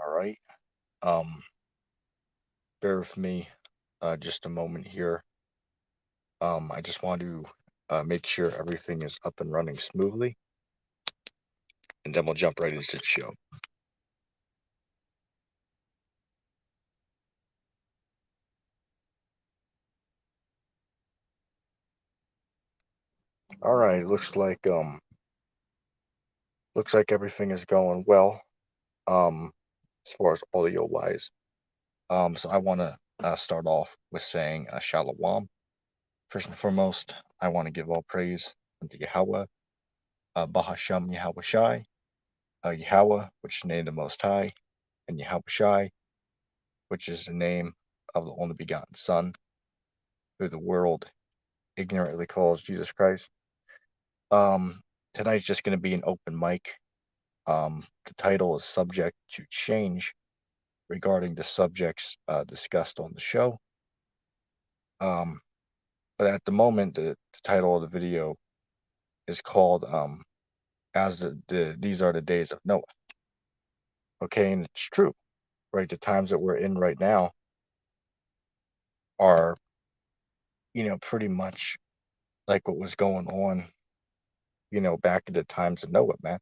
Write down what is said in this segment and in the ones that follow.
All right. Um, Bear with me just a moment here. I just want to make sure everything is up and running smoothly, and then we'll jump right into the show. All right. Looks like everything is going well. As far as audio wise. So I want to start off with saying Shalom. First and foremost, I want to give all praise unto Yahweh, Bahasham Yahweh Shai, Yahweh, which is the name of the Most High, and Yahweh Shai, which is the name of the only begotten Son, who the world ignorantly calls Jesus Christ. Tonight's just going to be an open mic. The title is subject to change regarding the subjects discussed on the show. But at the moment, the title of the video is called as these are the days of Noah. Okay, and it's true, right? The times that we're in right now are, pretty much like what was going on, back in the times of Noah, man.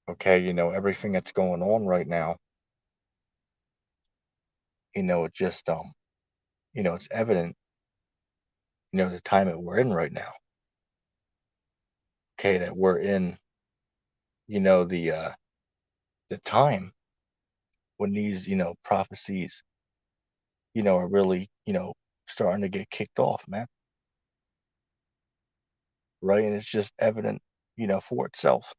Okay, everything that's going on right now, it just it's evident, the time that we're in right now. Okay, that we're in, the time when these, prophecies, are really, starting to get kicked off, man. Right? And it's just evident, for itself.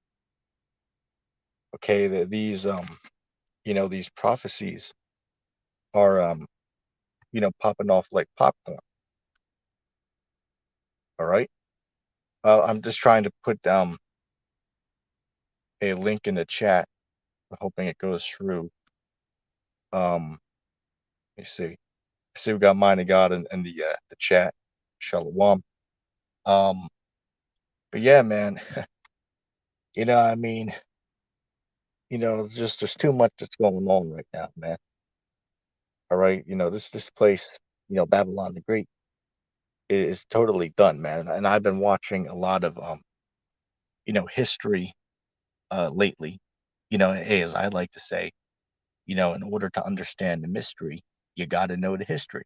Okay, that these prophecies are popping off like popcorn. All right. I'm just trying to put a link in the chat. I'm hoping it goes through. Let me see. I see we got mine and God in the chat. Shalom. Um, but yeah, man, I mean, just there's too much that's going on right now, man. All right, this place, Babylon the Great is totally done, man. And I've been watching a lot of history lately. Hey, as I like to say, in order to understand the mystery, you got to know the history.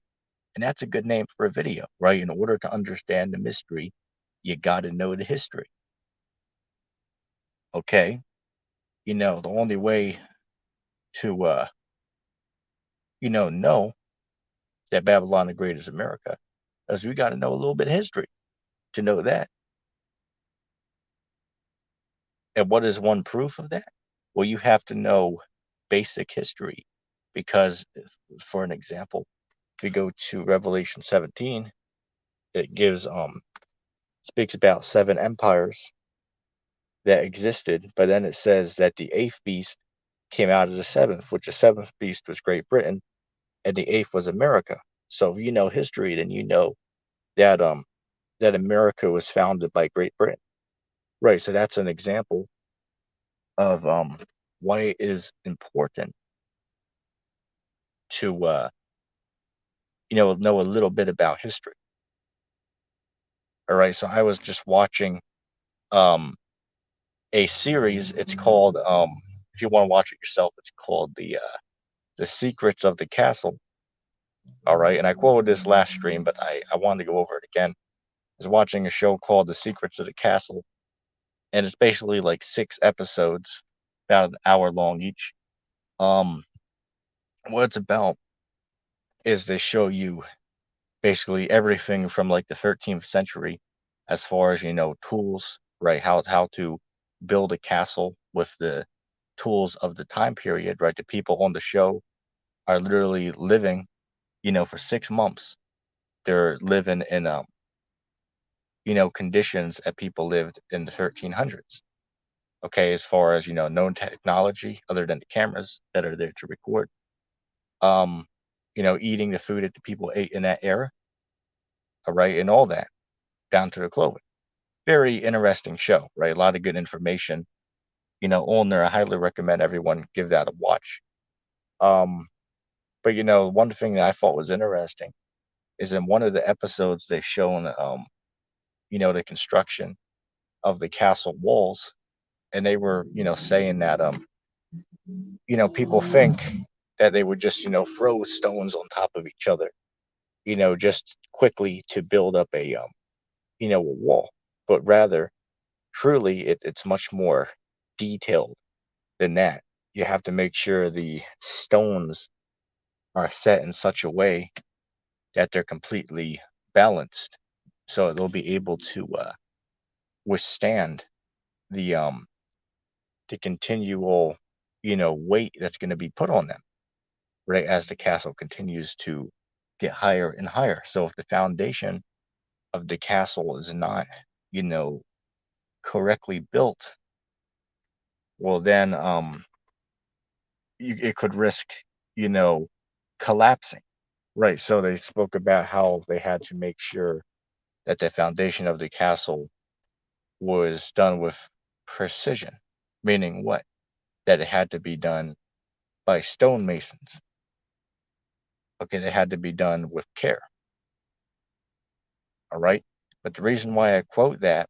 And that's a good name for a video, right? In order to understand the mystery, you got to know the history. Okay. The only way to, know that Babylon the Great is America is we got to know a little bit of history to know that. And what is one proof of that? Well, you have to know basic history because, for an example, if you go to Revelation 17, it gives speaks about 7 empires that existed, but then it says that the eighth beast came out of the seventh, which the seventh beast was Great Britain, and the eighth was America. So if you know history, then you know that that America was founded by Great Britain. Right. So that's an example of why it is important to know a little bit about history. All right. So I was just watching um a series. It's called if you want to watch it yourself, it's called the Secrets of the Castle. All right, and I quoted this last stream, but I wanted to go over it again. I was watching a show called The Secrets of the Castle, and it's basically like 6 episodes, about an hour long each. Um, what it's about is they show you basically everything from like the 13th century, as far as tools, right? How to build a castle with the tools of the time period, right? The people on the show are literally living, for 6 months. They're living in conditions that people lived in the 1300s. Okay, as far as known technology, other than the cameras that are there to record, um, eating the food that the people ate in that era, all right, and all that, down to the clothing. Very interesting show, right? A lot of good information. on there. I highly recommend everyone give that a watch. Um, but one thing that I thought was interesting is in one of the episodes they've shown, the construction of the castle walls, and they were, saying that, people think that they would just, throw stones on top of each other, just quickly to build up a wall, but rather, truly, it's much more detailed than that. You have to make sure the stones are set in such a way that they're completely balanced, so they'll be able to withstand the the continual, weight that's going to be put on them, right, as the castle continues to get higher and higher. So if the foundation of the castle is not, you know, correctly built, well then it could risk, you know, collapsing. Right. So they spoke about how they had to make sure that the foundation of the castle was done with precision, meaning what? That it had to be done by stonemasons. Okay, they had to be done with care. All right. But the reason why I quote that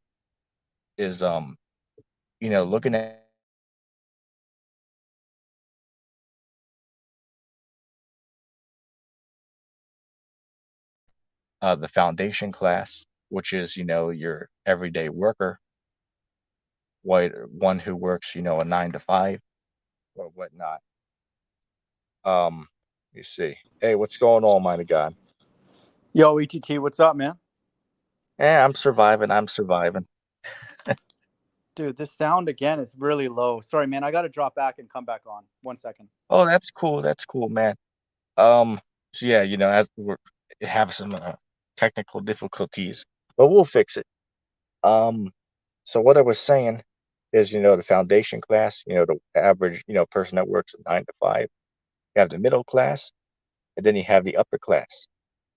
is, looking at the foundation class, which is, your everyday worker, one who works, a 9 to 5 or whatnot. You see. Hey, what's going on, mind of God? Yo, ETT, what's up, man? I'm surviving. I'm surviving. Dude, this sound again is really low. Sorry, man. I got to drop back and come back on. 1 second. Oh, that's cool. That's cool, man. Um, so yeah, as we're having some technical difficulties, but we'll fix it. Um, so what I was saying is, the foundation class, the average, person that works a 9 to 5. You have the middle class, and then you have the upper class.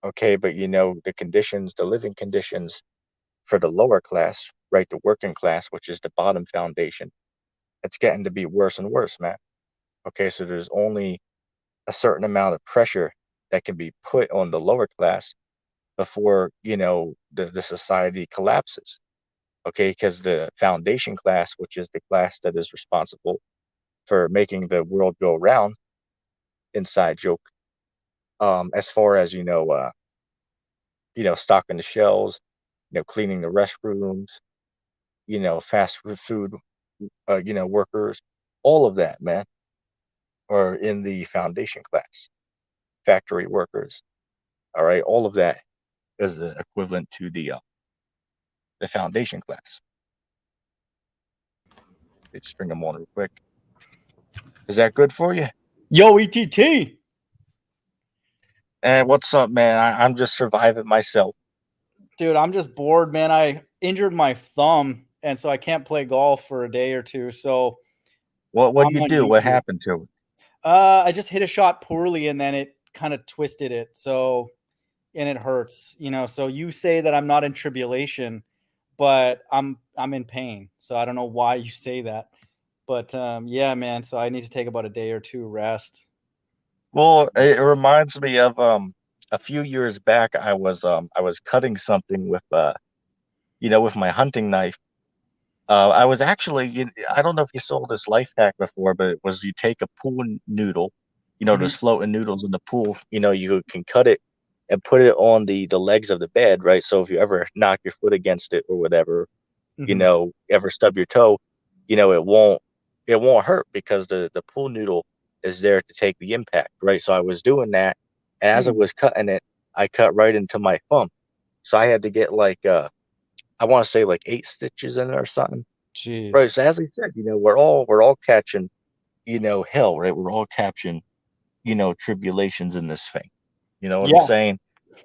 Okay, but the conditions, the living conditions for the lower class, right, the working class, which is the bottom foundation, it's getting to be worse and worse, man. Okay, so there's only a certain amount of pressure that can be put on the lower class before, the society collapses. Okay, because the foundation class, which is the class that is responsible for making the world go round, inside joke, as far as, stocking the shelves, cleaning the restrooms, fast food, workers, all of that, man, are in the foundation class. Factory workers, all right, all of that is the equivalent to the foundation class. They just bring them on real quick. Is that good for you? Yo, ETT. And what's up, man? I'm just surviving myself. Dude, I'm just bored, man. I injured my thumb, and so I can't play golf for a day or two. So What I'm do you on do? What YouTube. happened to it? I just hit a shot poorly, and then it kind of twisted it. So, and it hurts, So you say that I'm not in tribulation, but I'm in pain. So I don't know why you say that. But yeah, man. So I need to take about a day or two rest. Well, it reminds me of a few years back. I was cutting something with with my hunting knife. I was actually, I don't know if you saw this life hack before, but it was you take a pool noodle, those Hmm. floating noodles in the pool, you can cut it and put it on the legs of the bed, right? So if you ever knock your foot against it or whatever, Hmm. ever stub your toe, it won't hurt because the pool noodle is there to take the impact, right? So I was doing that, and as I Hmm. was cutting it, I cut right into my thumb. So I had to get like I want to say like 8 stitches in it or something. Right. Jeez. So as I said, we're all catching, hell, right? We're all catching, tribulations in this thing. You know what I'm Yeah. saying?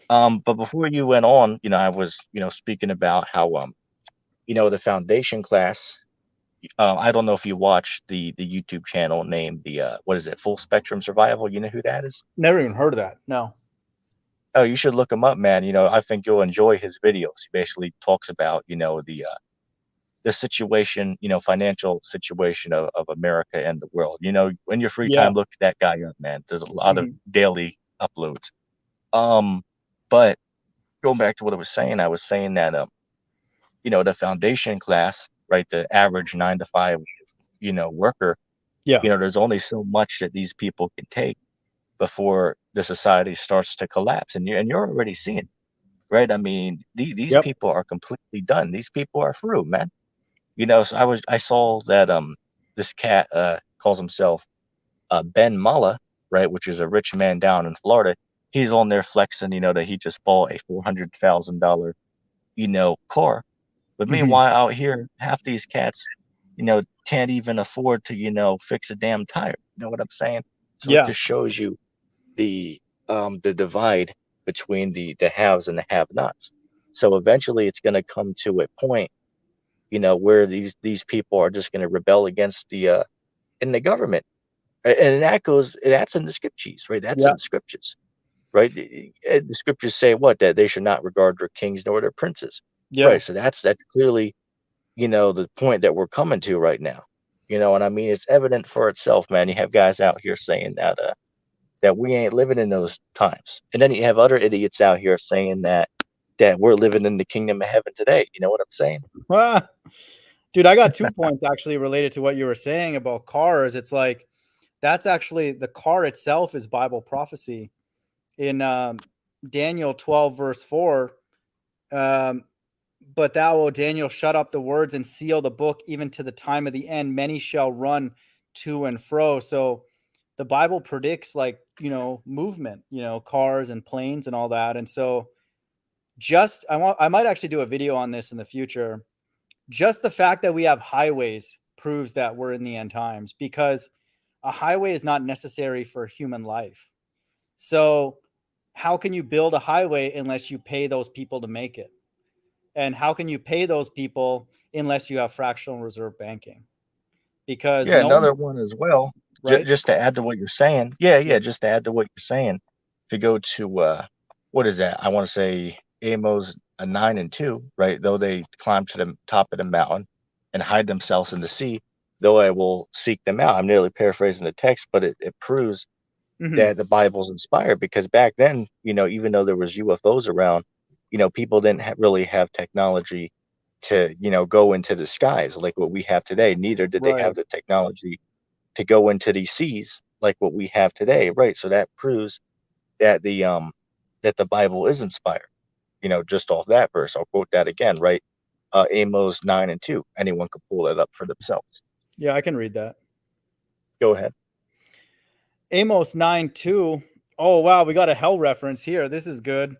But before you went on, I was, speaking about how the foundation class. I don't know if you watch the YouTube channel named the what is it, Full Spectrum Survival. You know who that is? Never even heard of that. No. Oh, you should look him up, man. I think you'll enjoy his videos. He basically talks about, the the situation, financial situation of America and the world. In your free Yeah. time, look that guy up, man. There's a lot of Mhm. daily uploads. But going back to what I was saying that the foundation class, right, the average 9 to 5, worker, Yeah. there's only so much that these people can take before the society starts to collapse, and you're already seeing it, right? I mean, these Yep. people are completely done. These people are through, man. So I saw that this cat calls himself Ben Mala, right, which is a rich man down in Florida. He's on there flexing, that he just bought a $400,000, car. But Mhm. meanwhile, out here, half these cats, can't even afford to, fix a damn tire. You know what I'm saying? So it Yeah. just shows you the divide between the haves and the have-nots. So eventually, it's going to come to a point, where these people are just going to rebel against in the government, and that's in the scriptures, right? That's in Yeah. the scriptures, right? The scriptures say what, that they should not regard their kings nor their princes, Yeah. right? So that's clearly, the point that we're coming to right now. And I mean, it's evident for itself, man. You have guys out here saying that we ain't living in those times, and then you have other idiots out here saying that we're living in the kingdom of heaven today. You know what I'm saying? Ah, dude, I got 2 points actually related to what you were saying about cars. It's like that's actually the car itself is Bible prophecy. In Daniel 12 verse 4, um, but thou, O Daniel, shut up the words and seal the book even to the time of the end. Many shall run to and fro. So the Bible predicts like, movement, cars and planes and all that. And so I might actually do a video on this in the future. Just the fact that we have highways proves that we're in the end times, because a highway is not necessary for human life. So how can you build a highway unless you pay those people to make it? And how can you pay those people unless you have fractional reserve banking? Because Yeah, no one, another one as well. right? Just to add to what you're saying. Yeah, Yeah. yeah. Just to add to what you're saying. If you go to what is that? I want to say Amos 9:2, right? Though they climb to the top of the mountain and hide themselves in the sea, though I will seek them out. I'm nearly paraphrasing the text, but it proves Hmm. that the Bible's inspired, because back then, even though there was UFOs around, people didn't really have technology to, go into the skies like what we have today. Neither did they Right. have the technology to go into these seas like what we have today, right? So that proves that the Bible is inspired. Just off that verse, I'll quote that again, right? Amos 9:2. Anyone could pull that up for themselves. Yeah, I can read that. Go ahead. Amos 9:2. Oh, wow. We got a hell reference here. This is good.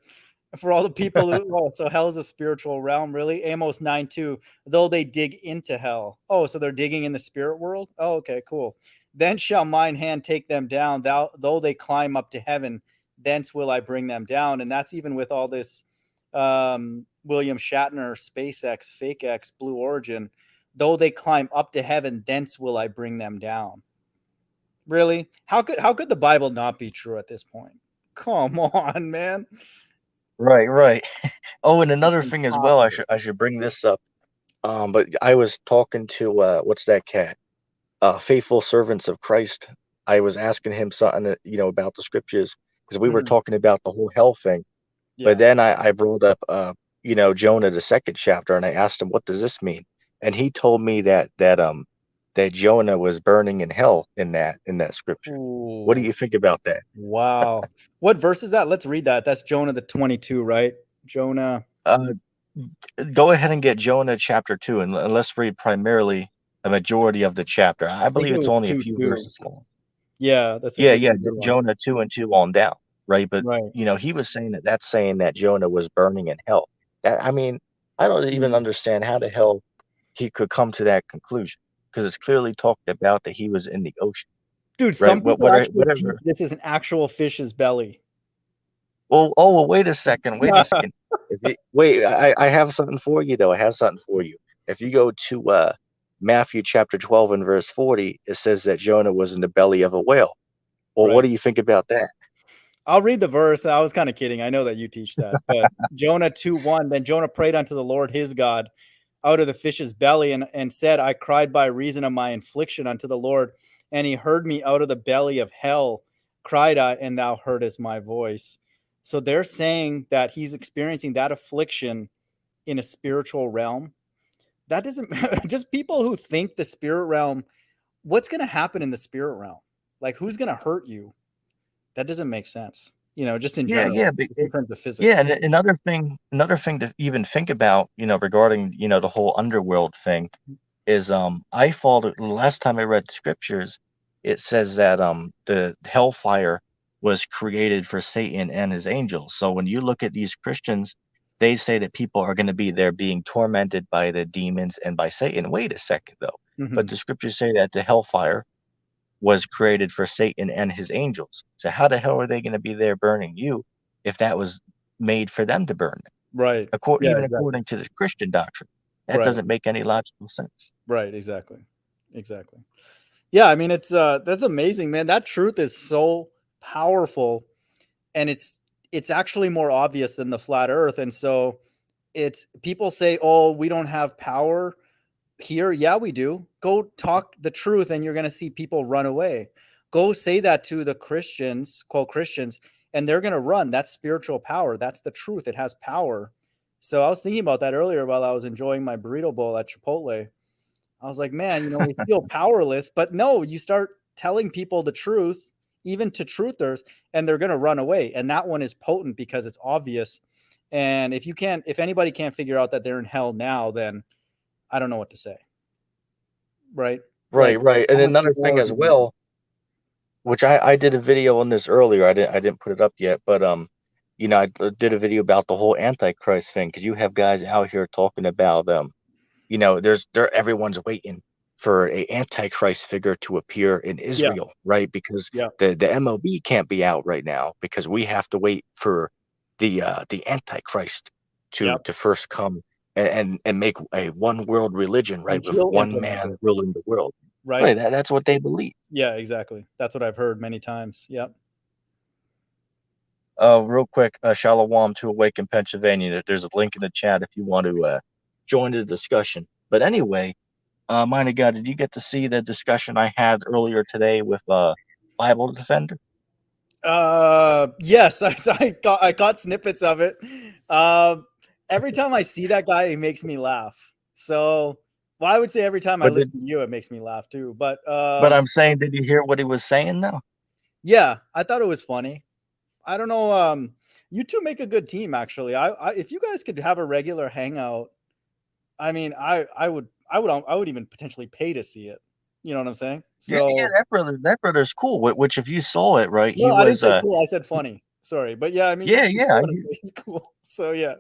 For all the people who, oh, so hell is a spiritual realm, really? Amos 9:2. Though they dig into hell. Oh, so they're digging in the spirit world? Oh, okay, cool. Then shall mine hand take them down, though they climb up to heaven, thence will I bring them down. And that's even with all this William Shatner, SpaceX, Fake X, Blue Origin. Though they climb up to heaven, thence will I bring them down. Really? How could the Bible not be true at this point? Come on, man. Right, right. Oh, and It's another thing as well, I impossible. should bring this up. But I was talking to what's that cat? Faithful servants of Christ. I was asking him something, about the scriptures, because we were Mhm. talking about the whole hell thing. But Yeah. then I brought up, Jonah, the second chapter, and I asked him, what does this mean? And he told me that Jonah was burning in hell in that scripture. What do Ooh, you think about that? wow. What verse is that? Let's read that. That's Jonah the 22, right? Jonah. Uh, Go ahead and get Jonah chapter 2, and let's read primarily a majority of the chapter. I I think believe it it's was only a 2, few 2. verses long. Yeah, Yeah, this is yeah, a good one. Jonah 2 and 2 on down, right? But, Right. he was saying that's saying that Jonah was burning in hell. I mean, I don't even Mm. understand how the hell he could come to that conclusion, because it's clearly talked about that he was in the ocean, Dude, right? some people actually teach Whatever. this is an actual fish's belly. Well, wait a second. Wait a second. Wait, I have something for you though. I have something for you. If you go to Matthew chapter 12 and verse 40, it says that Jonah was in the belly of a whale. Well, what Right. do you think about that? I'll read the verse. I was kind of kidding. I know that you teach that. But Jonah 2:1, then Jonah prayed unto the Lord his God. out of the fish's belly, and said, I cried by reason of my infliction unto the Lord, and he heard me out of the belly of hell, cried I, and thou heardest my voice. So they're saying that he's experiencing that affliction in a spiritual realm. That doesn't just people who think the spirit realm, what's going to happen in the spirit realm? Like, who's going to hurt you? That doesn't make sense, just in Yeah, general, yeah, but in terms of yeah, physics. and another thing to even think about, regarding, the whole underworld thing is, I thought the last time I read the scriptures, it says that the hellfire was created for Satan and his angels. So when you look at these Christians, they say that people are going to be there being tormented by the demons and by Satan. Wait a second though. But Hmm. the scriptures say that the hellfire was created for Satan and his angels. So how the hell are they going to be there burning you if that was made for them to burn? Right. Yeah, Even exactly. according to the Christian doctrine, that Right. doesn't make any logical sense. Right. Exactly. Exactly. Yeah. I mean, that's amazing, man. That truth is so powerful, and it's actually more obvious than the flat earth. And so it's people say, oh, we don't have power here. Yeah, we do. Go talk the truth, and you're going to see people run away. Go say that to the Christians, quote Christians, and they're going to run. That's spiritual power. That's the truth. It has power. So I was thinking about that earlier while I was enjoying my burrito bowl at Chipotle. I was like, man, we feel powerless, but no, you start telling people the truth, even to truthers, and they're going to run away. And that one is potent because it's obvious. And if anybody can't figure out that they're in hell now, then I don't know what to say. Right. Like, Right, right. And how much another thing more as do we need? well, which I did a video on this earlier. I didn't put it up yet, but I did a video about the whole Antichrist thing, because you have guys out here talking about everyone's waiting for a Antichrist figure to appear in Yeah. Israel, right? Because Yeah. the MOB can't be out right now because we have to wait for the Antichrist Yeah. to first come and make a one world religion, And right, with he'll one implement man it. ruling the world. Right. Right, that's what they believe. Yeah, exactly. That's what I've heard many times. Yep. Real quick, Shalom to Awake in Pennsylvania. There's a link in the chat if you want to join the discussion. But anyway, Mighty God, did you get to see the discussion I had earlier today with Bible Defender? Yes, I got snippets of it. Um, every time I see that guy, it makes me laugh. So, well, I would say every time I But listen did to you, it makes me laugh too. But but I'm saying, did you hear what he was saying though? yeah, I thought it was funny. I don't know. You two make a good team, actually. If you guys could have a regular hangout, I mean, I would even potentially pay to see it. You know what I'm saying? Yeah, yeah, So, that brother's cool. Which, if you saw it, right, he no, I didn't was say cool. I said funny. Sorry, but yeah, I mean, yeah, you yeah, want to say it's cool. So yeah,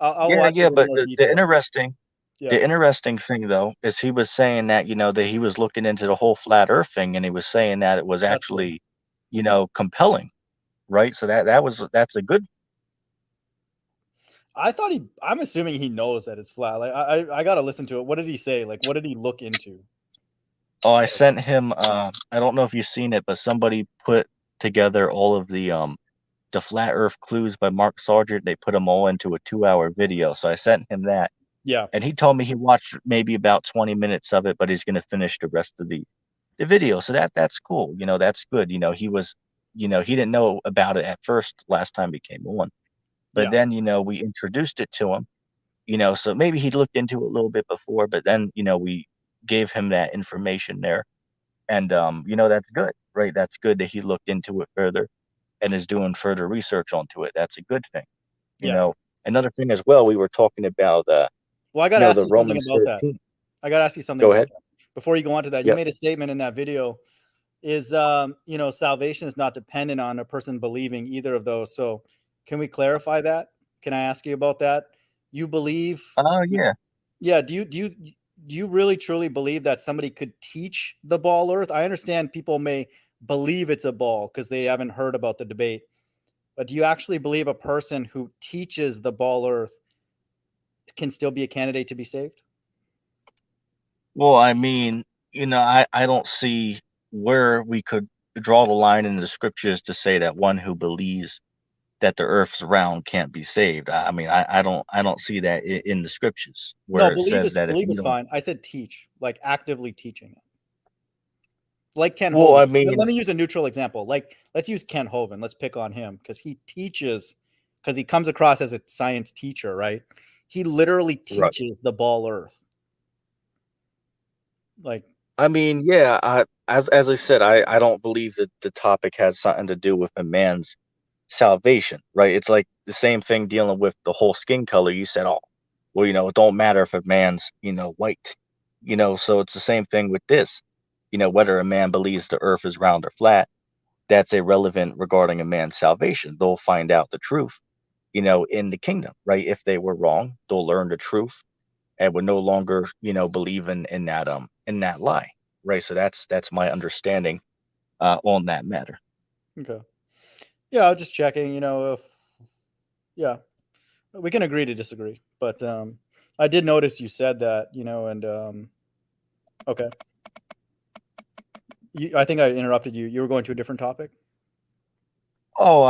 I'll yeah, watch yeah. it in But more the detail. interesting Yeah, the interesting thing though is he was saying that, that he was looking into the whole flat Earth thing, and he was saying that it was that's cool. actually, compelling, right? So that's a good. I thought I'm assuming he knows that it's flat. Like I gotta listen to it. What did he say? Like, what did he look into? Oh, I sent him. I don't know if you've seen it, but somebody put together all of the flat Earth clues by Mark Sargent. They put them all into a 2-hour video. So I sent him that, Yeah, and he told me he watched maybe about 20 minutes of it, but he's going to finish the rest of the video. So that's cool. That's good. He didn't know about it at first last time he came on, but yeah, then we introduced it to him. So maybe he looked into it a little bit before, but then we gave him that information there. And that's good, right? That's good that he looked into it further and is doing further research onto it. That's a good thing. You yeah. know, Another thing as well, we were talking about Well, I gotta ask the you something Romans about that. 13. I gotta ask you something Go about ahead. that. Before you go on to that, you Yep. made a statement in that video. Is salvation is not dependent on a person believing either of those. So, can we clarify that? Can I ask you about that? You believe? Oh yeah. Yeah. Do you really truly believe that somebody could teach the ball Earth? I understand people may believe it's a ball because they haven't heard about the debate, but do you actually believe a person who teaches the ball Earth can still be a candidate to be saved? Well, I mean, I don't see where we could draw the line in the scriptures to say that one who believes that the earth's round can't be saved. I mean, I don't see that in the scriptures No, where it says that if believe you is don't. fine. I said teach, like actively teaching it. Like Ken Well, Hovind. I Let mean, me use a neutral example. Like, let's use Ken Hovind. Let's pick on him because he teaches, because he comes across as a science teacher, right? He literally right. teaches the ball earth. Like, I mean, yeah. As I said, I don't believe that the topic has something to do with a man's salvation, right? It's like the same thing dealing with the whole skin color. You said, oh, well, it don't matter if a man's, white, so it's the same thing with this. Whether a man believes the earth is round or flat, that's irrelevant regarding a man's salvation. They'll find out the truth, in the kingdom, right? If they were wrong, they'll learn the truth and would no longer, believe in that lie, right? So that's my understanding on that matter. okay. Yeah, I was just checking, yeah, we can agree to disagree. But I did notice you said that, and okay. I think I interrupted you. You were going to a different topic. Oh,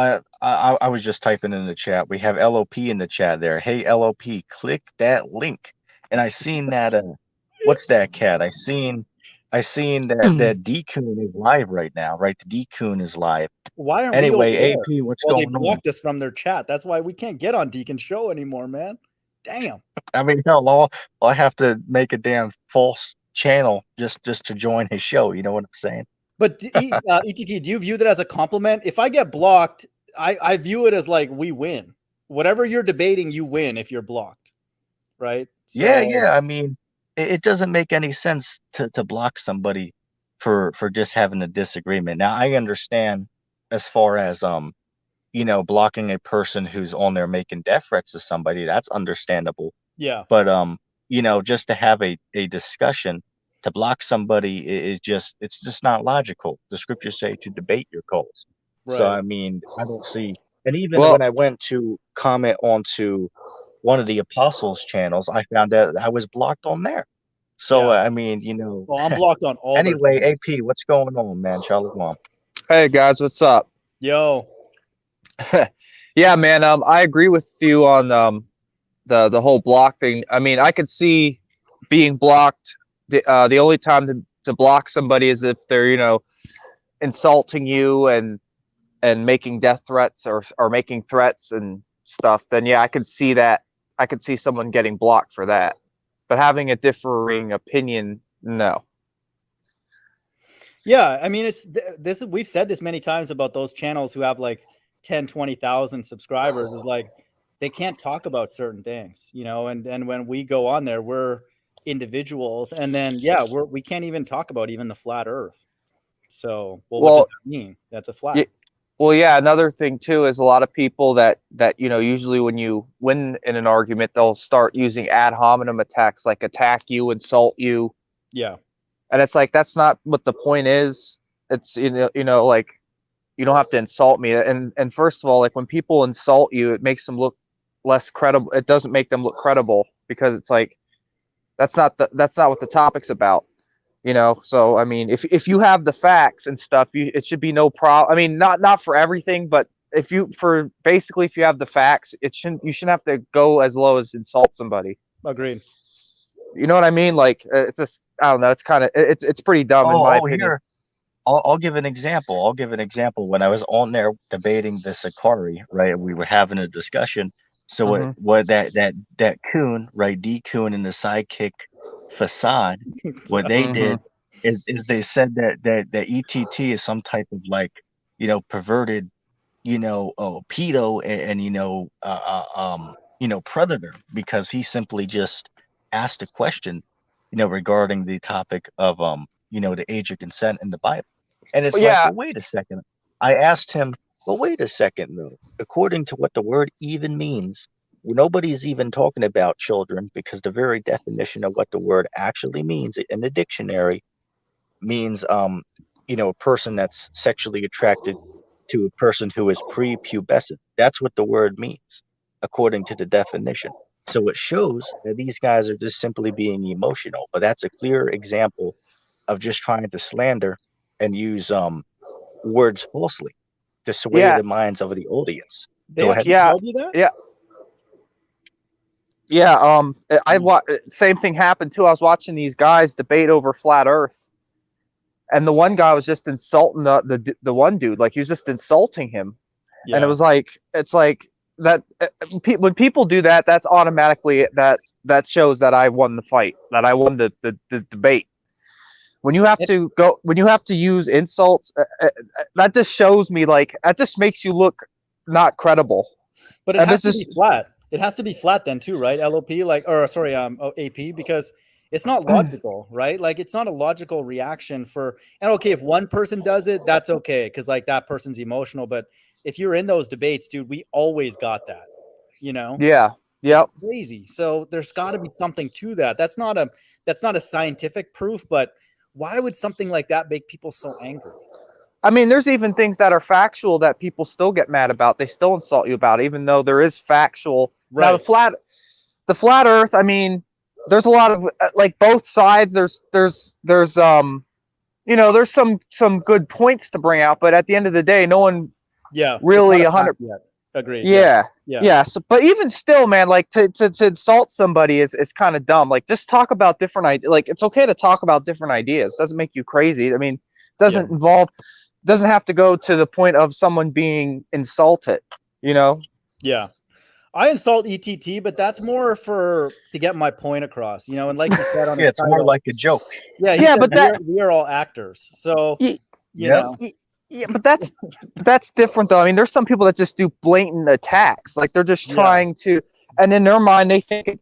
I was just typing in the chat. We have LOP in the chat there. Hey LOP, click that link. And I seen that what's that cat? I seen that D-Coon is live right now, right? The D-Coon is live. Why aren't we over Anyway, there? AP, what's Well, they going on? blocked us from their chat. That's why we can't get on Deacon's show anymore, man. Damn. I mean, hell, I have to make a damn false channel just to join his show. You know what I'm saying? But ETT, do you view that as a compliment? If I get blocked, I view it as like we win. Whatever you're debating, you win if you're blocked, right? Yeah, So yeah. I mean, it doesn't make any sense to block somebody for just having a disagreement. Now, I understand as far as blocking a person who's on there making death threats to somebody, that's understandable. yeah, But just to have a discussion, to block somebody it's just not logical. The scriptures say to debate your cause. So right. I mean, I don't see, and even when Well, I went to comment onto one of the apostles' channels, I found out I was blocked on there. So Yeah. I mean, Well, I'm blocked on all their anyway, channels. AP, what's going on, man? Shalom. hey guys, what's up? Yo, Yeah, man. I agree with you on the whole block thing. I mean, I could see being blocked. The only time to block somebody is if they're insulting you and making death threats or making threats and stuff. Then yeah, I could see that. I could see someone getting blocked for that. But having a differing opinion, no. yeah. I mean, it's this. We've said this many times about those channels who have like 10, 20,000 subscribers. Is like they can't talk about certain things, and when we go on there, we're individuals, and then yeah, we can't even talk about even the flat Earth. So, well, what does Well, that mean? That's a y- flat. Well, yeah. Another thing too is a lot of people that usually when you win in an argument, they'll start using ad hominem attacks, like attack you, insult you, Yeah, and it's like that's not what the point is. It's like you don't have to insult me. And first of all, like when people insult you, it makes them look less credible. It doesn't make them look credible because it's like that's not what the topic's about. So I mean, if you have the facts and stuff, it should be no problem. I mean, not for everything, but if you have the facts, you shouldn't have to go as low as insult somebody. agreed. You know what I mean? Like it's just, I don't know, it's kind of it's pretty dumb in my opinion. Here, I'll give an example. I'll give an example. When I was on there debating the Sakari, right, we were having a discussion. So Mm-hmm. what that coon, right, D coon and the sidekick facade, what they Mm-hmm. did is they said that ETT is some type of like, perverted, pedo and predator, because he simply just asked a question, regarding the topic of the age of consent in the Bible. And it's like, Yeah, well, wait a second. I asked him, well, wait a second though. According to what the word even means, nobody's even talking about children, because the very definition of what the word actually means in the dictionary means a person that's sexually attracted to a person who is prepubescent. That's what the word means according to the definition. So it shows that these guys are just simply being emotional, but that's a clear example of just trying to slander and use words falsely to sway yeah, the minds of the audience. They Go ahead. actually Yeah, told you that? yeah, yeah. Same thing happened too. I was watching these guys debate over flat Earth, and the one guy was just insulting the one dude, like he was just insulting him, and it Yeah. was like it's like that when people do that, that's automatically that shows that I won the fight, that I won the debate. When you have to go, when you have to use insults, that just shows me like that just makes you look not credible. But it And has this to be is flat. It has to be flat then too, right? LOP, like, or sorry, AP, because it's not logical, right? Like, it's not a logical reaction for. And okay, if one person does it, that's okay, because like that person's emotional. But if you're in those debates, dude, we always got that. You know, yeah, it's yep. crazy. So there's got to be something to that. That's not a scientific proof, but why would something like that make people so angry? I mean, there's even things that are factual that people still get mad about. They still insult you about, even though there is factual. Now Right. the flat Earth. I mean, there's a lot of like both sides. There's there's some good points to bring out, but at the end of the day, no one Yeah. It's not really a 100. fact yet. Agreed. Yeah. Yeah, Yeah. yeah. So, but even still, man, like to insult somebody is kind of dumb. Like, just talk about different ideas. Like, it's okay to talk about different ideas. Doesn't make you crazy. I mean, Yeah. doesn't have to go to the point of someone being insulted. You know? Yeah. I insult ETT, but that's more to get my point across, and like you said on Yeah, his it's more title, like a joke. yeah, he Yeah, said but that we are all actors. So, y- you Yep. know, yeah, but that's different though. I mean, there's some people that just do blatant attacks. Like they're just yeah, trying to, and in their mind they think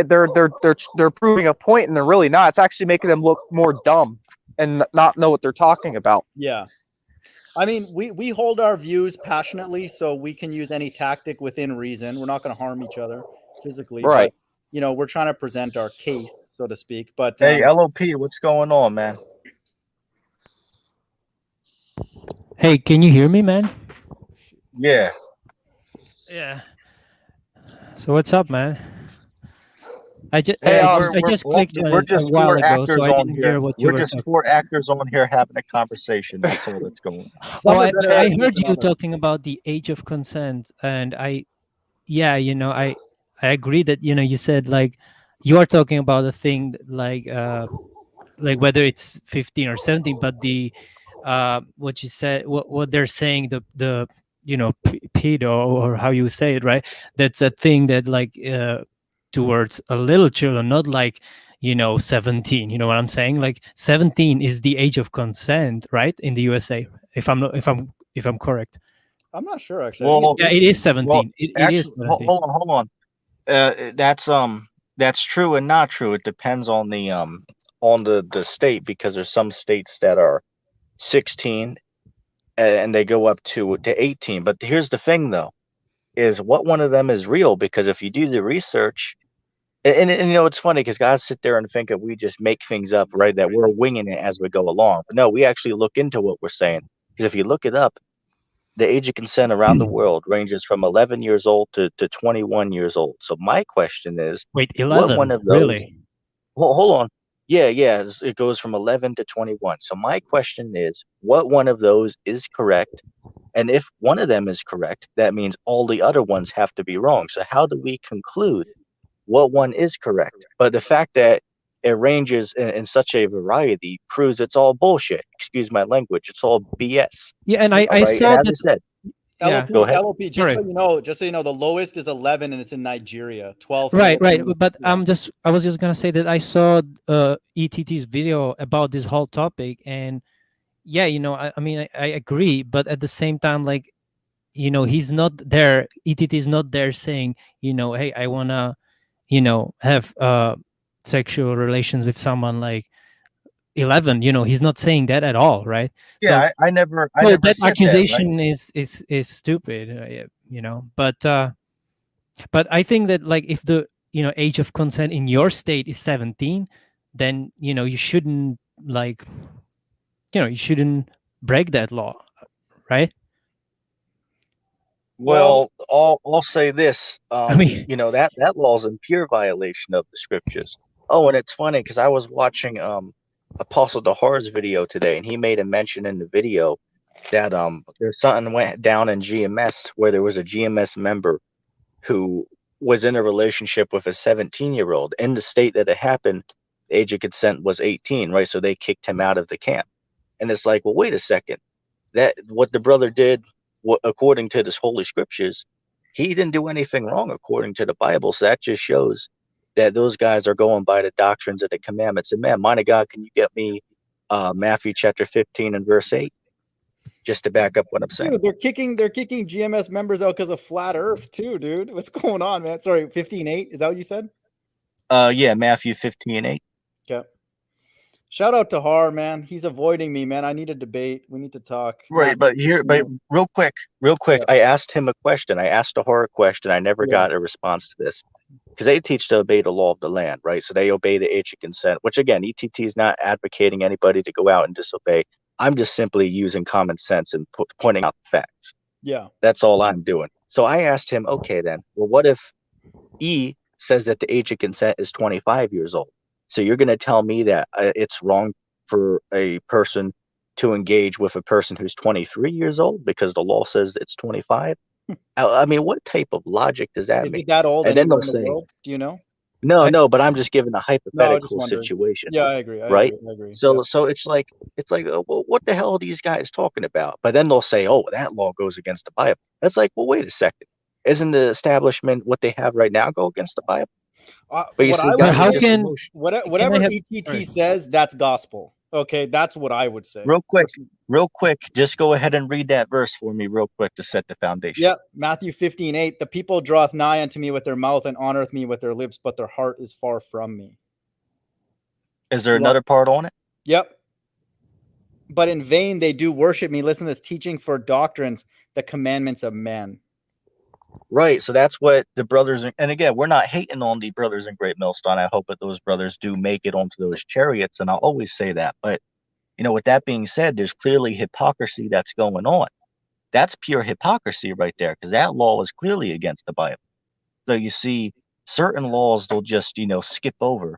they're proving a point, and they're really not. It's actually making them look more dumb and not know what they're talking about. yeah. I mean, we hold our views passionately, so we can use any tactic within reason. We're not going to harm each other physically, but Right. we're trying to present our case, so to speak. But Hey, LOP, what's going on, man? Hey, can you hear me, man? Yeah. Yeah. So what's up, man? I just Hey, I just clicked on we're it a just while four ago, so actors I on didn't here. hear what you We're were just talking. four actors on here having a conversation. That's all that's going on. Oh, some are better I actors heard than you others. talking about the age of consent, and yeah, I agree that you said like you are talking about a thing like whether it's 15 or 17, but the what you said, what they're saying, the pedo, or how you say it, right? That's a thing that like towards a little children, not like 17. You know what I'm saying? Like 17 is the age of consent, right, in the USA, if I'm correct. I'm not sure actually. I think Well, it's Yeah, it is 18. well, 17. It is actually, 17. hold on. That's true and not true. It depends on the state, because there's some states that are 16 and they go up to 18. But here's the thing, though, is what one of them is real? Because if you do the research, and it's funny because guys sit there and think that we just make things up, right? That we're winging it as we go along. But no, we actually look into what we're saying. Because if you look it up, the age of consent around the world ranges from 11 years old to 21 years old. So my question is, Wait, what one 11? of those? Really? Hold on. Yeah, it goes from 11 to 21. So my question is, what one of those is correct? And if one of them is correct, that means all the other ones have to be wrong. So how do we conclude what one is correct? But the fact that it ranges in such a variety proves it's all bullshit. Excuse my language. It's all BS. Yeah, and Hey, I Right. And saw as I that. said, Yeah. go ahead. LOP, Sorry. just so you know, the lowest is 11 and it's in Nigeria. 12. Right, right. Philippines. But Yeah. I was just gonna say that I saw ETT's video about this whole topic, and yeah, I mean, I agree, but at the same time, like, he's not there. ETT is not there saying, hey, I wanna, have sexual relations with someone like 11. He's not saying that at all, right? So, Yeah, I never so that said that, right? accusation is stupid, but I think that like if the age of consent in your state is 17, then you shouldn't like you shouldn't break that law, right? Well, Well, I'll say this. I mean, That law is in pure violation of the scriptures. Oh, and it's funny because I was watching Apostle Dahar's video today, and he made a mention in the video that there's something went down in GMS where there was a GMS member who was in a relationship with a 17-year-old. In the state that it happened, the age of consent was 18, right? So they kicked him out of the camp. And it's like, well, wait a second. That what the brother did, according to this holy scriptures, he didn't do anything wrong according to the Bible. So that just shows that those guys are going by the doctrines of the commandments. And man, mighty God, can you get me Matthew chapter 15 and verse 8, just to back up what I'm saying? Dude, they're kicking GMS members out because of flat Earth too, dude. What's going on, man? Sorry, 15:8. Is that what you said? Yeah, Matthew 15:8. Okay. Shout out to Har, man. He's avoiding me, man. I need a debate. We need to talk. Right, but real quick, Yeah. I asked him a question. I asked a horror question. I never Yeah. got a response to this, because they teach to obey the law of the land, right? So they obey the age of consent, which again, ETT is not advocating anybody to go out and disobey. I'm just simply using common sense and pointing out the facts. Yeah. That's all I'm doing. So I asked him, okay, then, well, what if E says that the age of consent is 25 years old? So you're going to tell me that it's wrong for a person to engage with a person who's 23 years old because the law says it's 25? I mean, what type of logic does that Is make? it that old And then anywhere they'll in the say, world? Do you know? no, but I'm just giving a No, I was just hypothetical wondering. situation, Yeah, I agree. right? I agree. So Yeah. so it's like well, what the hell are these guys talking about? But then they'll say, oh, that law goes against the Bible. That's like, well, wait a second. Isn't the establishment what they have right now go against the Bible? But you What see, I would guys are how say, just can emotional. can I whatever have ETT sorry. says, that's gospel. Okay, that's what I would say. Real quick, just go ahead and read that verse for me real quick to set the foundation. Yep, Matthew 15:8. The people draweth nigh unto me with their mouth and honoreth me with their lips, but their heart is far from me. Is there another part on it? Yep. But in vain they do worship me. Listen to this, teaching for doctrines the commandments of men. Right. So that's what the brothers, and again, we're not hating on the brothers in Great Millstone. I hope that those brothers do make it onto those chariots, and I'll always say that. But with that being said, there's clearly hypocrisy that's going on. That's pure hypocrisy right there, because that law is clearly against the Bible. So you see, certain laws they'll just skip over,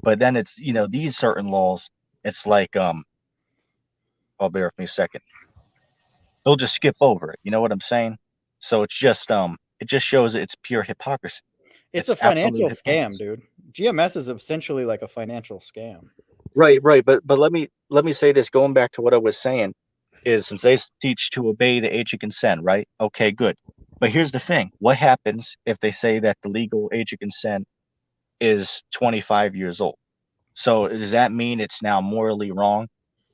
but then it's these certain laws, it's like I'll bear with me a second. They'll just skip over it. You know what I'm saying? So it's just it just shows it's pure hypocrisy. It's a financial scam, dude. GMS is essentially like a financial scam. Right. But let me say this, going back to what I was saying, is since they teach to obey the age of consent, right? Okay, good. But here's the thing. What happens if they say that the legal age of consent is 25 years old? So does that mean it's now morally wrong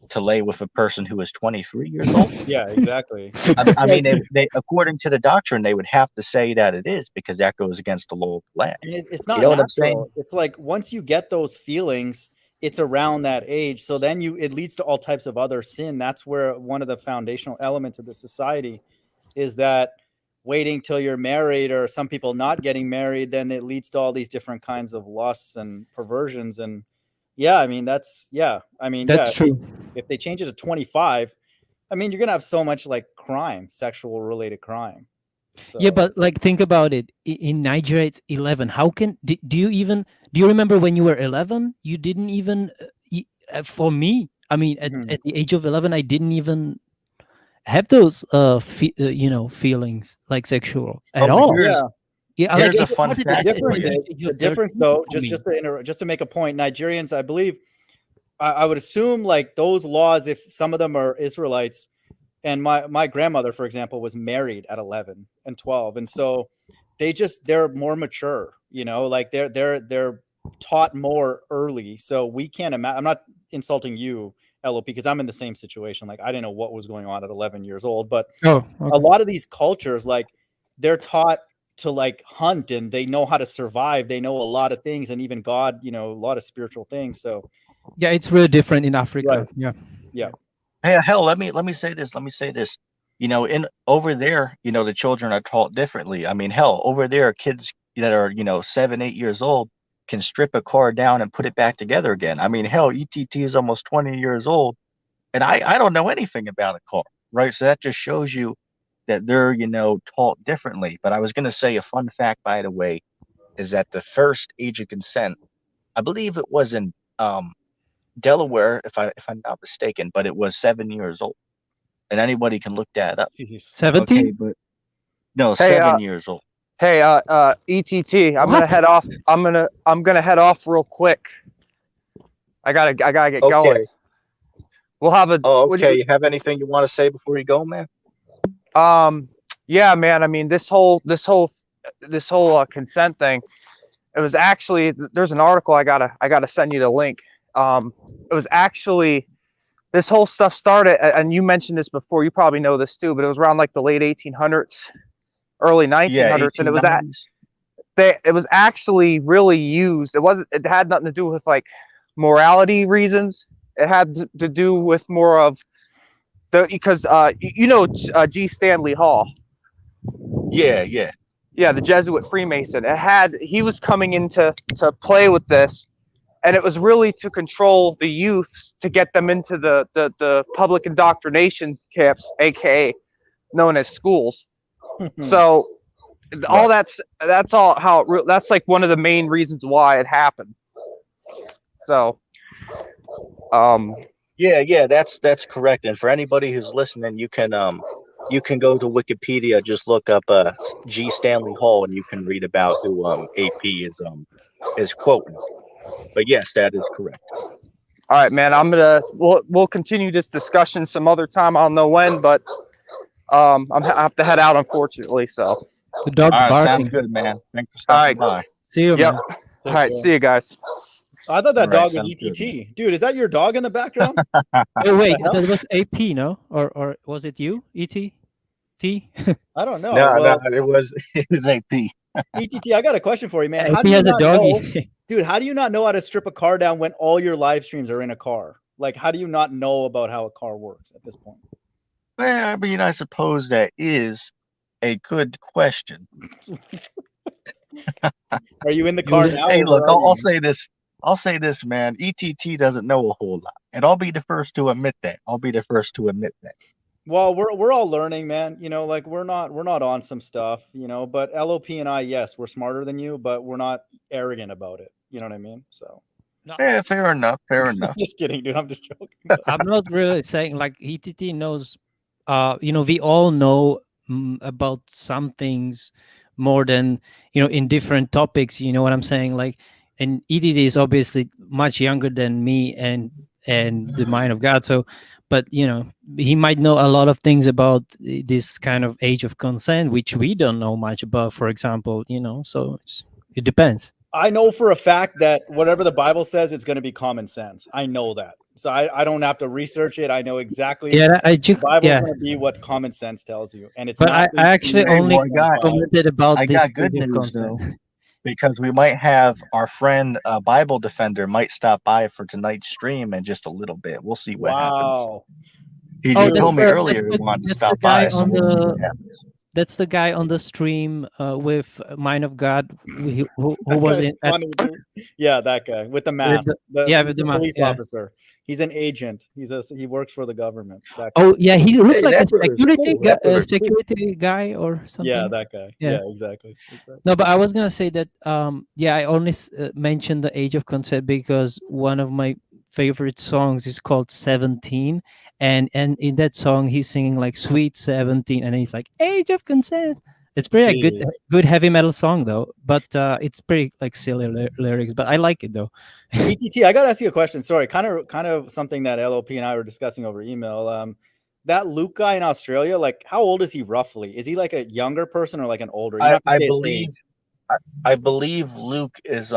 to lay with a person who is 23 years old? Yeah, exactly. I mean, they according to the doctrine, they would have to say that it is, because that goes against the law of the land. And it's not what I'm natural. saying? It's like once you get those feelings, it's around that age. So then it leads to all types of other sin. That's where one of the foundational elements of the society is that waiting till you're married, or some people not getting married, then it leads to all these different kinds of lusts and perversions. And that's true. If they change it to 25, I mean, you're gonna have so much like crime, sexual related crime. So. Yeah, but like think about it. In Nigeria, it's 11. How can do you remember when you were 11? You didn't even. For me, I mean, at the age of 11, I didn't even have those feelings like sexual at all. Yeah, here's a fun fact. The difference, though, just to make a point, Nigerians, I believe, I would assume like those laws, if some of them are Israelites. And my grandmother, for example, was married at 11 and 12. And so they're more mature, like they're taught more early. So we can't imagine. I'm not insulting you, LOP, because I'm in the same situation. Like I didn't know what was going on at 11 years old, but a lot of these cultures, like they're taught to like hunt, and they know how to survive. They know a lot of things, and even God, a lot of spiritual things. So yeah, it's really different in Africa. Right. Yeah. Hey, hell, let me say this. In over there, the children are taught differently. I mean, hell, over there, kids that are 7, 8 years old can strip a car down and put it back together again. I mean, hell, ETT is almost 20 years old, and I don't know anything about a car, right? So that just shows you that they're taught differently. But I was going to say a fun fact, by the way, is that the first age of consent, I believe it was in Delaware, if I'm not mistaken, but it was 7 years old. and anybody can look that up. Jeez. 17? Okay, but no, Hey, 7 years old. Hey, ETT, I'm gonna What? head off. I'm gonna head off real quick. I gotta get Okay. going. We'll have a. Oh, okay. You have anything you want to say before you go, man? Yeah, man. I mean, this whole consent thing. It was actually, there's an article I gotta send you the link. It was actually, this whole stuff started, and you mentioned this before. You probably know this too, but it was around like the late 1800s, early 1900s, and it was actually really used. It had nothing to do with like morality reasons. It had to do with more of because G. Stanley Hall. Yeah. Yeah, the Jesuit Freemason. He was coming in to play with this, and it was really to control the youth, to get them into the public indoctrination camps, aka known as schools. So all that's all how that's like one of the main reasons why it happened. So Yeah, that's correct. And for anybody who's listening, you can go to Wikipedia, just look up G. Stanley Hall, and you can read about who AP is quoting. But yes, that is correct. All right, man. We'll continue this discussion some other time. I don't know when, but I have to head out, unfortunately. So The dog's All right, barking. sounds good, man. Thanks for stopping by. See you, yep. man. All right, see you guys. I thought that All right, dog was sounds good, ETT. Dude, is that your dog in the background? Oh wait, hell? that was AP, no? Or was it you? ET? T? I don't know. No, Well, it was AP. ETT, I got a question for you, man. How AP do you has a not know, doggy. dude? How do you not know how to strip a car down when all your live streams are in a car? Like, how do you not know about how a car works at this point? Well, I mean, I suppose that is a good question. Are you in the car now? Hey, or look, where are I'll you? say this. I'll say this, man. ETT doesn't know a whole lot, and I'll be the first to admit that. Well, we're all learning, man. You know, like we're not on some stuff, you know, but LOP and I, yes, we're smarter than you, but we're not arrogant about it. You know what I mean? So Yeah, fair enough. just kidding, dude. I'm just joking. I'm not really saying like ETT knows. We all know about some things more than in different topics. You know what I'm saying? Like, and ETT is obviously much younger than me and the mind of God. So, but he might know a lot of things about this kind of age of consent, which we don't know much about. For example, so it depends. I know for a fact that whatever the Bible says, it's going to be common sense. I know that. So I don't have to research it. I know exactly. Yeah, the Bible's going to be what common sense tells you. And it's but not. I actually only commented about I this got good age of news, consent. though, because we might have our friend Bible Defender might stop by for tonight's stream in just a little bit. We'll see what happens. He told me earlier he wanted to stop by. So we'll see what happens. That's the guy on the stream with Mind of God who was in. Funny, yeah, that guy with the mask. With the mask, police officer. He's an agent. He works for the government. Oh yeah, he looked like a security guy or something. Yeah, that guy. Yeah, exactly. No, but I was gonna say that. I only mentioned the age of consent because one of my favorite songs is called 17, and in that song he's singing like Sweet 17, and he's like age of consent. It's pretty good heavy metal song though, but it's pretty like silly lyrics, but I like it though. ETT, I gotta ask you a question. Sorry, kind of something that LOP and I were discussing over email. That Luke guy in Australia, like how old is he roughly? Is he like a younger person or like an older? I believe Luke is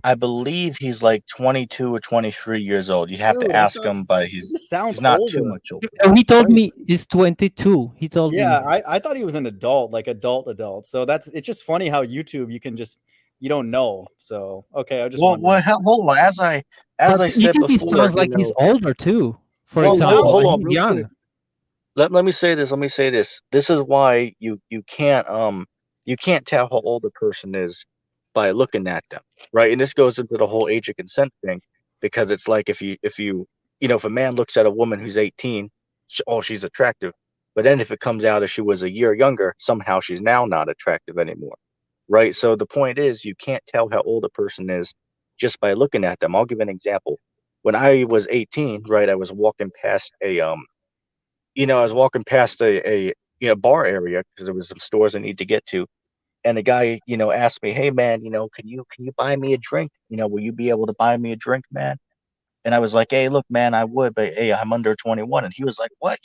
I believe he's like 22 or 23 years old. You'd have to ask him, but he's not older. Too much older. He told me he's 22. He told me. Yeah, I thought he was an adult, like adult. So it's just funny how YouTube you don't know. So okay, I just hold on. As I said before, sounds like he's older too. For example, hold on, he's young. Let me say this. This is why you can't tell how old a person is by looking at them, right? And this goes into the whole age of consent thing, because it's like if a man looks at a woman who's 18, she's attractive, but then if it comes out if she was a year younger, somehow she's now not attractive anymore, right? So the point is, you can't tell how old a person is just by looking at them. I'll give an example. When I was 18, right, I was walking past I was walking past a bar area because there was some stores I need to get to, and the guy, asked me, "Hey man, can you buy me a drink? Will you be able to buy me a drink, man?" And I was like, "Hey, look, man, I would, but hey, I'm under 21." And he was like, "What?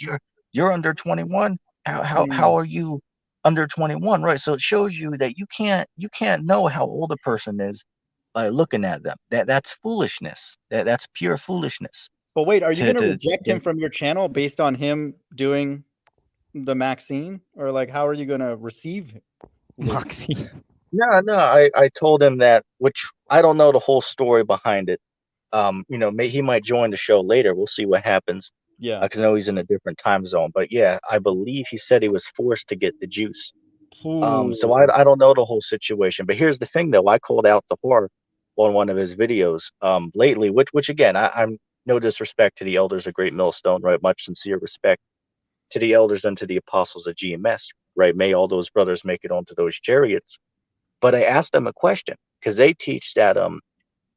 You're under 21? How Mm. are you under 21?" Right. So it shows you that you can't know how old a person is by looking at them. That's foolishness. That's pure foolishness. But wait, are you To going to to reject him from your channel based on him doing the Maxine, or like how are you going to receive Luke? Maxi. No, no, I told him that, which I don't know the whole story behind it. He might join the show later. We'll see what happens. Yeah. Because I know he's in a different time zone. But yeah, I believe he said he was forced to get the juice. So Ooh. I don't know the whole situation. But here's the thing, though. I called out the whore on one of his videos lately, which again, I'm no disrespect to the elders of Great Millstone, right? Much sincere respect to the elders and to the apostles of GMS, right? May all those brothers make it onto those chariots. But I asked them a question because they teach that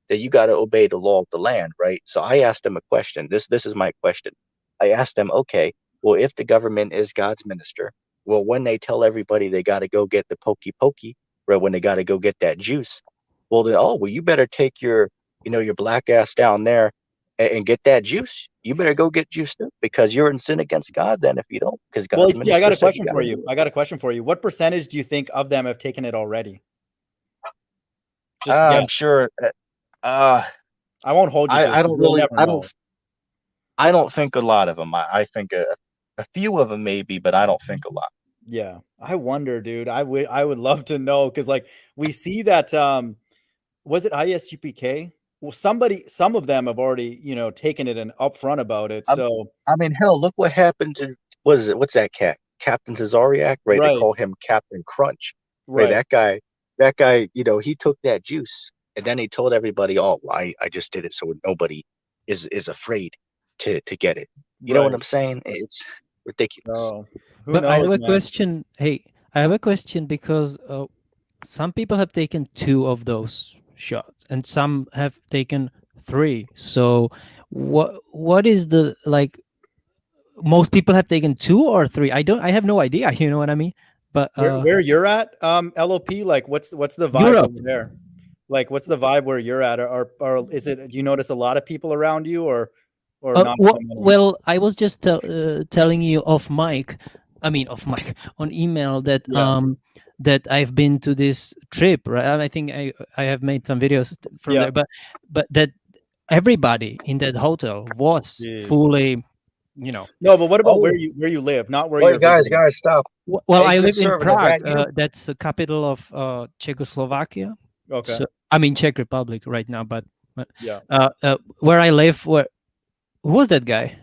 you got to obey the law of the land, right? So I asked them a question. This is my question. I asked them, okay, well, if the government is God's minister, well, when they tell everybody they got to go get the pokey pokey, right? When they got to go get that juice, well, then, oh, well, you better take your black ass down there and get that juice. You better go get juice too, because you're in sin against God then if you don't, because Well, God's I got minister a said you question got for to do you. it. I got a question for you. What percentage do you think of them have taken it already? Just I'm guess. sure. Uh, I won't hold you to it I because don't you'll really, never know. I don't think a lot of them. I think a few of them maybe, but I don't think a lot. Yeah. I wonder, dude. I would love to know because like we see that was it ISUPK? Well, some of them have already, taken it and upfront about it. I, So I mean, hell, look what happened to what is it? What's that cat? Captain Tazariak, right? They right, call him Captain Crunch, right? right, That guy, he took that juice and then he told everybody, "Oh, well, I just did it so nobody is afraid to get it." You know what right. I'm saying? It's ridiculous. Oh, who But I have knows, a man? question. Hey, I have a question because some people have taken 2 of those shots and some have taken 3. So what is the like most people have taken 2 or 3? I have no idea, you know what I mean? But Where you're at, LOP, like what's the vibe Europe. over there? Like what's the vibe where you're at? Or is it do you notice a lot of people around you or not so many? Well, I was just telling you off mic. I mean, off mic on email that Yeah, that I've been to this trip. Right, I think I have made some videos from yeah. there, but that everybody in that hotel was Jeez. fully, you know. No, but what about Oh, where you live, not where you're wait, visiting? guys, stop. Well, Hey, I good live in servant, is Prague. that you? That's the capital of Czechoslovakia. Okay. So I mean Czech Republic right now, but Yeah. where I live, who was that guy?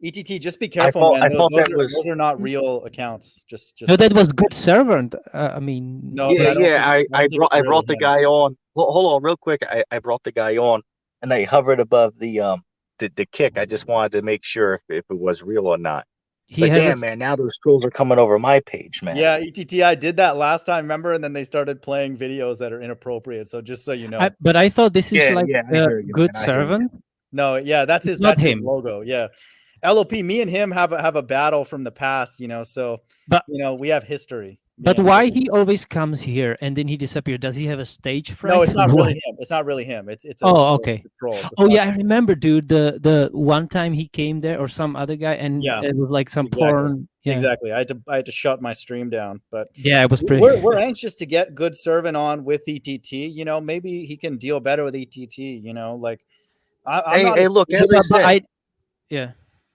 ETT, just be careful, man. I thought that was Those are not real accounts. No, Just that was good servant. I mean, no, but yeah, I don't yeah. think it's I really brought the him. guy on. Hold on, real quick. I brought the guy on, and I hovered above the kick. I just wanted to make sure if it was real or not. he But has a. damn, man, now those trolls are coming over my page, man. Yeah, ETT, I did that last time, remember? And then they started playing videos that are inappropriate. So just so you know. But I thought this is Yeah, like yeah, I a hear you, good man. I hear you. servant. No, yeah, It's not that's his him. logo. Yeah. LOP, me and him have a battle from the past, so But we have history, me but and him. why he always comes here and then he disappears? Does he have a stage No, fright? it's not really What? him. It's not really him. It's Oh, a okay. troll. It's a Oh fraud. yeah, I remember, dude. The one time he came there or some other guy, and Yeah, it was like some exactly. porn. Yeah, Exactly. I had to shut my stream down, but yeah, it was pretty. we're anxious to get good servant on with ETT. Maybe he can deal better with ETT. Like I'm Hey, not. hey, look, as I But said, yeah.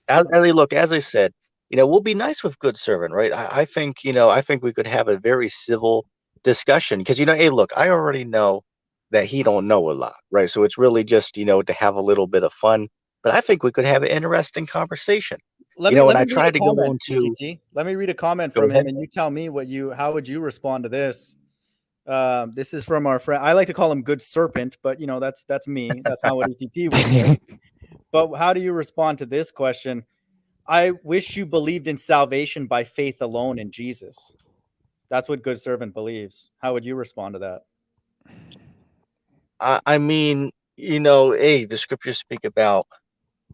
look, as I said, we'll be nice with good servant, right? I think, I think we could have a very civil discussion because, hey, look, I already know that he don't know a lot, right? So it's really just, to have a little bit of fun. But I think we could have an interesting conversation, Let and I me read a tried to go comment, on to ETT. Let me read a comment go from him, ahead. and you tell me how would you respond to this? This is from our friend. I like to call him Good Serpent, but that's me. That's not what ETT would say. But how do you respond to this question? I wish you believed in salvation by faith alone in Jesus. That's what Good Servant believes. How would you respond to that? I mean, hey, the scriptures speak about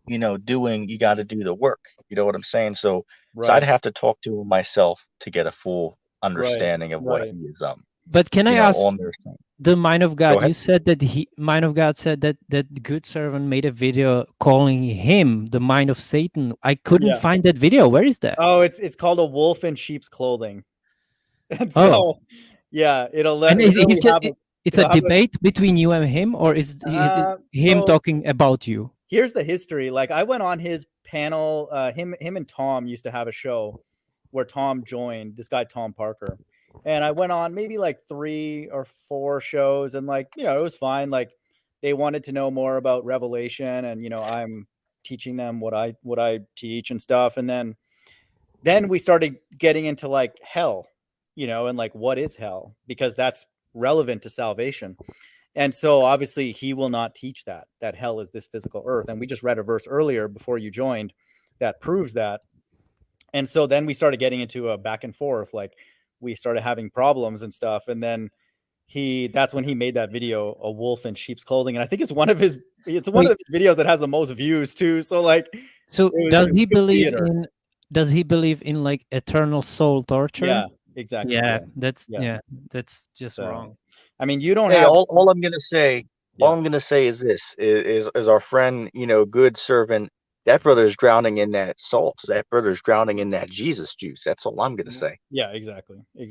doing, you got to do the work. You know what I'm saying? So I'd Right. have to talk to him myself to get a full Right. understanding of what Right. he is, But can I ask, on there saying. the mind of Go God, ahead. you said that mind of God said that good servant made a video calling him the mind of Satan. I couldn't Yeah. find that video. Where is that? Oh, it's called A Wolf in Sheep's Clothing. And Oh, so, yeah, it'll and he's literally just have a it's a it'll have debate between you and him, or is it him so talking about you? here's the history. Like, I went on his panel. Him and Tom used to have a show where Tom joined, this guy Tom Parker, and I went on maybe like 3 or 4 shows, and like, it was fine. Like, they wanted to know more about Revelation, and I'm teaching them what I teach and stuff, and then we started getting into like hell, and like, what is hell, because that's relevant to salvation. And so obviously he will not teach that hell is this physical earth. And we just read a verse earlier before you joined that proves that. And so then we started getting into a back and forth, like we started having problems and stuff. And then that's when he made that video, A Wolf in Sheep's Clothing. And I think it's one of his Wait, videos that has the most views too. So like, so it was good theater. does he believe in like eternal soul torture? Yeah, exactly. Yeah, Yeah. that's just So, wrong. I mean, you don't Hey, have, all I'm gonna say, yeah. is this is our friend, good servant. That brother's drowning in that salt. That brother's drowning in that Jesus juice. That's all I'm gonna say. Yeah, exactly. And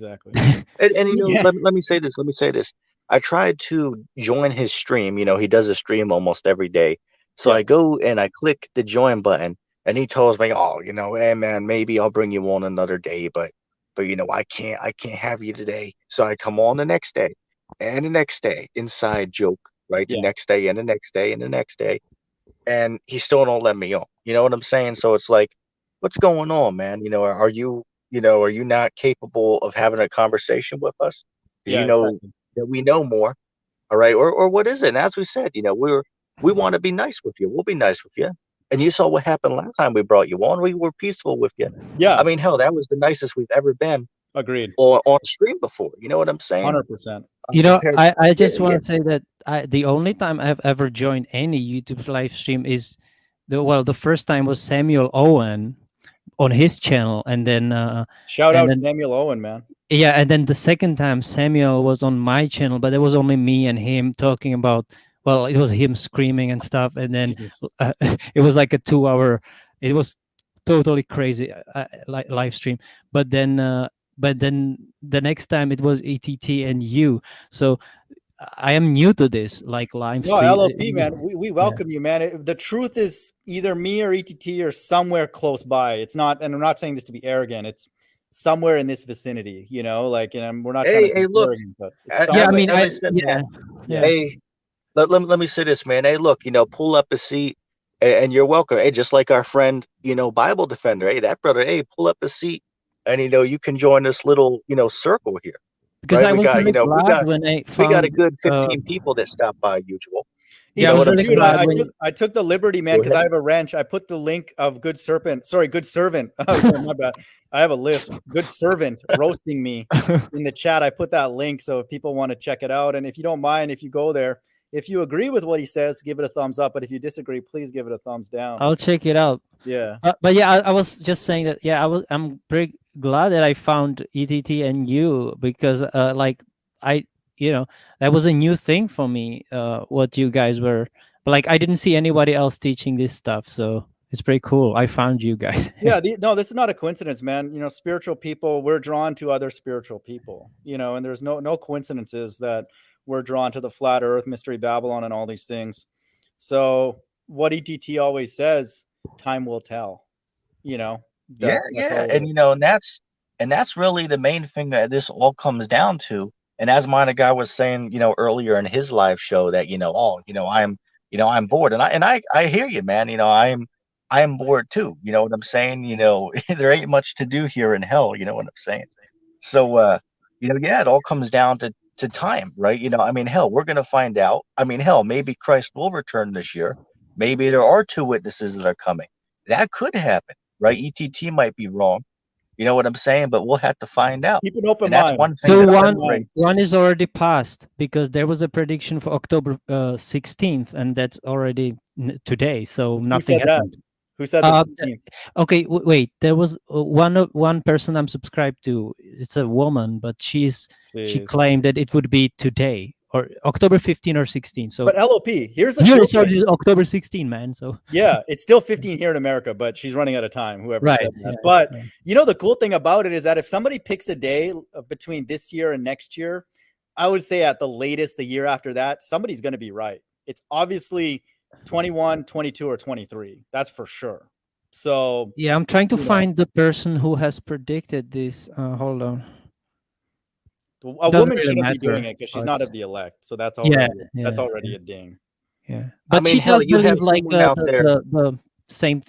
Yeah. let me say this. Let me say this. I tried to join his stream. He does a stream almost every day. So Yeah. I go and I click the join button, and he tells me, "Oh, hey man, maybe I'll bring you on another day, but I can't have you today." So I come on the next day, and the next day, inside joke, right? The Yeah. next day, and the next day, and the next day, and he still don't let me on. You know what I'm saying? So it's like, what's going on, man? Are you not capable of having a conversation with us? Because Yeah, exactly. that we know more, all right? Or what is it? And as we said, we want to be nice with you. We'll be nice with you. And you saw what happened last time we brought you on. We were peaceful with you. Yeah, I mean, hell, that was the nicest we've ever been agreed. on stream before. You know what I'm saying? 100%. Compared, I yeah, just yeah. want to say that the only time I've ever joined any YouTube live stream is the first time was Samuel Owen on his channel, and then Shout and out then Samuel Owen, man. yeah, and then the second time Samuel was on my channel, but it was only me and him talking about, well, it was him screaming and stuff, and then Jesus. it was like a 2 hour, it was totally crazy live stream. But then the next time it was ETT and you. So I am new to this, like live No, stream. LOP, man. We Yeah. welcome you, man. The truth is either me or ETT or somewhere close by. It's not, and I'm not saying this to be arrogant. It's somewhere in this vicinity, like, and we're not trying to Hey, be look, arrogant, but it's Yeah, I somewhere. mean, as I said, yeah, man. Yeah. Hey, let me say this, man. Hey, look, pull up a seat, and you're welcome. Hey, just like our friend, Bible defender. Hey, that brother. Hey, pull up a seat, and you can join this little, circle here, because right? I was really glad when I We got a found. good 15 people that stop by usual. You Yeah, I know ETT, what was I'm really dude, saying? glad I when. took the liberty, man, Go because ahead. I have a wrench. I put the link of Good Serpent. Sorry, Good Servant. Oh, sorry, my bad. I have a list. Good Servant roasting me in the chat. I put that link so if people want to check it out. And if you don't mind, if you go there, if you agree with what he says, give it a thumbs up. But if you disagree, please give it a thumbs down. I'll check it out. Yeah. But yeah, I was just saying that. Yeah, I'm very glad that I found ETT and you, because like I that was a new thing for me. What you guys were, but like I didn't see anybody else teaching this stuff, so it's pretty cool. I found you guys. Yeah. No, this is not a coincidence, man. Spiritual people, we're drawn to other spiritual people, and there's no coincidences that we're drawn to the flat earth, mystery Babylon, and all these things. So what ETT always says, time will tell, Yeah, that's yeah, all it and is. that's really the main thing that this all comes down to. And as Monica guy was saying, earlier in his live show that, I'm bored, and I hear you, man. I'm bored too. You know what I'm saying? There ain't much to do here in hell. You know what I'm saying? So, yeah, it all comes down to time, right? I mean, hell, we're gonna find out. I mean, hell, maybe Christ will return this year. Maybe there are two witnesses that are coming. That could happen, right? ETT might be wrong. You know what I'm saying? But we'll have to find out. Keep an open And that's mind. one thing So that Open I'm mind. one is already passed because there was a prediction for October 16th, and that's already today. So nothing said that? happened. Who said the Uh, 16th? Okay, wait. There was one person I'm subscribed to. It's a woman, but she Jeez. claimed that it would be today or October 15 or 16. So But LOP, here's the here cool it's thing. already October 16, man. So Yeah, it's still 15 here in America, but she's running out of time, whoever right. said that. Yeah, But yeah. you know, the cool thing about it is that if somebody picks a day between this year and next year, I would say at the latest the year after that, somebody's going to be right. It's obviously 21, 22, or 23. That's for sure. So Yeah, I'm trying to you know, find the person who has predicted this. Hold on. a Doesn't woman really shouldn't be doing matter, it because she's but not of the elect. So that's yeah, already a ding. yeah. I But mean, she hell, does you have believe like someone out there. the same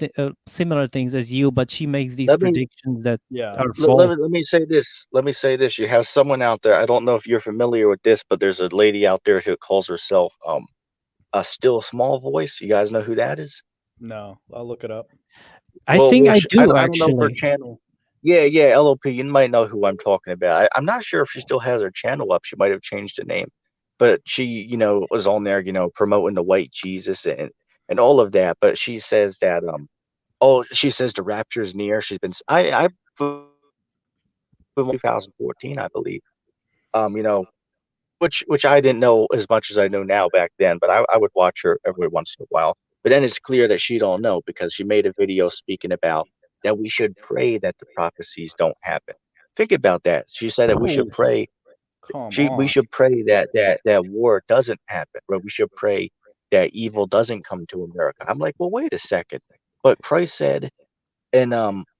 similar things as you, but she makes these Let me predictions that Yeah. are let, false. let me say this. Let me say this. You have someone out there. I don't know if you're familiar with this, but there's a lady out there who calls herself a still small voice. You guys know who that is? No, I'll look it up. I Well, think well, I do I don't know if her actually. channel. Yeah, LOP. You might know who I'm talking about. I'm not sure if she still has her channel up. She might have changed the name, but she, was on there, promoting the white Jesus and all of that. But she says that she says the rapture's near. She's been I 2014, I believe. You know, which I didn't know as much as I know now back then, but I would watch her every once in a while. But then it's clear that she don't know because she made a video speaking about that we should pray that the prophecies don't happen. Think about that. She said that we should Oh, pray. come We on. should pray that war doesn't happen, or we should pray that evil doesn't come to America. I'm like, well, wait a second. But Christ said in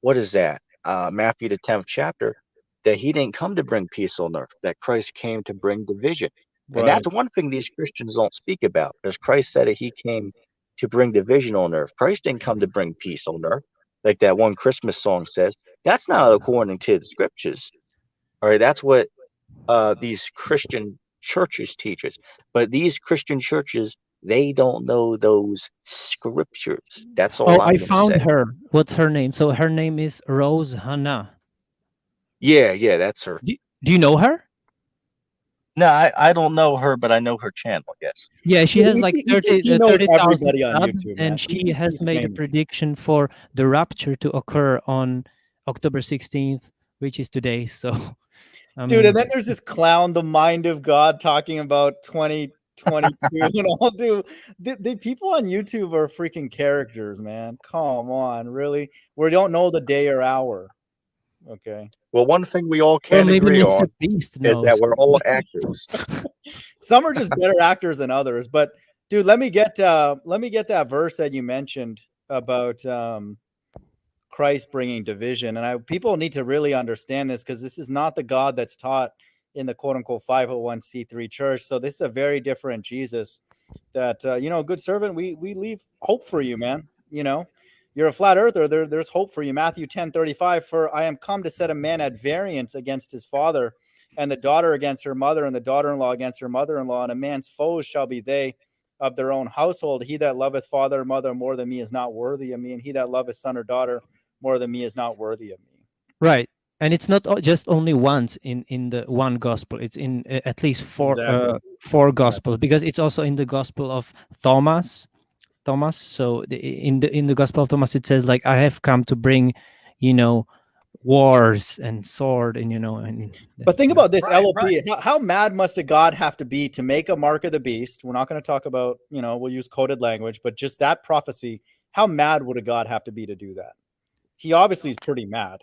what is that? Matthew the 10th chapter, that he didn't come to bring peace on earth, that Christ came to bring division. And Right. that's one thing these Christians don't speak about, because Christ said that he came to bring division on earth. Christ didn't come to bring peace on earth, like that one Christmas song says. That's not according to the scriptures. All right, that's what these Christian churches teach us. But these Christian churches, they don't know those scriptures. That's Oh, all I I'm going to found say. her. What's her name? So her name is Rose Hannah. Yeah, that's her. Do you know her? No, I don't know her, but I know her channel. Yes. Yeah, she Dude, has like he knows 30,000 everybody on subs, YouTube, man. and He she thinks has he's made a famous. prediction for the rapture to occur on October 16th, which is today. So, I Dude, and mean, then there's this clown, the mind of God, talking about 2022 and all. Dude, the people on YouTube are freaking characters, man. Come on, really? We don't know the day or hour. Okay. Well, one thing we all well, can maybe agree Mr. on Beast is that knows. we're all actors. Some are just better actors than others. But dude, let me get that verse that you mentioned about Christ bringing division. And people need to really understand this, because this is not the God that's taught in the quote unquote 501c3 church. So this is a very different Jesus that, good servant, we leave hope for you, man. You're a flat earther. There's hope for you. Matthew 10:35, for I am come to set a man at variance against his father, and the daughter against her mother, and the daughter-in-law against her mother-in-law, and a man's foes shall be they of their own household. He that loveth father or mother more than me is not worthy of me, and he that loveth son or daughter more than me is not worthy of me. Right. And it's not just only once in the one gospel. It's in at least Exactly. four gospels, because it's also in the gospel of Thomas. So in the gospel of Thomas, it says like, I have come to bring, wars and sword, and But think about this, Right, LOP. right. How mad must a God have to be to make a mark of the beast? We're not going to talk about, we'll use coded language, but just that prophecy. How mad would a God have to be to do that? He obviously is pretty mad,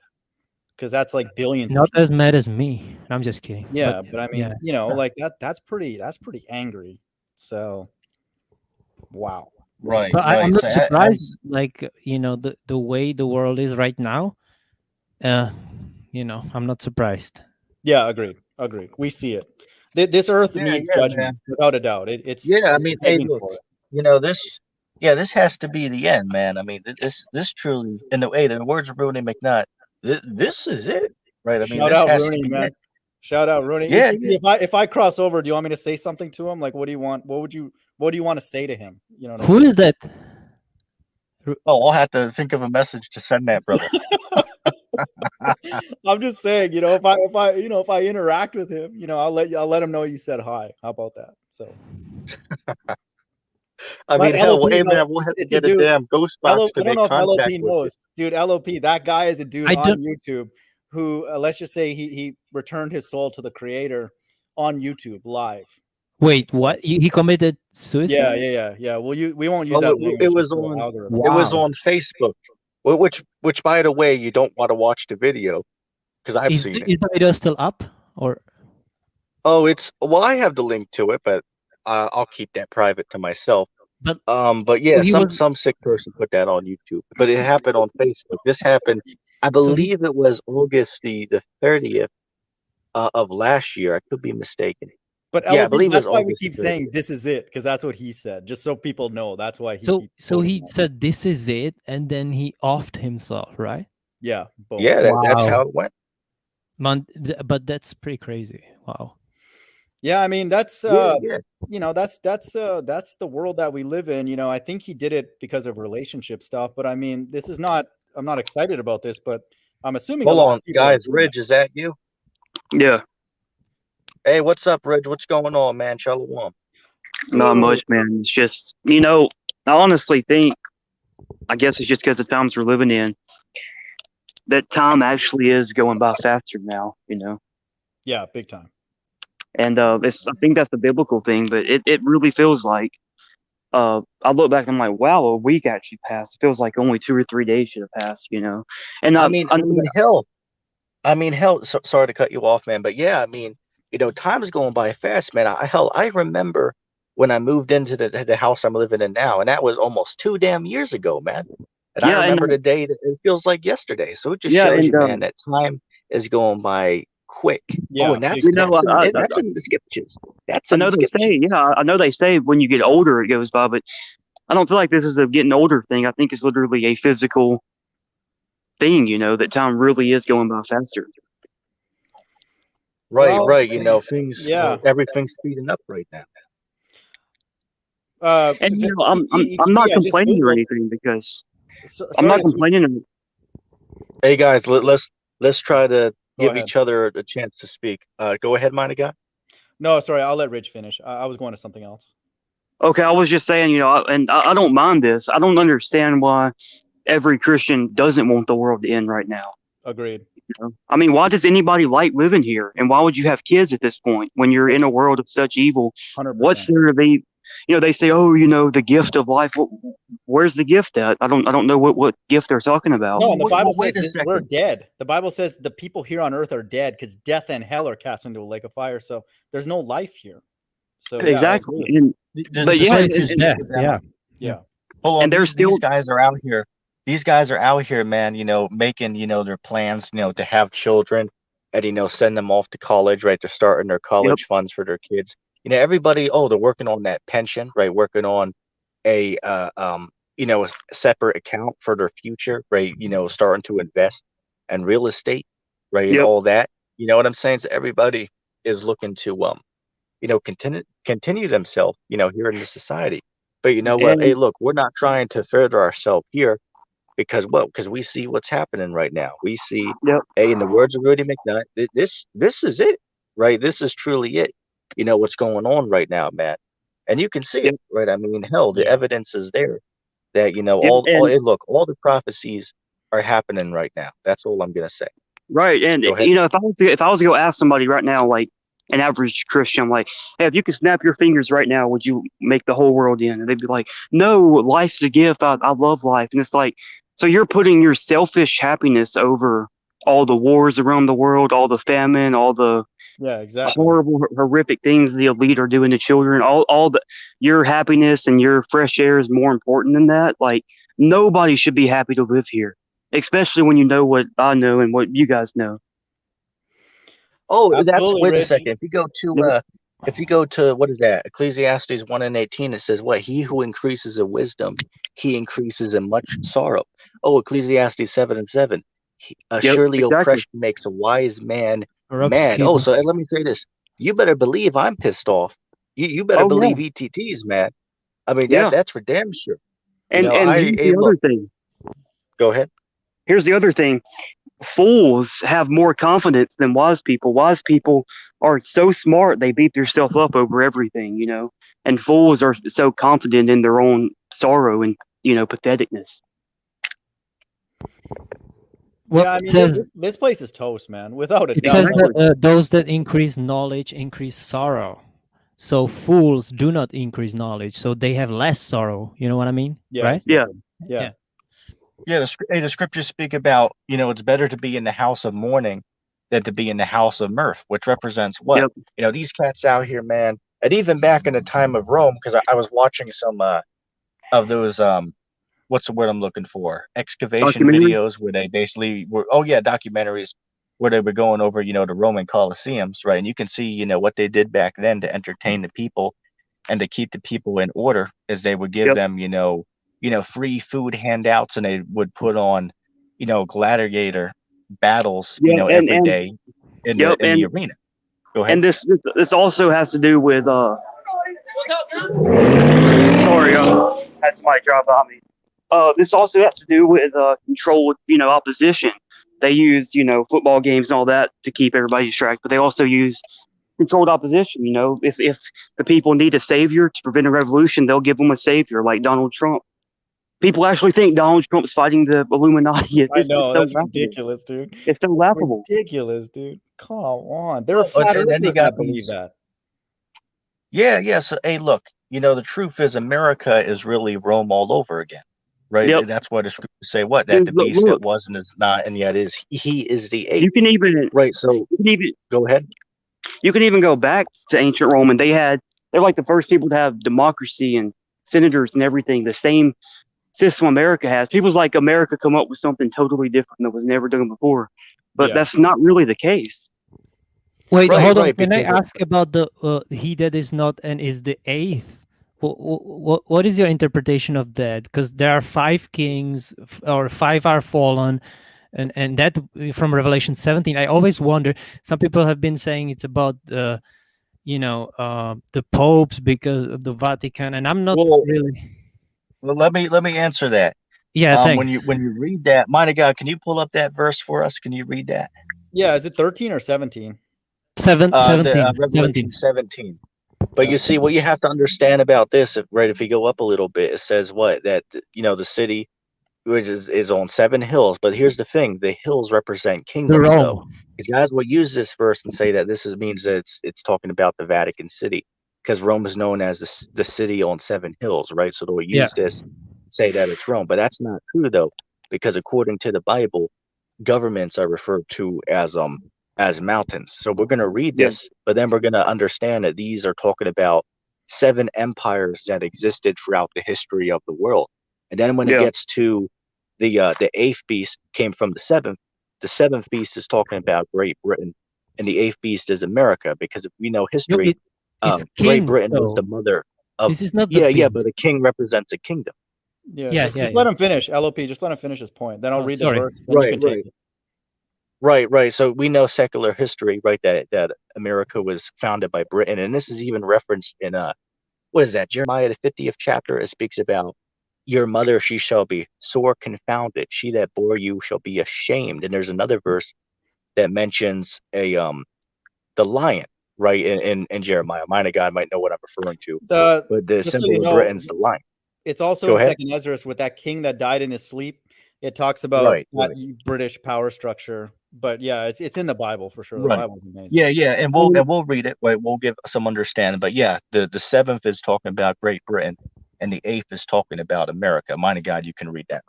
because that's like billions of not people. as mad as me. I'm just kidding. Yeah, but I mean, yeah. like that's pretty angry. So, wow. Right, But I'm right. So not surprised, as like, the way the world is right now. I'm not surprised. Yeah, agreed. We see it. This earth needs yeah, judgment, man. without a doubt. It's Yeah, I mean, hey, begging look, for it. this. Yeah, this has to be the end, man. I mean, this truly, in the words of Rooney McNutt, this is it, right? I mean, Shout this out has to Rooney, be man. it. Shout out Rooney. Yeah, See, if I cross over, do you want me to say something to him? Like, what do you want? What do you want to say to him? You know what I Who mean? is that? Oh, I'll have to think of a message to send that brother. I'm just saying, if I interact with him, I'll let him know you said hi. How about that? So, I but mean, hell, LOP hey knows man, we'll have to it's a get a dude. damn ghost box to I don't make know if contact LOP with you. knows, dude. LOP, that guy is a dude I on don't. YouTube who, let's just say, he returned his soul to the Creator on YouTube live. Wait, what? He committed Yeah, suicide? yeah. Well, we won't use Well, that it language was just for the on algorithm. it was Wow. on Facebook, which by the way, you don't want to watch the video because I've Is seen it. the video still up? Or Oh, I have the link to it, but I'll keep that private to myself. but But so yeah, he was some sick person put that on YouTube, but it happened on Facebook. This happened, I so he believe it was August the 30th of last year. I could be mistaken. But Yeah, I LOP, believe it was that's why we August keep 30th. saying this is it, because that's what he said. Just so people know, that's why he so keeps so quoting he that. said this is it, and then he offed himself, right? Yeah, both. Yeah, that's Wow. how it went. But that's pretty crazy. Wow. Yeah, I mean that's Yeah. that's the world that we live in. I think he did it because of relationship stuff, but I mean, this is not. I'm not excited about this, but I'm assuming a Hold lot on, of people are guys. doing that. Ridge, is that you? Yeah, Hey, what's up, Ridge? What's going on, man? Shalom. not much, man. It's just, I honestly think, I guess it's just because the times we're living in, that time actually is going by faster now. Yeah, big time. And I think that's the biblical thing, but it really feels like, I look back and I'm like, wow, a week actually passed. It feels like only 2 or 3 days should have passed. And I I, mean, I I know mean, that, hell, I mean, hell. Sorry to cut you off, man, but yeah, I mean, time's going by fast, man. I remember when I moved into the house I'm living in now, and that was almost 2 damn years ago, man. And I yeah, and remember the day that it feels like yesterday. So it just yeah, shows and you, man, that time is going by quick. Oh, Yeah, and big that's you time. know, that's in that's in the scriptures. That's I in the know they scriptures. say, yeah, I know they say when you get older it goes by, but I don't feel like this is a getting older thing. I think it's literally a physical thing, that time really is going by faster. Right, Well, right. yeah. Everything's speeding up right now. And Just I'm not I just complaining or Googled. anything because I'm Sorry not to switch. complaining. Hey guys, let's try to Go give ahead. each other a chance to speak. Go ahead, mind guy. No, sorry, I'll let Rich finish. I was going to something else. Okay, I was just saying, and I don't mind this. I don't understand why every Christian doesn't want the world to end right now. Agreed. I mean, why does anybody like living here? And why would you have kids at this point when you're in a world of such evil? 100%. What's there to be? They say, oh, the gift of life. Where's the gift at? I don't know what gift they're talking about. No, and the Bible Wait says a that we're second. dead. The Bible says the people here on earth are dead because death and hell are cast into a lake of fire. So there's no life here. So yeah, I agree Exactly. with you. But Just yeah, Place is and, death. Yeah. Yeah. hold on. and they're These still guys are out here. These guys are out here, man. Making their plans. To have children, and send them off to college. Right, they're starting their yep, college funds for their kids. Everybody. Oh, they're working on that pension. Right, working on a a separate account for their future. Right, starting to invest in real estate. Right, and yep, all that. You know what I'm saying? So everybody is looking to continue themselves, here in the society. But you know what? Hey, and look, we're not trying to further ourselves here because Because we see what's happening right now. We see, yep, hey, in the words of Rudy McNutt, this is it, right? This is truly it. What's going on right now, man. And you can see it, yep, right? I mean, hell, the Yeah. evidence is there that yep, and hey, look, all the prophecies are happening right now. That's all I'm gonna say. right, and Go ahead. if I was to go ask somebody right now, like an average Christian, like, hey, if you could snap your fingers right now, would you make the whole world end? And they'd be like, no, life's a gift. I love life, and it's like, so you're putting your selfish happiness over all the wars around the world, all the famine, all the Yeah, exactly. horrible, horrific things the elite are doing to children. All the your happiness and your fresh air is more important than that. Like nobody should be happy to live here, especially when you know what I know and what you guys know. Oh, Absolutely, wait a Rich. second. Yep. If you go to what is that? Ecclesiastes 1:18, it says what? He who increases in wisdom, he increases in much sorrow. Oh, Ecclesiastes 7:7. Yep. Surely Exactly. oppression makes a wise man Corrupts mad. Oh, people. so let me say this. You better believe I'm pissed off. You better Oh yeah. believe ETT's mad. I mean Yeah. that's for damn sure. And I here's hey the look, other thing. go ahead. Here's the other thing. fools have more confidence than wise people. Wise people are so smart they beat themselves up over everything, you know. And fools are so confident in their own sorrow and, you know, patheticness. Well, Yeah, I it mean, says this place is toast, man. Without a it Yeah, doubt. says exactly. that those that increase knowledge increase sorrow. So fools do not increase knowledge, so they have less sorrow. You know what I mean? Yeah, Right? Yeah. exactly. Yeah. Yeah, the scriptures speak about, it's better to be in the house of mourning than to be in the house of mirth, which represents what? Yep. These cats out here, man. And even back in the time of Rome, because I was watching some of those what's the word I'm looking for? Excavation Documentary. videos where they basically were, oh yeah, documentaries where they were going over, the Roman Colosseums, right? And you can see, what they did back then to entertain the people and to keep the people in order, is they would give Yep. them, free food handouts, and they would put on, gladiator battles, Yeah, every day in yep, the arena. Go ahead. and this also has to do with sorry, had somebody drive by me. This also has to do with controlled, you know, opposition. They use, you know, football games and all that to keep everybody distracted, but they also use controlled opposition. You know, if the people need a savior to prevent a revolution, they'll give them a savior, like Donald Trump. People actually think Donald Trump's fighting the Illuminati. I It's know, so that's laughable. ridiculous, dude. It's so laughable. Ridiculous, dude. Come on. There are Well, flat and then you earthers got that believe these. that. Yeah. So, hey, look, the truth is America is really Rome all over again, right? Yep. That's why the scriptures say what? That Dude, the look, beast that look, was and is not, and yet is he is the you eighth, can even right? So you can even go ahead. you can even go back to ancient Rome, and they're like the first people to have democracy and senators and everything. The same system America has. People's like America come up with something totally different that was never done before, but Yeah. that's not really the case. wait, Right, hold on. right, Can I because ask about the he that is not and is the eighth? What is your interpretation of that? Because there are five kings, or five are fallen, and that from Revelation 17. I always wonder. Some people have been saying it's about the popes because of the Vatican, and I'm not well, really. let me answer that. Yeah, When thanks. you read that, mighty God, can you pull up that verse for us? Can you read that? Yeah, is it 13 or 17? The 17. Revelation 17. But Okay. you see, what you have to understand about this, right? If you go up a little bit, it says what? That the city, which is on 7 hills. But here's the thing: the hills represent The kingdoms, though. Rome. These guys will use this verse and say that means that it's talking about the Vatican City, because Rome is known as the city on 7 hills, right? So they'll Yeah. use this, say that it's Rome, but that's not true though, because according to the Bible, governments are referred to as mountains. So we're going to read Yeah, this, but then we're going to understand that these are talking about 7 empires that existed throughout the history of the world. And then when it yeah, gets to the eighth beast came from the seventh. The seventh beast is talking about Great Britain, and the eighth beast is America. Because if we know No, history, it's Great king. Britain was the So mother of. this is not the Yeah, but beast. a king represents a kingdom. Yeah, Yeah, just let him finish. LOP, just let him finish his point. Then I'll Oh, read the sorry. verse, then you Right, can take right. it. Right. So we know secular history, right? That America was founded by Britain, and this is even referenced in what is that? Jeremiah, the 50th chapter. It speaks about your mother; she shall be sore confounded. She that bore you shall be ashamed. And there's another verse that mentions the lion, right? In Jeremiah. Mine of God might know what I'm referring to, The but the Just so symbol you of know, Britain's the lion. it's also Go in ahead. Second Ezra with that king that died in his sleep. It talks about Right. that British power structure. But yeah, it's in the Bible for sure. The Right. Bible's amazing. Yeah, and and we'll read it. Right, we'll give some understanding. But yeah, the seventh is talking about Great Britain, and the eighth is talking about America. Mighty God, you can read that.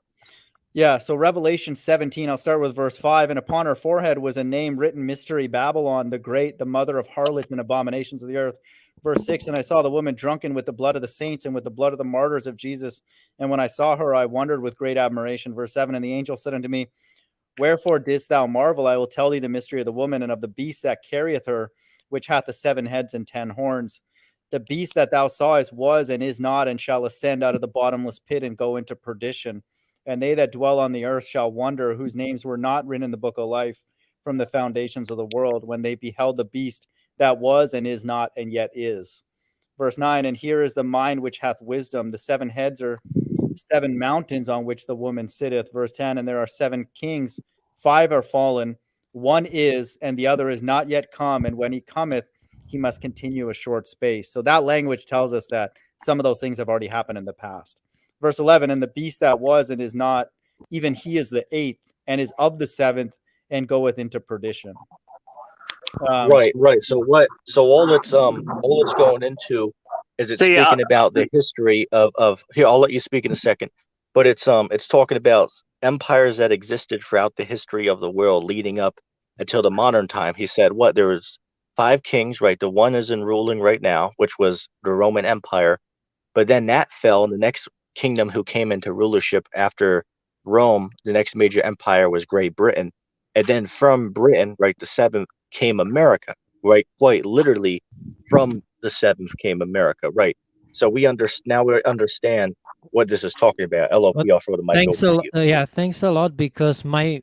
Yeah, so Revelation 17, I'll start with verse 5. And upon her forehead was a name written, Mystery Babylon, the Great, the mother of harlots and abominations of the earth. Verse 6, and I saw the woman drunken with the blood of the saints and with the blood of the martyrs of Jesus. And when I saw her, I wondered with great admiration. Verse 7, and the angel said unto me, wherefore didst thou marvel? I will tell thee the mystery of the woman and of the beast that carrieth her, which hath the 7 heads and 10 horns. The beast that thou sawest was and is not, and shall ascend out of the bottomless pit and go into perdition. And they that dwell on the earth shall wonder, whose names were not written in the book of life from the foundations of the world, when they beheld the beast that was and is not and yet is. Verse 9, and here is the mind which hath wisdom. The 7 heads are 7 mountains on which the woman sitteth. Verse 10, and there are 7 kings 5 are fallen, 1 is, and the other is not yet come, and when he cometh, he must continue a short space. So that language tells us that some of those things have already happened in the past. Verse 11, and the beast that was and is not, even he is the 8th, and is of the 7th, and goeth into perdition. Right. So all it's going into is it's See, speaking about the history of here. I'll let you speak in a second, but it's talking about empires that existed throughout the history of the world leading up until the modern time. He said what there was 5 kings, right? The one is in ruling right now, which was the Roman Empire, but then that fell, and the next kingdom who came into rulership after Rome, the next major empire was Great Britain, and then from Britain, right, the 7th came America, right? Quite literally, from the 7th came America, right? So we understand what this is talking about. LOP, I'll throw the mic Thanks over a to lot. you. Yeah, thanks a lot, because I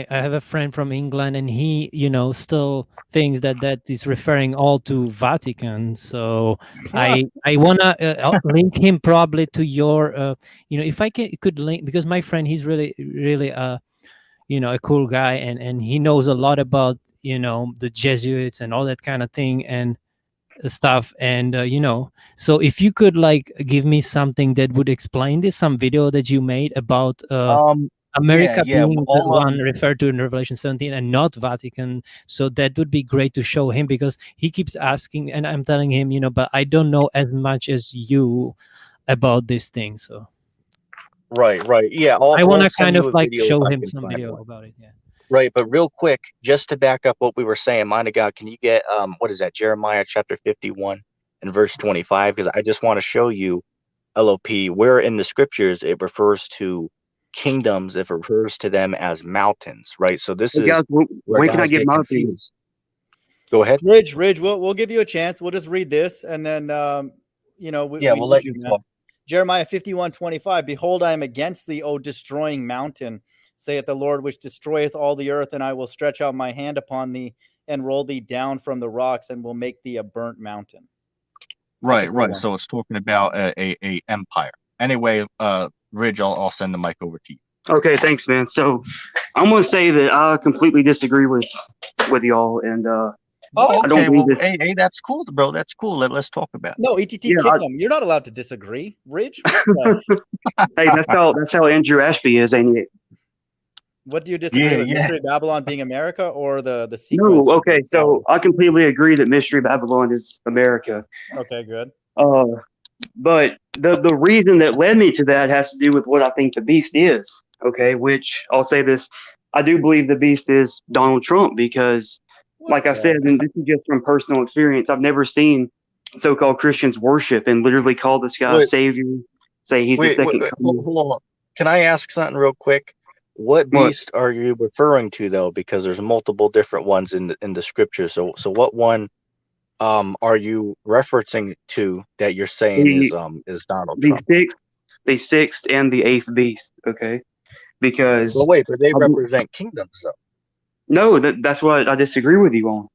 have a friend from England, and he, still thinks that is referring all to Vatican. So I wanna link him probably to your, if I could link, because my friend, he's really really a cool guy, and he knows a lot about the Jesuits and all that kind of thing and stuff, and so if you could like give me something that would explain this, some video that you made about America Yeah. being the one referred to in Revelation 17 and not Vatican, so that would be great to show him, because he keeps asking, and I'm telling him, but I don't know as much as you about this thing. So Right. Yeah, I want I'll to send kind of you a like video if show I him can some find video one. about it. Yeah. Right, but real quick, just to back up what we were saying, mind of God, can you get what is that, Jeremiah chapter 51 and verse 25? Because I just want to show you, LOP, where in the scriptures it refers to kingdoms, it refers to them as mountains, right? So this Hey, is guys, where when can I guys give get my opinion? confused. Go ahead. Ridge, we'll give you a chance. We'll just read this, and then we We'll need let you, you man. talk. Jeremiah 51:25. Behold, I am against thee, O destroying mountain, saith the Lord, which destroyeth all the earth, and I will stretch out my hand upon thee and roll thee down from the rocks, and will make thee a burnt mountain. That's a Right. cool one. So it's talking about a empire. Anyway, Ridge, I'll send the mic over to you. Okay, thanks, man. So I'm gonna say that I completely disagree with y'all, and Oh, I don't okay. believe Well, it. hey, that's cool, bro. That's cool. Let's talk about it. No, ETT, Yeah, kick them. You're not allowed to disagree, Ridge. hey, that's how Andrew Ashby is, ain't it? What do you disagree with? Yeah. Mystery Babylon being America, or the sequence? No, of okay, the so Babylon? I completely agree that Mystery Babylon is America. Okay, good. But the reason that led me to that has to do with what I think the beast is. Okay, which I'll say this: I do believe the beast is Donald Trump, because, like I said, and this is just from personal experience, I've never seen so-called Christians worship and literally call this guy Wait, Savior, say he's the second coming. hold on. Can I ask something real quick? What But beast are you referring to, though? Because there's multiple different ones in the scripture. So what one are you referencing to that you're saying the is Donald the Trump? sixth and the eighth beast. Okay, because Well, wait, but they I bel- represent kingdoms, though. no, that's what I disagree with you on.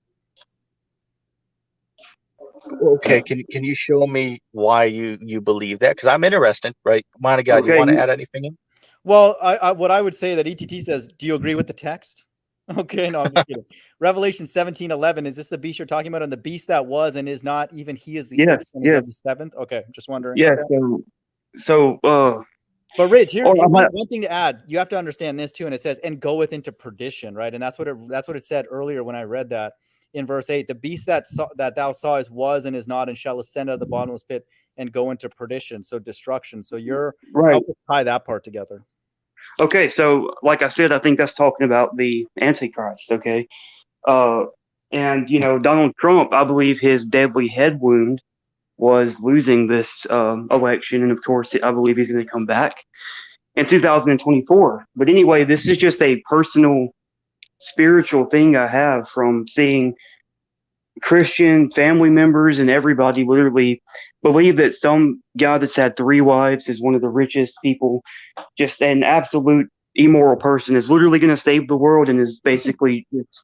Okay, can you show me why you believe that? Because I'm interested, right? Mind of God, you Okay, want to add anything in? Well, what I would say that ETT says, do you agree with the text? Okay, no, I'm just kidding. Revelation 17:11, is this the beast you're talking about? And the beast that was and is not, even he is the yes, 8th and is of the yes, 7th? Okay, just wondering. yes. Okay. So But Rich, here, or I'm not, one thing to add, you have to understand this too, and it says, and goeth into perdition, right? And that's what it said earlier when I read that in verse 8. The beast that thou sawest was and is not, and shall ascend out of the bottomless pit and go into perdition, so destruction. So you're right. help us tie that part together. Okay, so like I said, I think that's talking about the Antichrist. Okay, and Donald Trump, I believe his deadly head wound was losing this election, and of course, I believe he's going to come back in 2024. But anyway, this is just a personal, spiritual thing I have from seeing Christian family members and everybody literally believe that some guy that's had 3 wives is one of the richest people, just an absolute immoral person, is literally going to save the world and is basically just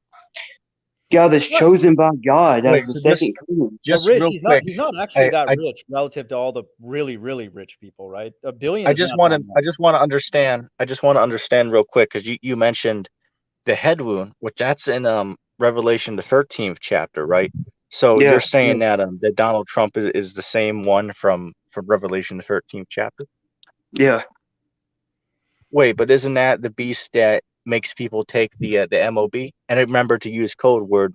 guy that's chosen by God as Wait, the so second coming. But just Rich, real quick, he's not actually that I rich relative to all the really, really rich people, right? $1 billion I is just not want that to much. understand. I just want to understand real quick because you mentioned the head wound, which that's in Revelation the 13th chapter, right? So Yeah, you're saying that that Donald Trump is the same one from Revelation the 13th chapter? yeah. Wait, but isn't that the beast that makes people take the MOB? And remember to use code word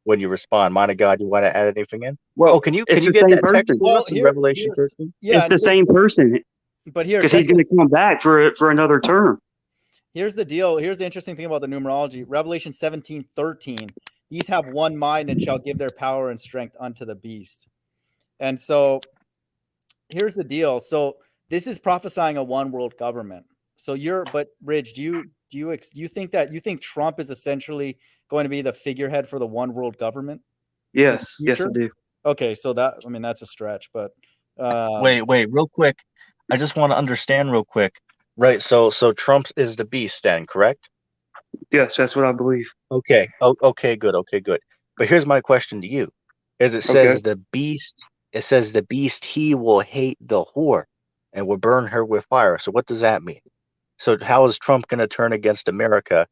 when you respond. My God, you want to add anything in? Well, Oh, can you it's the get same that text person. for Well, us in Revelation here's 13? yeah, It's the same person but here, because check he's going this. to come back for another term. Here's the deal. Here's the interesting thing about the numerology. Revelation 17:13. These have one mind and shall give their power and strength unto the beast. And so here's the deal. So this is prophesying a one world government. So but Ridge, do you think Trump is essentially going to be the figurehead for the one world government in the Yes, yes, I future? do. Okay, so that's a stretch, but Wait, real quick. I just want to understand real quick. Right, so Trump is the beast then, correct? Yes, that's what I believe. Okay. Oh, okay, good. Okay, good. But here's my question to you. As it Okay. says the beast, he will hate the whore and will burn her with fire. So what does that mean? So how is Trump going to turn against America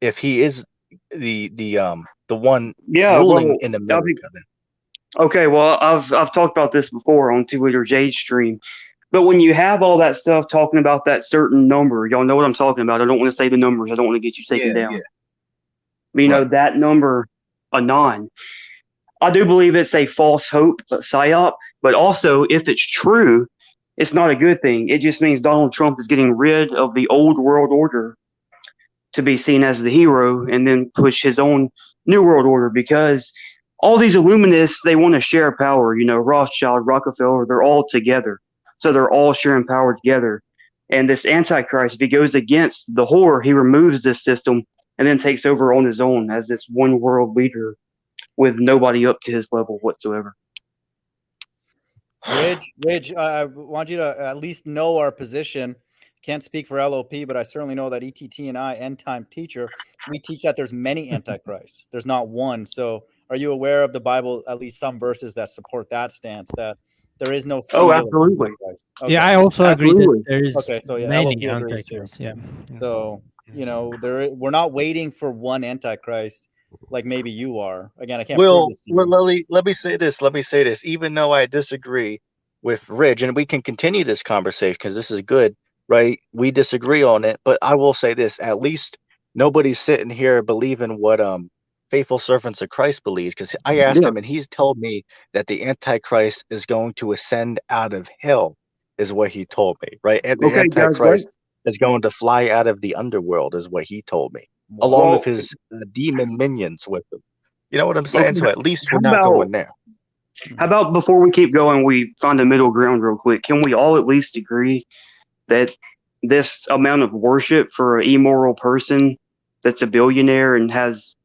if he is the one Yeah, ruling well, in America then? okay. Well, I've talked about this before on 2 Liter Jade stream. But when you have all that stuff talking about that certain number, y'all know what I'm talking about. I don't want to say the numbers. I don't want to get you taken Yeah, down. yeah. But Right. that number, Anon, I do believe it's a false hope, a psyop. But also, if it's true, it's not a good thing. It just means Donald Trump is getting rid of the old world order to be seen as the hero and then push his own new world order because all these Illuminists, they want to share power. Rothschild, Rockefeller, they're all together. So they're all sharing power together. And this Antichrist, if he goes against the whore, he removes this system and then takes over on his own as this one world leader with nobody up to his level whatsoever. Ridge, I want you to at least know our position. Can't speak for LOP, but I certainly know that ETT and I, End Time Teacher, we teach that there's many antichrists. There's not one. So are you aware of the Bible, at least some verses that support that stance, that there is no Oh, singular absolutely. antichrist? Okay. Yeah, I also agree that Absolutely. there's Okay, so yeah, many LOP agrees too. antichrists. Yeah. So, we're not waiting for one antichrist like maybe you are. Again, I can't prove Well, this to you. let me say this. Let me say this. Even though I disagree with Ridge, and we can continue this conversation because this is good, right? We disagree on it, but I will say this: at least nobody's sitting here believing what faithful servants of Christ believes. Because I asked Yeah. him, and he's told me that the Antichrist is going to ascend out of hell, is what he told me, right? And the Okay, guys, let's. Antichrist is going to fly out of the underworld, is what he told me, along with Well, his demon minions with him. You know what I'm saying? okay, So at least how we're not about going there. How about before we keep going, we find a middle ground real quick? Can we all at least agree that this amount of worship for an immoral person that's a billionaire and has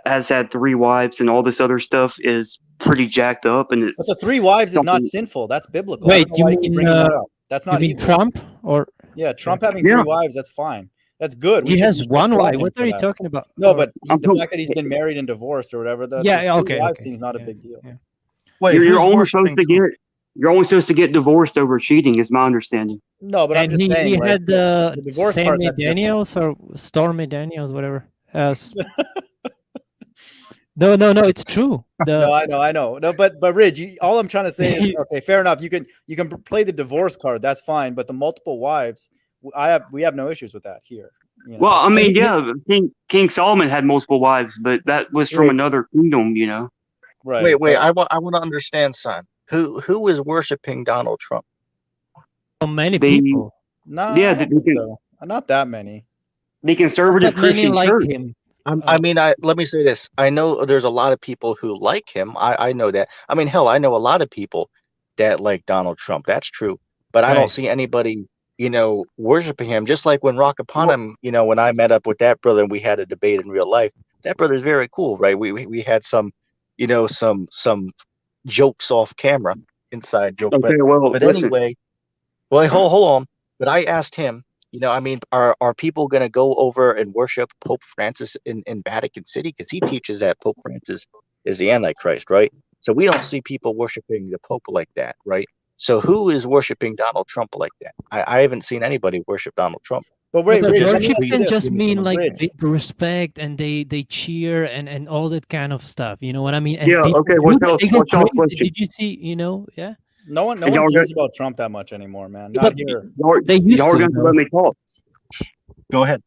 had 3 wives and all this other stuff is pretty jacked up, and But it's the 3 wives is not something. sinful. That's biblical. I Wait, don't know why you keep bringing that up. That's you not mean evil. Trump or Yeah, Trump having Yeah. 3 wives, that's fine. That's good. We he should has one applaud wife? him What for are you that. talking about? No, Or- but I'm the talking- fact that he's been married and divorced or whatever, the yeah, 3 okay, wives okay. thing is not a Yeah, big deal. yeah. Wait, you're who's only supposed worshiping to Trump? you're only supposed to get divorced over cheating, is my understanding. No, but I'm And just he saying, like, had the the divorce part, Sammy that's different. Daniels or Stormy Daniels, whatever. No, it's true. No, I know. No, but Ridge, all I'm trying to say is, okay, fair enough. You can play the divorce card, that's fine. But the multiple wives, we have no issues with that here. Well, I mean, He- yeah, King Solomon had multiple wives, but that was from Wait. another kingdom, Right. Wait, but- I want to understand, son. Who is worshiping Donald Trump? so many They- people. No, Yeah, I don't think so. Not that many. The conservative But many Christian like church. him. I mean, let me say this. I know there's a lot of people who like him. I know that. I mean, hell, I know a lot of people that like Donald Trump. That's true. But I don't Right. see anybody, worshiping him. Just like when Rock Upon him, when I met up with that brother and we had a debate in real life, that brother's very cool, right? We had some, some jokes off camera, inside joke. Okay, well, But listen. anyway, well, hold on. But I asked him, I mean, are people going to go over and worship Pope Francis in Vatican City? Because he teaches that Pope Francis is the Antichrist, right? So we don't see people worshiping the Pope like that, right? So who is worshiping Donald Trump like that? I haven't seen anybody worship Donald Trump. But wait, But Rich, let me worship ask you can this. just mean like Rich, big respect, and they cheer and all that kind of stuff. You know what I mean? And Yeah. people Okay. do What's that. y'all's, They go what's y'all's crazy. question? Did you see? You know, yeah. no one And y'all are cares gonna, about Trump that much anymore, man. Yeah, Not but here. they used y'all are to, going to let though. me talk. Go ahead.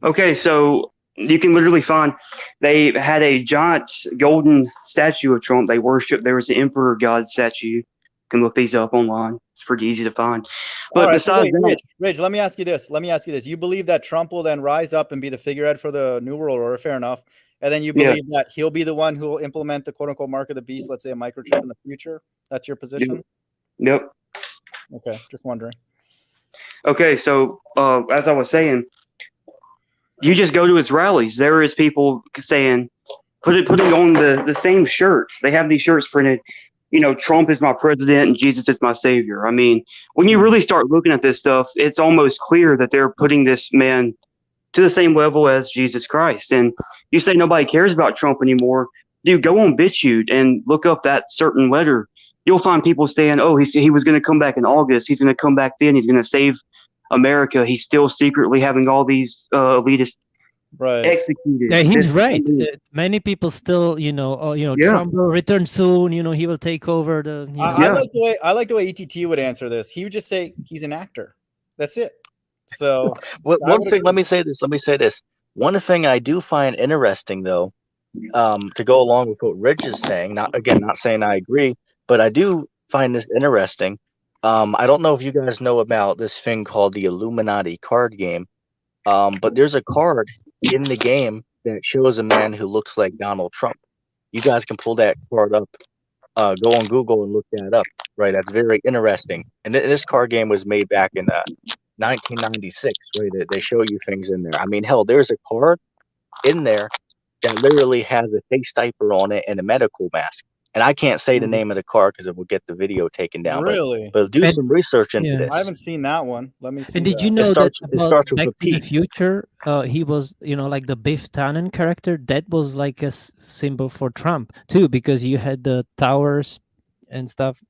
Okay, so you can literally find they had a giant golden statue of Trump. They worship. There was an emperor god statue. You can look these up online. It's pretty easy to find. All But right, besides wait, that, Rich, let me ask you this. You believe that Trump will then rise up and be the figurehead for the New World Order? Fair enough. And then you yeah, believe that he'll be the one who will implement the quote unquote mark of the beast, let's say a microchip in the future? That's your position? yep. Okay, just wondering. Okay, so as I was saying, you just go to his rallies. There is people saying, putting on the same shirts. They have these shirts printed. You know, Trump is my president and Jesus is my savior. I mean, when you really start looking at this stuff, it's almost clear that they're putting this man to the same level as Jesus Christ. And you say nobody cares about Trump anymore. Dude, go on BitChute and look up that certain letter. You'll find people saying, oh, he was going to come back in August. He's going to come back then. He's going to save America. He's still secretly having all these elitists Right. executed. Yeah, he's This, I right. mean, Many people still, yeah, Trump will return soon. You know, he will take over the. You know. I yeah. like the way ETT would answer this. He would just say he's an actor. That's it. So Well, I one would thing. Let agree. me say this. Let me say this. One thing I do find interesting, though, to go along with what Rich is saying. Not saying I agree, but I do find this interesting. I don't know if you guys know about this thing called the Illuminati card game. But there's a card in the game that shows a man who looks like Donald Trump. You guys can pull that card up. Go on Google and look that up. Right, that's very interesting. And this card game was made back in 1996. Right, they show you things in there. I mean, hell, there's a card in there that literally has a face diaper on it and a medical mask. And I can't say the name of the card because it will get the video taken down. Really? But do And some research into yeah. this. I haven't seen that one. Let me see And did you that. know that It about starts with Back a to the P. Future? He was, like the Biff Tannen character. That was like a symbol for Trump too, because you had the towers and stuff.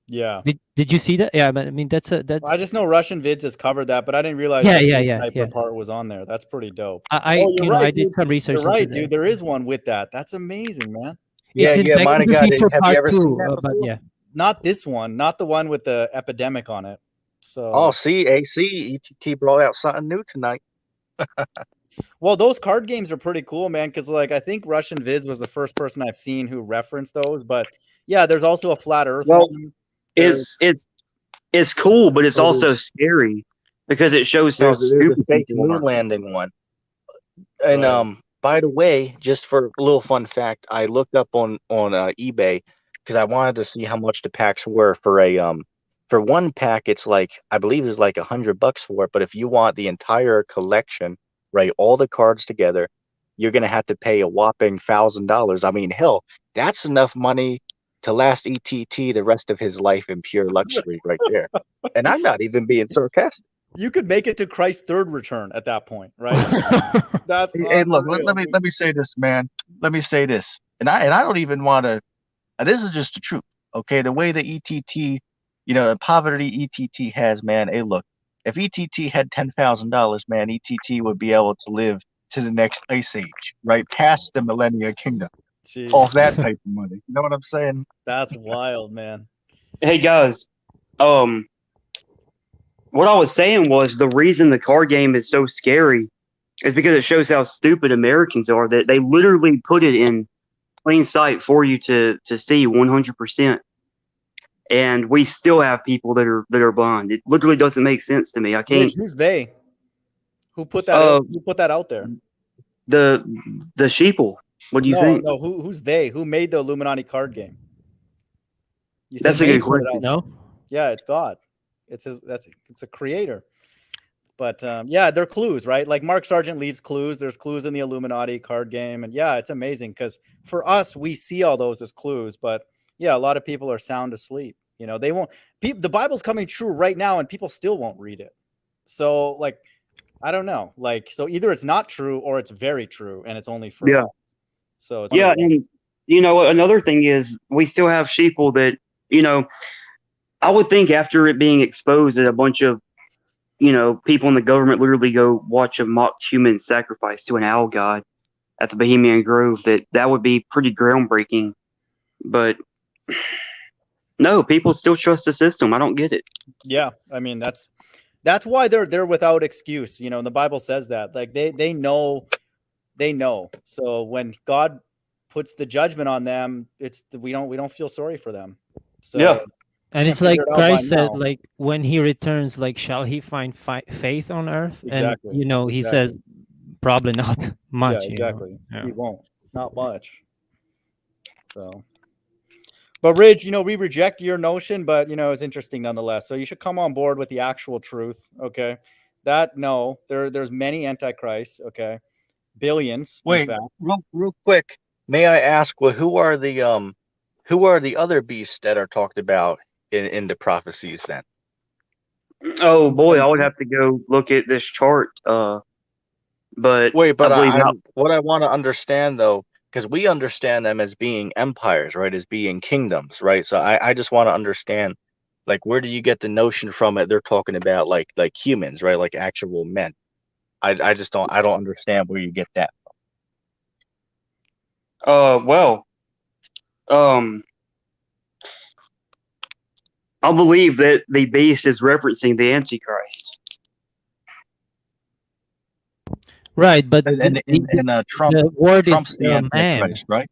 Yeah. Did you see that? Yeah, but I mean that's I just know Russian Vids has covered that, but I didn't realize Yeah, the yeah, face yeah, diaper yeah. part was on there. That's pretty dope. I Oh, you're right, I did dude. some research You're right, into dude. that. There is one with that. That's amazing, man. Yeah, It's in yeah, Back to the Monica, Future have you Part ever seen 2, that but before? yeah. Not this one, not the one with the epidemic on it. So, Oh, see, ETT brought out something new tonight. well, those card games are pretty cool, man. Because like I think Russian Vids was the first person I've seen who referenced those. But yeah, there's also a flat Earth Well, one. There's it's cool, but it's Oh, also there's scary because it shows how there's a stupid fake people moon are. landing one. And right. by the way, just for a little fun fact, I looked up on eBay because I wanted to see how much the packs were for a for one pack. It's like I believe there's like $100 for it, but if you want the entire collection, right, all the cards together, you're gonna have to pay a whopping $1,000. I mean, hell, that's enough money to last ETT the rest of his life in pure luxury, right there. And I'm not even being sarcastic. You could make it to Christ's third return at that point, right? That's Hey, look, unreal, dude. let me say this, man. Let me say this, and I don't even want to. This is just the truth, okay? The way the ETT, the poverty ETT has, man. Hey, look, if ETT had $10,000, man, ETT would be able to live to the next ice age, right past the Millennium Kingdom, Jeez, off that type of money. You know what I'm saying? that's wild, man. Hey guys, what I was saying was the reason the card game is so scary is because it shows how stupid Americans are. That they literally put it in plain sight for you to see 100%, and we still have people that are blind. It literally doesn't make sense to me. I can't. Rich, who's they? Who put that? Uh, Who put that out there? the sheeple. What do you No, think? no. Who's they? Who made the Illuminati card game? You said That's a made good put it question. out. No? Yeah, it's God. It's a creator. But yeah, they're clues, right? Like Mark Sargent leaves clues. There's clues in the Illuminati card game, and yeah, it's amazing because for us, we see all those as clues. But yeah, a lot of people are sound asleep. They won't. The Bible's coming true right now, and people still won't read it. So like, I don't know. Like, so either it's not true or it's very true, and it's only for Yeah. us. So it's Yeah, and another thing is we still have sheeple that I would think after it being exposed that a bunch of people in the government literally go watch a mock human sacrifice to an owl god at the Bohemian Grove, that would be pretty groundbreaking. But no, people still trust the system. I don't get it. Yeah, I mean that's why they're without excuse. You know, and the Bible says that. Like they know. So when God puts the judgment on them, we don't feel sorry for them. So Yeah. And can't it's like figure it out by Christ said, now. like when he returns, like shall he find faith on earth? Exactly. And he says probably not much. Yeah, exactly. Yeah. He won't. Not much. So, but Ridge, we reject your notion, but it's interesting nonetheless. So you should come on board with the actual truth. Okay, there's many antichrists. Okay, billions. In Wait, fact. real quick, may I ask, well, who are the other beasts that are talked about in the prophecies then? Oh boy, I would 17. have to go look at this chart. But Wait, but I believe not. what I want to understand though, because we understand them as being empires, right? As being kingdoms, right? So I just want to understand, like, where do you get the notion from it? They're talking about like humans, right? Like actual men. I just don't understand where you get that. Well, I believe that the beast is referencing the Antichrist. Right, but And Trump, the word Trump's is the man. Antichrist, right?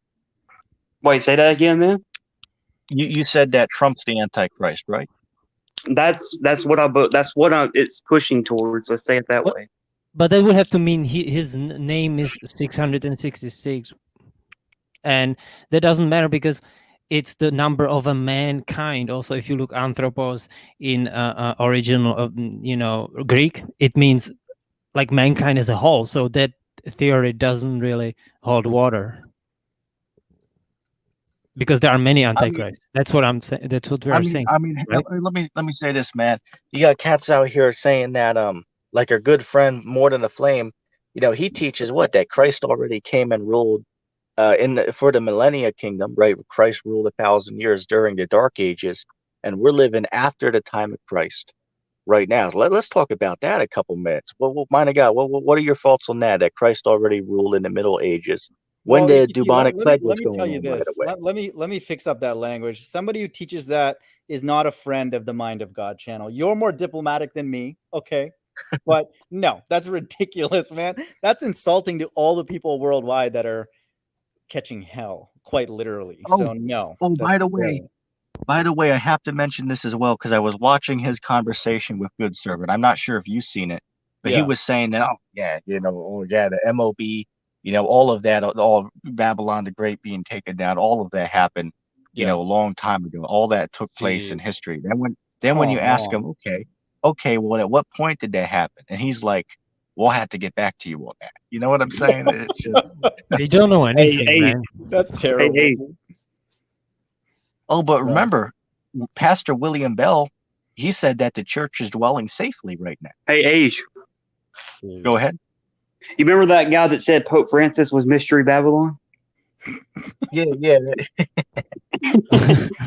Wait, say that again, man. You said that Trump's the Antichrist, right? That's what it's pushing towards. Let's say it that way. But that would have to mean his name is 666, and that doesn't matter because it's the number of a mankind. Also, if you look anthropos in original of Greek, it means like mankind as a whole. So that theory doesn't really hold water because there are many antichrists. That's what I'm saying. That's what we're saying. Right? Let me say this, man. You got cats out here saying that like our good friend More Than a Flame, he teaches that Christ already came and ruled for the millennia kingdom, right? Christ ruled 1,000 years during the Dark Ages, and we're living after the time of Christ right now. So let's talk about that a couple minutes. Well, my God, what are your thoughts on that? That Christ already ruled in the Middle Ages when Well, the EKT, bubonic plague let was me going tell you on right this. away. Let me fix up that language. Somebody who teaches that is not a friend of the Mind of God channel. You're more diplomatic than me, okay? But no, that's ridiculous, man. That's insulting to all the people worldwide that are catching hell, quite literally. So no. By the way, I have to mention this as well because I was watching his conversation with Good Servant. I'm not sure if you've seen it, but he was saying that, the MOB, all of that, all Babylon the Great being taken down, all of that happened, a long time ago. All that took place in history. Then when you ask him, okay, well, at what point did that happen? And he's like, we'll have to get back to you on that. You know what I'm saying? It's just They don't know anything, man. That's terrible. Hey. Oh, but remember, Pastor William Bell, he said that the church is dwelling safely right now. Hey, Age. Go ahead. You remember that guy that said Pope Francis was Mystery Babylon? Yeah.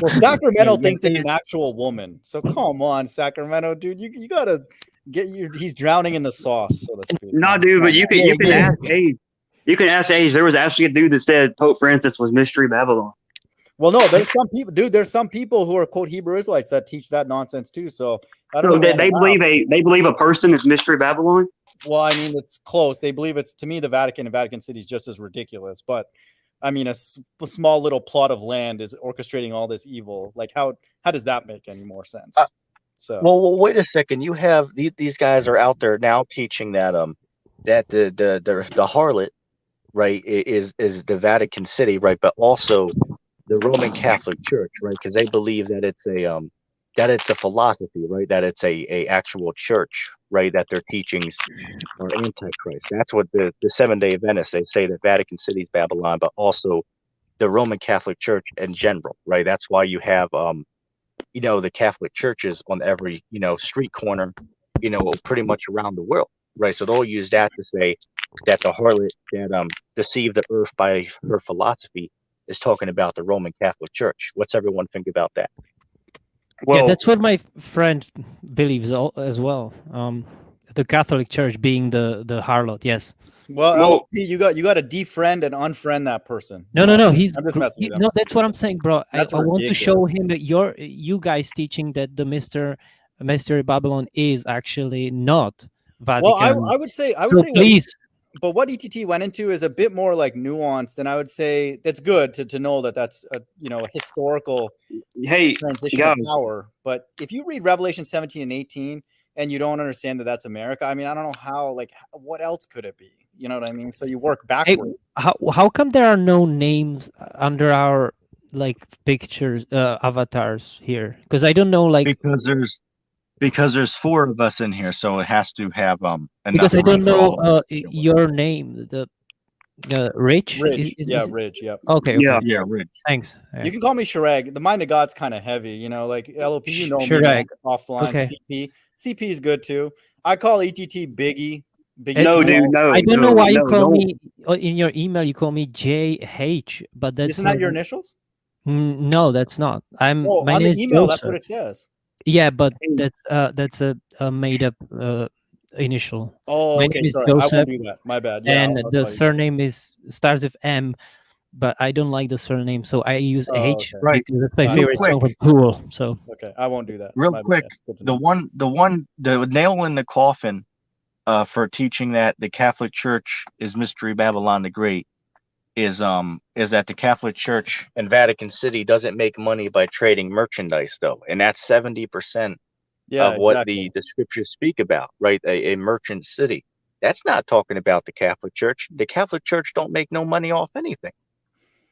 Well, Sacramento thinks it's an actual woman. So come on, Sacramento, dude. You gotta he's drowning in the sauce, so to speak. No, dude, but you can ask Age. You can ask Age. There was actually a dude that said Pope Francis was Mystery Babylon. Well, no, there's some people, dude. There's some people who are quote Hebrew Israelites that teach that nonsense too. So I don't know. They believe a person is Mystery Babylon. Well, I mean, it's close. They believe it's, to me, the Vatican and Vatican City is just as ridiculous. But I mean, a small little plot of land is orchestrating all this evil. Like, how does that make any more sense? Well, wait a second. You have these guys are out there now teaching that that the harlot, right, is the Vatican City, right, but also the Roman Catholic Church, right, because they believe that it's a philosophy, right, that it's a actual church, right, that their teachings are antichrist. That's what the Seventh-day Adventists, they say that Vatican City is Babylon, but also the Roman Catholic Church in general, right? That's why you have the Catholic churches on every street corner, pretty much around the world, right? So they'll use that to say that the harlot that deceived the earth by her philosophy is talking about the Roman Catholic Church. What's everyone think about that? Well, yeah, that's what my friend believes as well. The Catholic Church being the harlot. Yes. Well, Well, LP, you got to defriend and unfriend that person. No. He's I'm just messing with you. no. That's what I'm saying, bro. That's I want to show ridiculous. him that you guys teaching that the Mystery Babylon is actually not Well, Vatican. I would say So please. but what ETT went into is a bit more like nuanced, and I would say that's good to know that that's a a historical hey, transition guys, of power. But if you read Revelation 17 and 18 and you don't understand that that's America, I mean, I don't know how, like, what else could it be? You know what I mean? So you work Hey, backwards. how come there are no names under our like pictures avatars here? Because I don't know, like, because there's 4 of us in here, so it has to have enough because I room don't for know all of us. your name. The Rich. Ridge, Is it? Ridge, yep. Okay. yeah, Okay. Yeah, Rich. Thanks. Yeah. You can call me Shirag. The mind of God's kind of heavy, like LOP. You know me, Shirag. man, off the line. Okay. CP is good too. I call ETT Biggie. Biggie. no, dude, Smalls. no, I don't know why you no, call don't. me in your email. You call me JH, but that's Isn't that your initials? No, that's not. My on name the is email, that's what Joseph. it says. Yeah, but Hey, that's a made up initial. Oh, My okay. name is Sorry, I Joseph, won't do that. My bad. Yeah, and I'll the call you. surname starts with M, but I don't like the surname, so I use Oh, H okay. Right. because that's my Real favorite quick. song from Tool. So Okay, I won't do that. Real My quick, bad. Good to the know. nail in the coffin for teaching that the Catholic Church is Mystery Babylon the Great is that the Catholic Church in Vatican City doesn't make money by trading merchandise, though, and that's 70% Yeah, of what exactly. the scriptures speak about, right? A merchant city. That's not talking about the Catholic Church. The Catholic Church don't make no money off anything,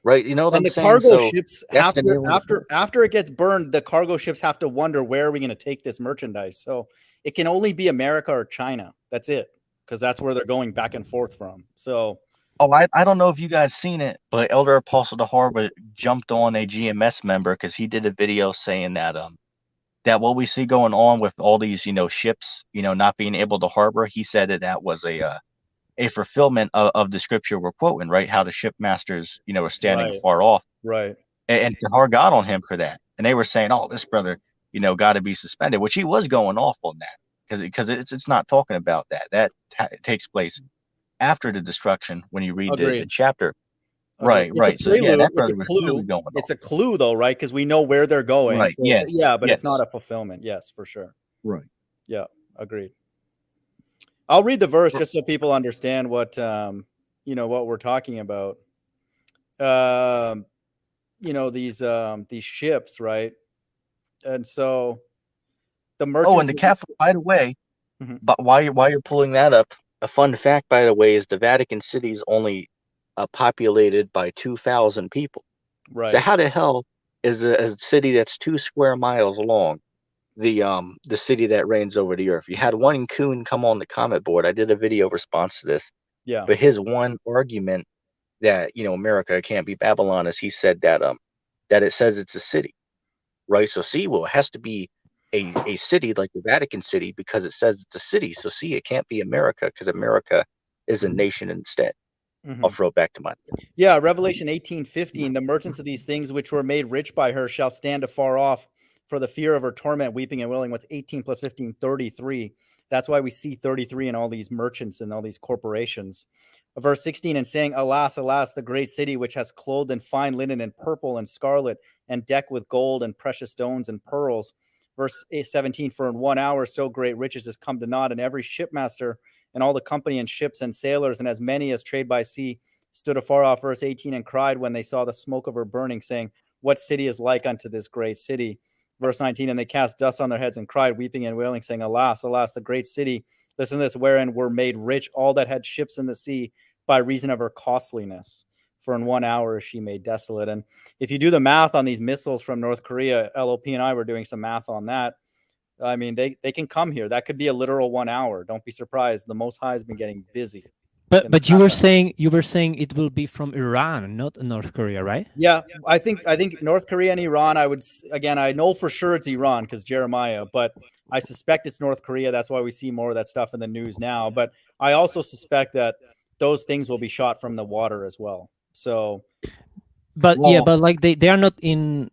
right? You know what And I'm the saying? cargo So ships that's have the to nail in the coffin. after it gets burned, the cargo ships have to wonder where are we going to take this merchandise. So it can only be America or China. That's it, because that's where they're going back and forth from. So Oh, I don't know if you guys seen it, but Elder Apostle de Harbor jumped on a GMS member because he did a video saying that what we see going on with all these ships not being able to harbor. He said that was a fulfillment of the scripture we're quoting, right? How the shipmasters are standing right, afar off, right. and Tahar got on him for that, and they were saying, oh, this brother got to be suspended, which he was going off on that because it's not talking about that takes place after the destruction when you read the Agreed. chapter. Agreed. Right, It's a right. So yeah, prelude. that It's a brother was clearly clue. going It's off. a clue, though, right? Because we know where they're going. Right. So Yes. yeah, but it's not Yes. a fulfillment. Yes, for sure. Right. Yeah, agreed. I'll read the verse just so people understand what what we're talking about. These ships, right? And so the Oh, and merchants. the Catholic, by the way, Mhm. but while you're pulling that up, a fun fact, by the way, is the Vatican City is only populated by 2,000 people. So Right. how the hell is a city that's 2 square miles long the city that reigns over the earth? You had one coon come on the comment board. I did a video response to this, Yeah. but his one argument that America can't be Babylon is he said that it says it's a city, right? So see, well, it has to be a city like the Vatican City because it says it's a city. So see, it can't be America because America is a nation instead. I'll Mhm. throw it back to my. Yeah, Revelation 18:15, the merchants of these things which were made rich by her shall stand afar off for the fear of her torment, weeping and wailing. What's 18 plus 15? 33. That's why we see 33 in all these merchants and all these corporations. Verse 16, and saying, alas, alas, the great city which has clothed in fine linen and purple and scarlet and decked with gold and precious stones and pearls. Verse 17, for in 1 hour so great riches has come to naught, and every shipmaster and all the company and ships and sailors and as many as trade by sea stood afar off, verse 18, and cried when they saw the smoke of her burning, saying, what city is like unto this great city? Verse 19, and they cast dust on their heads and cried, weeping and wailing, saying, alas, alas, the great city, listen to this, wherein were made rich all that had ships in the sea by reason of her costliness. For in 1 hour is she made desolate. And if you do the math on these missiles from North Korea, LOP and I were doing some math on that. I mean, they can come here. That could be a literal 1 hour. Don't be surprised. The Most High has been getting busy. But you were saying it will be from Iran, not North Korea, right? Yeah, I think North Korea and Iran. I know for sure it's Iran because Jeremiah, but I suspect it's North Korea. That's why we see more of that stuff in the news now. But I also suspect that those things will be shot from the water as well. So, But yeah, Well, but like they are not in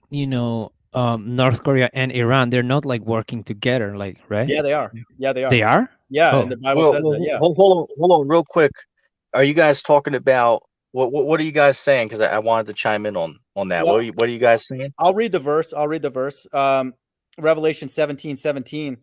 North Korea and Iran, they're not like working together, like, right? Yeah, they are. Yeah, they are. They are? Yeah, Oh. and the Bible Well, says that. Yeah. hold on, real quick. Are you guys talking about what are you guys saying? Because I wanted to chime in on that. Well, What are you guys saying? I'll read the verse. Revelation 17:17.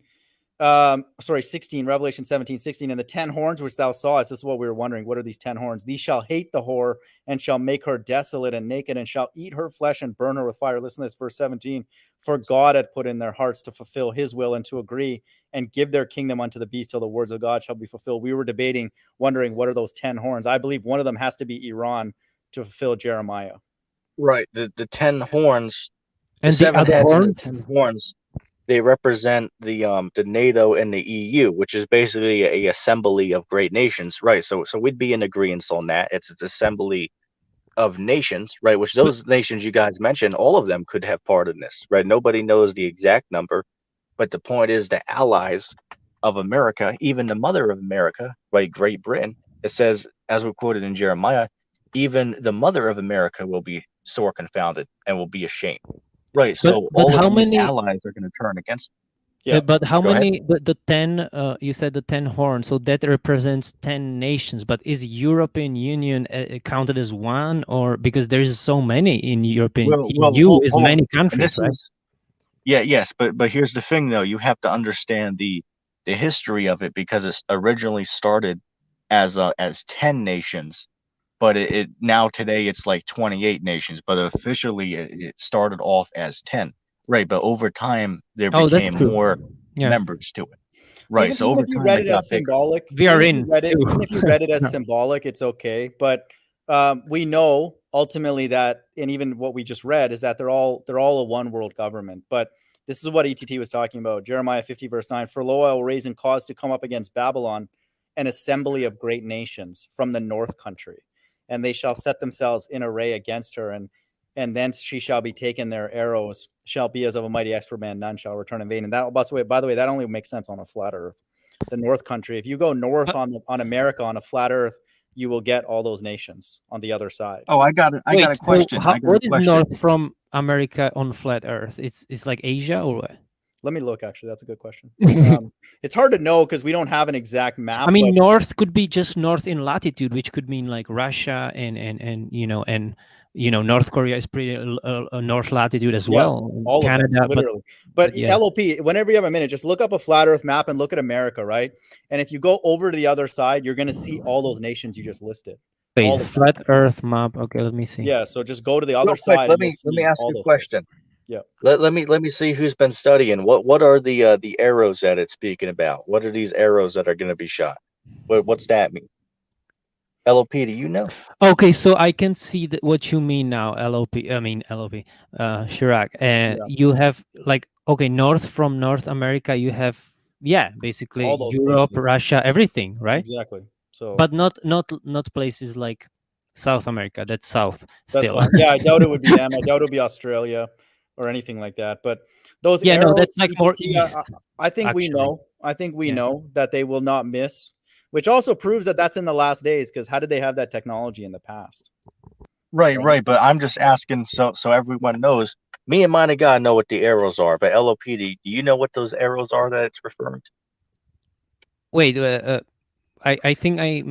Sorry, 16, Revelation 17:16. And the 10 horns which thou sawest, this is what we were wondering. What are these 10 horns? These shall hate the whore and shall make her desolate and naked and shall eat her flesh and burn her with fire. Listen to this, verse 17. For God had put in their hearts to fulfill his will and to agree and give their kingdom unto the beast till the words of God shall be fulfilled. We were debating, wondering what are those 10 horns? I believe one of them has to be Iran to fulfill Jeremiah. Right. The 10 horns, And the the 7 other heads and the horns? 10 horns, they represent the NATO and the EU, which is basically a assembly of great nations, right? So we'd be in agreement on that. It's assembly of nations, right? Which those nations you guys mentioned, all of them could have part in this, right? Nobody knows the exact number, but the point is the allies of America, even the mother of America, right? Great Britain. It says, as we quoted in Jeremiah, even the mother of America will be sore confounded and will be ashamed. Right. So But all how of these many? allies are going to turn against. Yeah. But how Go ahead. many? The 10. You said the 10 horns, so that represents 10 nations. But is European Union counted as one, or because there is so many in European EU is hold on. many And countries, this right? is, yes, but here's the thing though, you have to understand the history of it because it's originally started as 10 nations, but it now today it's like 28 nations, but officially it started off as 10. Right, but over time there Oh, that's became true. more Yeah, members to it. Right. So Even over if you time read it it got as bigger. symbolic, we are even in too. even if you read it as symbolic, it's okay. But we know ultimately that, and even what we just read is that they're all a one world government. But this is what ETT was talking about. Jeremiah 50 verse 9. For lo, I will raise and cause to come up against Babylon an assembly of great nations from the north country, and they shall set themselves in array against her, and thence she shall be taken. Their arrows shall be as of a mighty expert man, none shall return in vain. And that, by the way, that only makes sense on a flat earth. The north country, if you go north on America on a flat earth, you will get all those nations on the other side. Oh, I got it. I got Wait, a question. so I got a what is question. north from America on flat Earth? It's like Asia or what? Let me look. Actually, that's a good question. It's hard to know because we don't have an exact map. I mean, but north could be just north in latitude, which could mean like Russia and North Korea is pretty north latitude as yeah, well. all Canada, of them, literally. But yeah. LOP, whenever you have a minute, just look up a flat Earth map and look at America, right? And if you go over to the other side, you're going to see all those nations you just listed. Wait, all of them. flat Earth map. Okay, let me see. Yeah, so just go to the other Real quick, side. let And me ask all you a those question. places. Yeah. Let me see who's been studying. What are the arrows that it's speaking about? What are these arrows that are going to be shot? What's that mean? LOP, do you know? Okay, so I can see what you mean now. LOP, Chirac. You have like, okay, north from North America, you have basically All those Europe, places. Russia, everything, right? Exactly. So, but not places like South America. That's south that's still. fine. Yeah, I doubt it would be them. I doubt it would be Australia or anything like that. But those Yeah, no, arrows, that's like more ETT, east. I think we actually. know. I think we Yeah. know that they will not miss, which also proves that that's in the last days. Because how did they have that technology in the past? Right. But I'm just asking so everyone knows. Me and mine God know what the arrows are, but LOP, do you know what those arrows are that it's referring to? Wait, I think I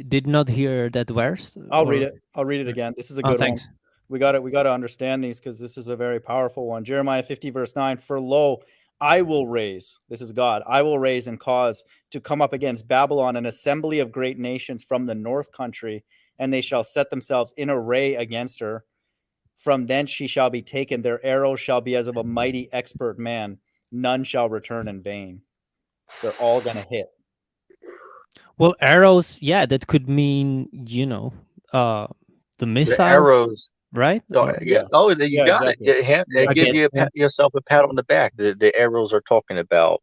did not hear that verse. I'll read it. I'll read it again. This is a good one. Thanks. We got to understand these because this is a very powerful one. Jeremiah 50 verse 9. For lo, I will raise, this is God, I will raise and cause to come up against Babylon an assembly of great nations from the north country, and they shall set themselves in array against her. From thence she shall be taken. Their arrows shall be as of a mighty expert man. None shall return in vain. They're all going to hit. Well, arrows, that could mean, the missile. The arrows. Right? Yeah. Oh, you got exactly. it. Give yourself a pat on the back. The arrows are talking about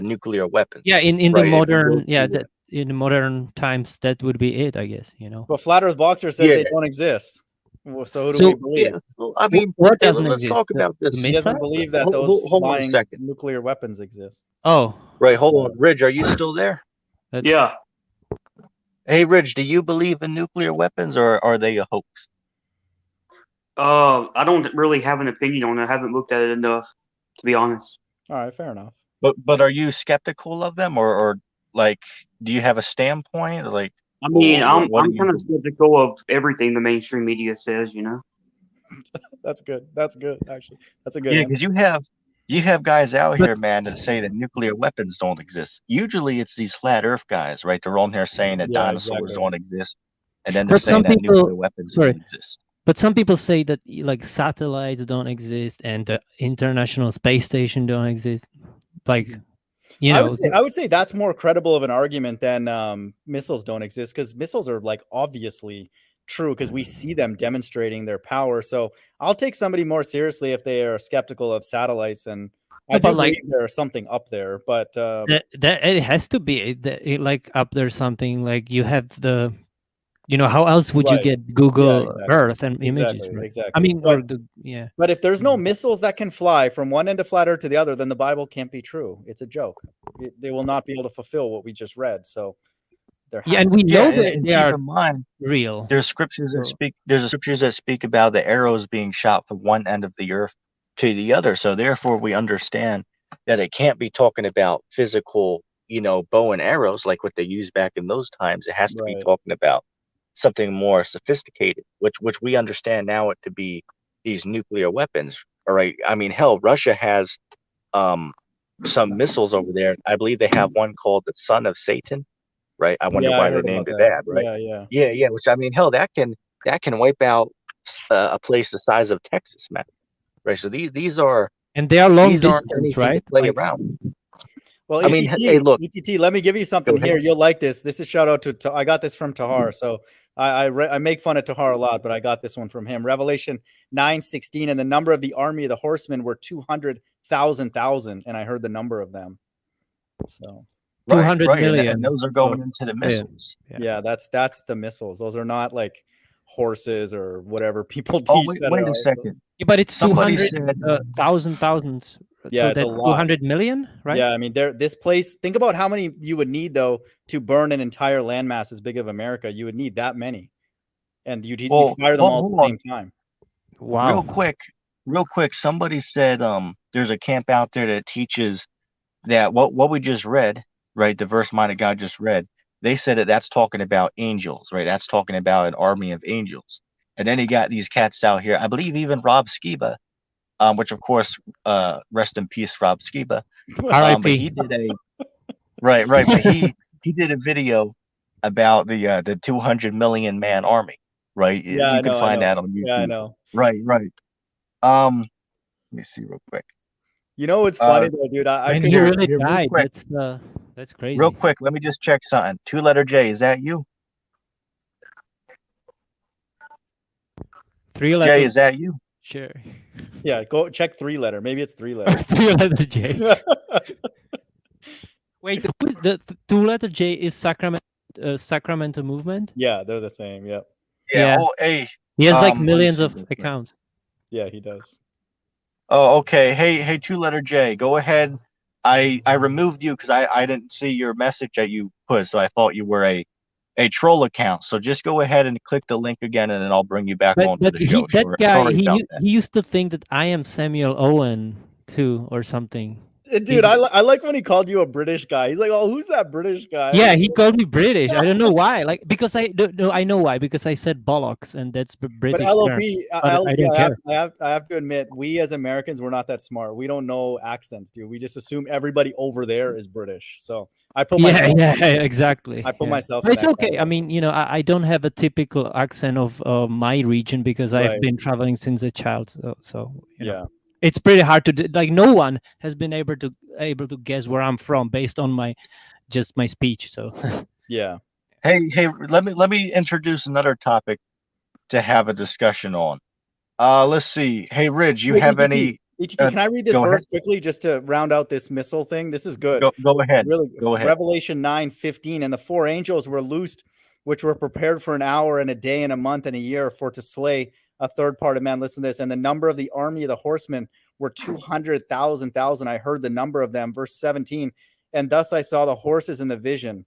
nuclear weapons. Yeah, in right? the modern, in the modern times, that would be it, I guess. But Flat Earth Boxer says they don't exist. So who do we believe? Yeah, well, I mean, what doesn't let's exist? talk about this. He doesn't believe that those hold on a flying second. nuclear weapons exist. Oh, right. Hold on, Ridge. Are you still there? Yeah. Hey, Ridge. Do you believe in nuclear weapons, or are they a hoax? I don't really have an opinion on it. I haven't looked at it enough, to be honest. All right, fair enough. But are you skeptical of them, or like, do you have a standpoint? Or like, I mean, what do I'm kind of you? skeptical of everything the mainstream media says. That's good. That's good. Actually, that's a good Yeah, answer. because you have guys out But- here, man, that say that nuclear weapons don't exist. Usually, it's these flat Earth guys, right? They're on here saying that Yeah, dinosaurs exactly. don't exist, and then they're But some saying that people, nuclear weapons sorry, don't exist. but some people say that like satellites don't exist and the International Space Station don't exist. Like, you know, I would say that's more credible of an argument than missiles don't exist, because missiles are like obviously true because we see them demonstrating their power. So I'll take somebody more seriously if they are skeptical of satellites, and I but do like believe there's something up there. But that it has to be like up there something like you have the, you know, how else would you Right. get Google exactly. Earth and images, Exactly, right? exactly. I mean, But- or the yeah. But if there's no missiles that can fly from one end of flat Earth to the other, then the Bible can't be true. It's a joke. They will not be able to fulfill what we just read. So there has Yeah, and to we be. know Yeah, that and they keep are in mind, real. there's scriptures that So- speak. There's scriptures that speak about the arrows being shot from one end of the earth to the other. So therefore, we understand that it can't be talking about physical, bow and arrows like what they used back in those times. It has to be Right. talking about something more sophisticated, which we understand now it to be these nuclear weapons. All right. I mean, hell, Russia has some missiles over there. I believe they have one called the Son of Satan. Right. I wonder Yeah, I why they heard named about it that. that. Right. Yeah, yeah. Yeah, yeah. Which, I mean, hell, that can wipe out a place the size of Texas, man. Right. So these are and they are long these aren't distance, anything to right? play Like, around. Well, I mean, hey, look. ETT, let me give you something Go ahead. here. You'll like this. This is shout out to I got this from Tahar. So I make fun of Tahar a lot, but I got this one from him. Revelation 9:16, and the number of the army of the horsemen were 200,000, and I heard the number of them. So 200 right, million. and those are going into the missiles. yeah, that's the missiles. Those are not like horses or whatever people Oh, teach. wait a second. Yeah, but it's Somebody 200 said, thousands. Yeah, So it's a that's lot. 200 million, right? Yeah, I mean, this place. Think about how many you would need though to burn an entire landmass as big of America. You would need that many, and you'd well, fire them all at hold the on, same time. Wow. real quick. Somebody said, there's a camp out there that teaches that what we just read, right? The verse might have God just read. They said that's talking about angels, right? That's talking about an army of angels. And then he got these cats out here. I believe even Rob Skiba, which of course, rest in peace, Rob Skiba. But R.I.P. he did a right. But he did a video about the 200 million man army, right? Yeah, You I can know. find that on YouTube. Yeah, I know. Right. Let me see real quick. You know what's funny though, dude? I And could he Here- really here, real died. quick. That's crazy. Real quick, let me just check something. 2-letter J, is that you? 3-letter Jay, is that you? Sure. yeah, go check 3-letter. Maybe it's 3-letter. 3-letter J. Wait, the 2-letter J is Sacramento movement. Yeah, they're the same. Yep. Yeah. Oh, hey. He has like let me millions see of real quick. accounts. Yeah, he does. Oh, okay. Hey, 2-letter J, go ahead. I removed you because I didn't see your message that you put, so I thought you were a troll account. So just go ahead and click the link again, and then I'll bring you back onto But the show. that guy, Sorry about that. he used to think that I am Samuel Owen too, or something. Dude, I like when he called you a British guy. He's like, "Oh, who's that British guy?" Yeah, he called me British. I don't know why. Like, because I know why. Because I said bollocks, and that's British. But LOP, term. LOP I don't care. I have to admit, we as Americans, we're not that smart. We don't know accents, dude. We just assume everybody over there is British. So I put myself. Yeah, exactly. I put yeah. myself. But in it's that okay. I category. mean, I don't have a typical accent of my region because I've Right. been traveling since a child. So you know. Yeah. It's pretty hard to like. No one has been able to guess where I'm from based on my speech. So Yeah. Hey, let me introduce another topic to have a discussion on. Let's see. Hey, Ridge, you Wait, have ETT, any? ETT, can I read this go verse quickly just to round out this missile thing? This is good. Go ahead. Really, Go ahead. Revelation 9:15, and the 4 angels were loosed, which were prepared for an hour and a day and a month and a year for to slay a third part of man. Listen to this. And the number of the army of the horsemen were 200,000. I heard the number of them. Verse 17. And thus I saw the horses in the vision.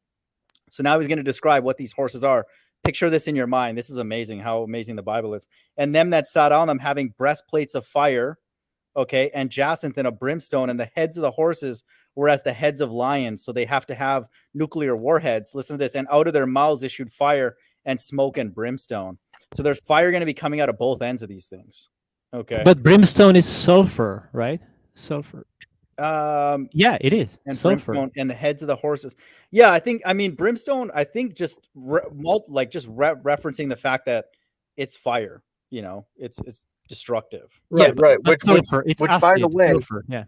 So now he's going to describe what these horses are. picture this in your mind. This is amazing how amazing the Bible is. And them that sat on them having breastplates of fire, okay, and jacinth and a brimstone, and the heads of the horses were as the heads of lions. So they have to have nuclear warheads. Listen to this. And out of their mouths issued fire and smoke and brimstone. So there's fire going to be coming out of both ends of these things. Okay. But brimstone is sulfur, right? Sulfur. Yeah, it is. And sulfur. brimstone and the heads of the horses. Yeah, I mean, brimstone, I think just referencing the fact that it's fire, it's destructive. Right, right. Which it's by the way, sulfur. Yeah.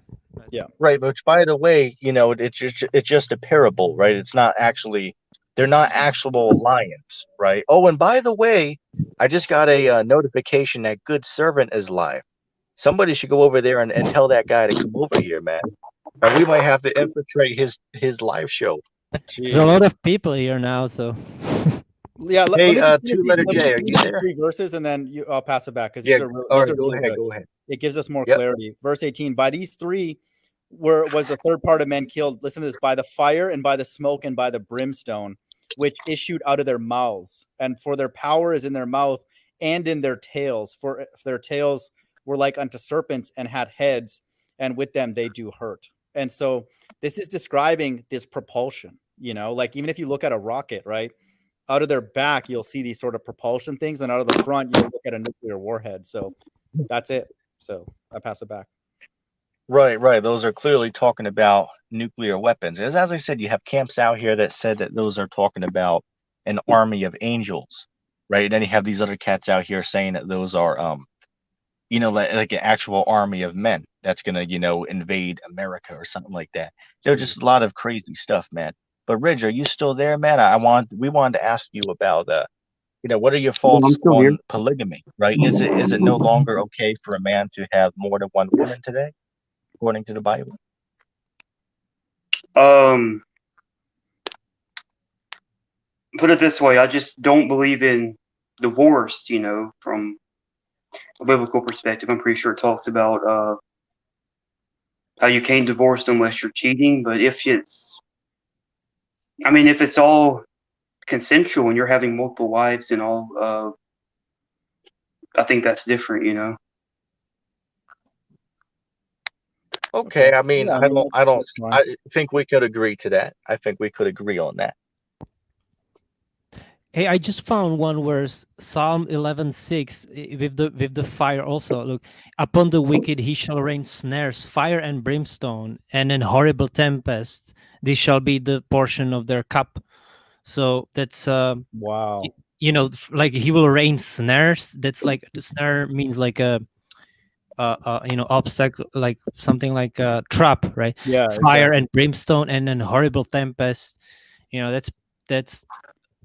Right, which by the way, it's just a parable, right? It's not actually, they're not actual lions, right? Oh, and by the way, I just got a notification that Good Servant is live. Somebody should go over there and tell that guy to come over here, man. Or we might have to infiltrate his live show. There's a lot of people here now, so. Yeah, hey, Two-Letter J, are you there? 3 verses, and then I'll pass it back because Yeah, these are all right, really good. go ahead. It gives us more Yep. clarity. Verse 18, by these 3 was the third part of men killed. Listen to this, by the fire and by the smoke and by the brimstone, which issued out of their mouths. And for their power is in their mouth and in their tails. For if their tails were like unto serpents and had heads, and with them they do hurt. And so this is describing this propulsion, like even if you look at a rocket, right? Out of their back, you'll see these sort of propulsion things, and out of the front, you'll look at a nuclear warhead. So that's it. So I pass it back. Right, right. Those are clearly talking about nuclear weapons. As I said, you have camps out here that said that those are talking about an army of angels, right? And then you have these other cats out here saying that those are, like an actual army of men that's gonna, invade America or something like that. There's just a lot of crazy stuff, man. But Ridge, are you still there, man? We wanted to ask you about what are your thoughts on polygamy, right? Is it no longer okay for a man to have more than one woman today, according to the Bible? Put it this way, I just don't believe in divorce, from a biblical perspective. I'm pretty sure it talks about how you can't divorce unless you're cheating, but if it's all consensual and you're having multiple wives and all, I think that's different, Okay, I mean, Yeah, I think we could agree to that. I think we could agree on that. Hey, I just found one verse, Psalm 11:6, with the fire also. Look, upon the wicked he shall rain snares, fire and brimstone, and an horrible tempest. This shall be the portion of their cup. So that's wow. Like he will rain snares. That's like the snare means like a obstacle, like something like a trap, right? Yeah. Fire and brimstone and an horrible tempest. That's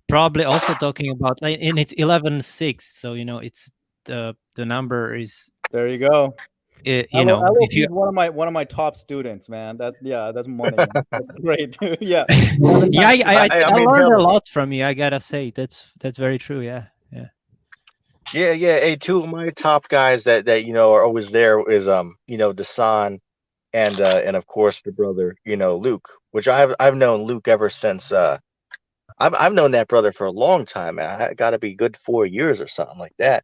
probably also talking about, and it's 11:6. So it's the number is. There you go. I will be one of my top students, man. That's money. That's great. Yeah. I learned a lot from you. I gotta say that's very true. Yeah. Yeah. Hey, 2 of my top guys that are always there is Desan and of course the brother Luke, which I've known Luke ever since I've known that brother for a long time, man. I got to be good 4 years or something like that.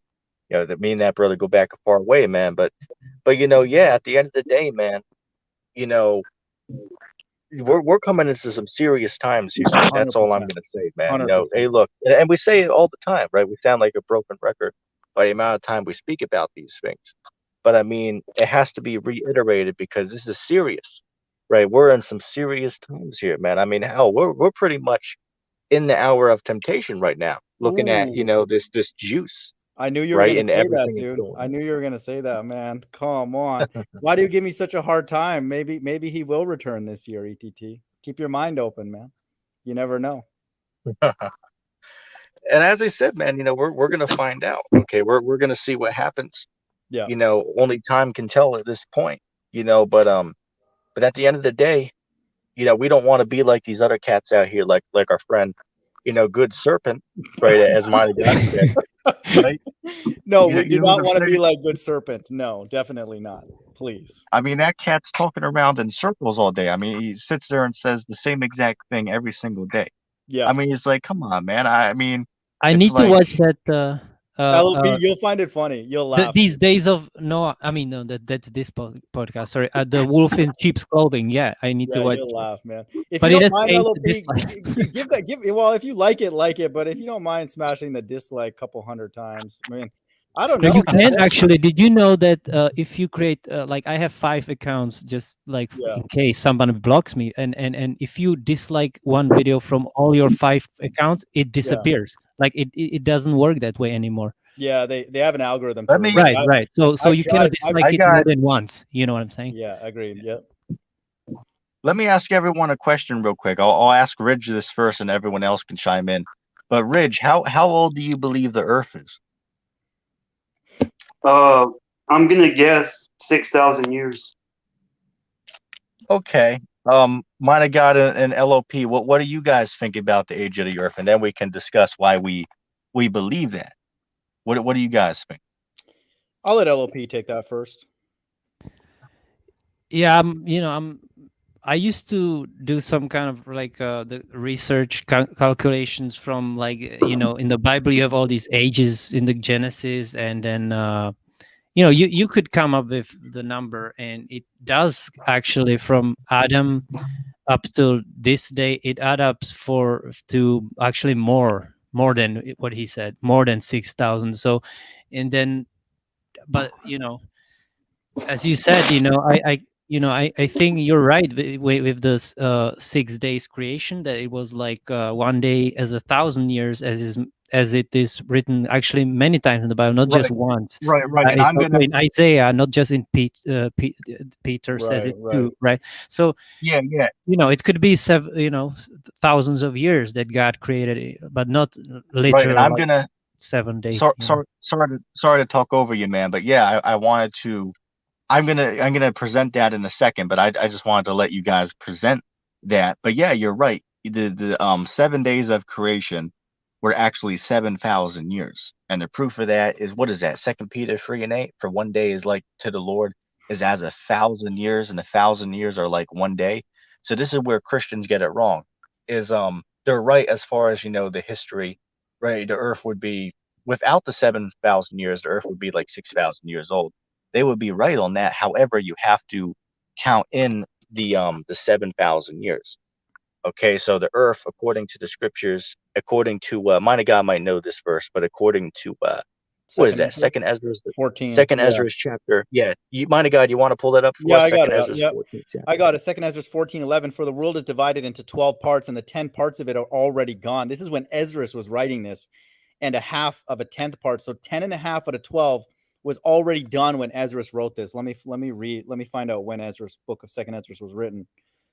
That me and that brother go back a far way, man. But yeah, at the end of the day, man, we're coming into some serious times here. That's all I'm gonna say, man. Hey, look, and we say it all the time, right? We sound like a broken record by the amount of time we speak about these things. But I mean, it has to be reiterated because this is serious, right? We're in some serious times here, man. I mean, hell, we're pretty much in the hour of temptation right now, looking at this juice. I knew you were going to say that, dude. I knew you were going to say that, man. Come on. Why do you give me such a hard time? Maybe he will return this year, ETT. Keep your mind open, man. You never know. And as I said, man, we're going to find out. Okay, we're going to see what happens. Yeah. Only time can tell at this point. But at the end of the day, we don't want to be like these other cats out here, like our friend, Good Serpent, right? As Monty God said, right? No, we do not want to be like Good Serpent. No, definitely not. Please. I mean, that cat's talking around in circles all day. I mean, he sits there and says the same exact thing every single day. Yeah. I mean, it's like, come on, man. I I It's need to like, watch that. LP, you'll find it funny. You'll laugh. These days of Noah. I mean, no, that's this podcast. Sorry, the wolf in sheep's clothing. Yeah, I need to Yeah, watch. you'll laugh, man. If But you it don't has mind 8 LP, dislikes. give that. Well, if you like it. But if you don't mind smashing the dislike a couple hundred times, I mean, I don't No, know, you man. can actually. Did you know that if you create like I have 5 accounts, just like Yeah. in case somebody blocks me, and if you dislike one video from all your 5 accounts, it disappears. Like it doesn't work that way anymore. Yeah, they have an algorithm to Let me- remove it. Right. So I've you tried- cannot dislike I it got- more than once. You know what I'm saying? Yeah, agreed. Yep. let me ask everyone a question real quick. I'll ask Ridge this first, and everyone else can chime in. But Ridge, how old do you believe the Earth is? I'm gonna guess 6,000 years. Okay. Might have got an LOP. What do you guys think about the age of the Earth? And then we can discuss why we believe that. What do you guys think? I'll let LOP take that first. Yeah, I used to do some kind of like the research calculations from like in the Bible you have all these ages in the Genesis, and then you could come up with the number, and it does actually from Adam up to this day it adds up to actually more than what he said, more than 6,000. So, and then, but as you said, I think you're right with this 6 days creation, that it was like one day as 1,000 years, as it is written actually many times in the Bible, not just once. Right. And It's I'm also gonna. in Isaiah, not just in Peter says it too, right? So Yeah. it could be thousands of years that God created it, but not Right. literal And I'm like gonna. 7 days. Sorry to talk over you, man. But yeah, I wanted to. I'm gonna present that in a second, but I just wanted to let you guys present that. But yeah, you're right. The 7 days of creation were actually 7,000 years, and the proof of that is, what is that? 2 Peter 3:8. For one day is like to the Lord is as 1,000 years, and 1,000 years are like one day. So this is where Christians get it wrong. Is they're right as far as the history, right? The Earth would be, without the 7,000 years, the Earth would be like 6,000 years old. They would be right on that. However, you have to count in the 7,000 years. Okay, so the Earth, according to the scriptures, according to mine of God might know this verse, but according to what is that? Second Ezra's 14. Second Ezra's chapter. Yeah, mine of God, you want to pull that up for Yeah, us? I got Second it. Ezra's Yep. 14th chapter. I got it. Second Ezra's 14:11. For the world is divided into 12 parts, and the 10 parts of it are already gone. This is when Ezra was writing this, and a half of a 10th part. So 10 and a half out of 12 was already done when Ezra wrote this. Let me read. Let me find out when Ezra's book of Second Ezra was written.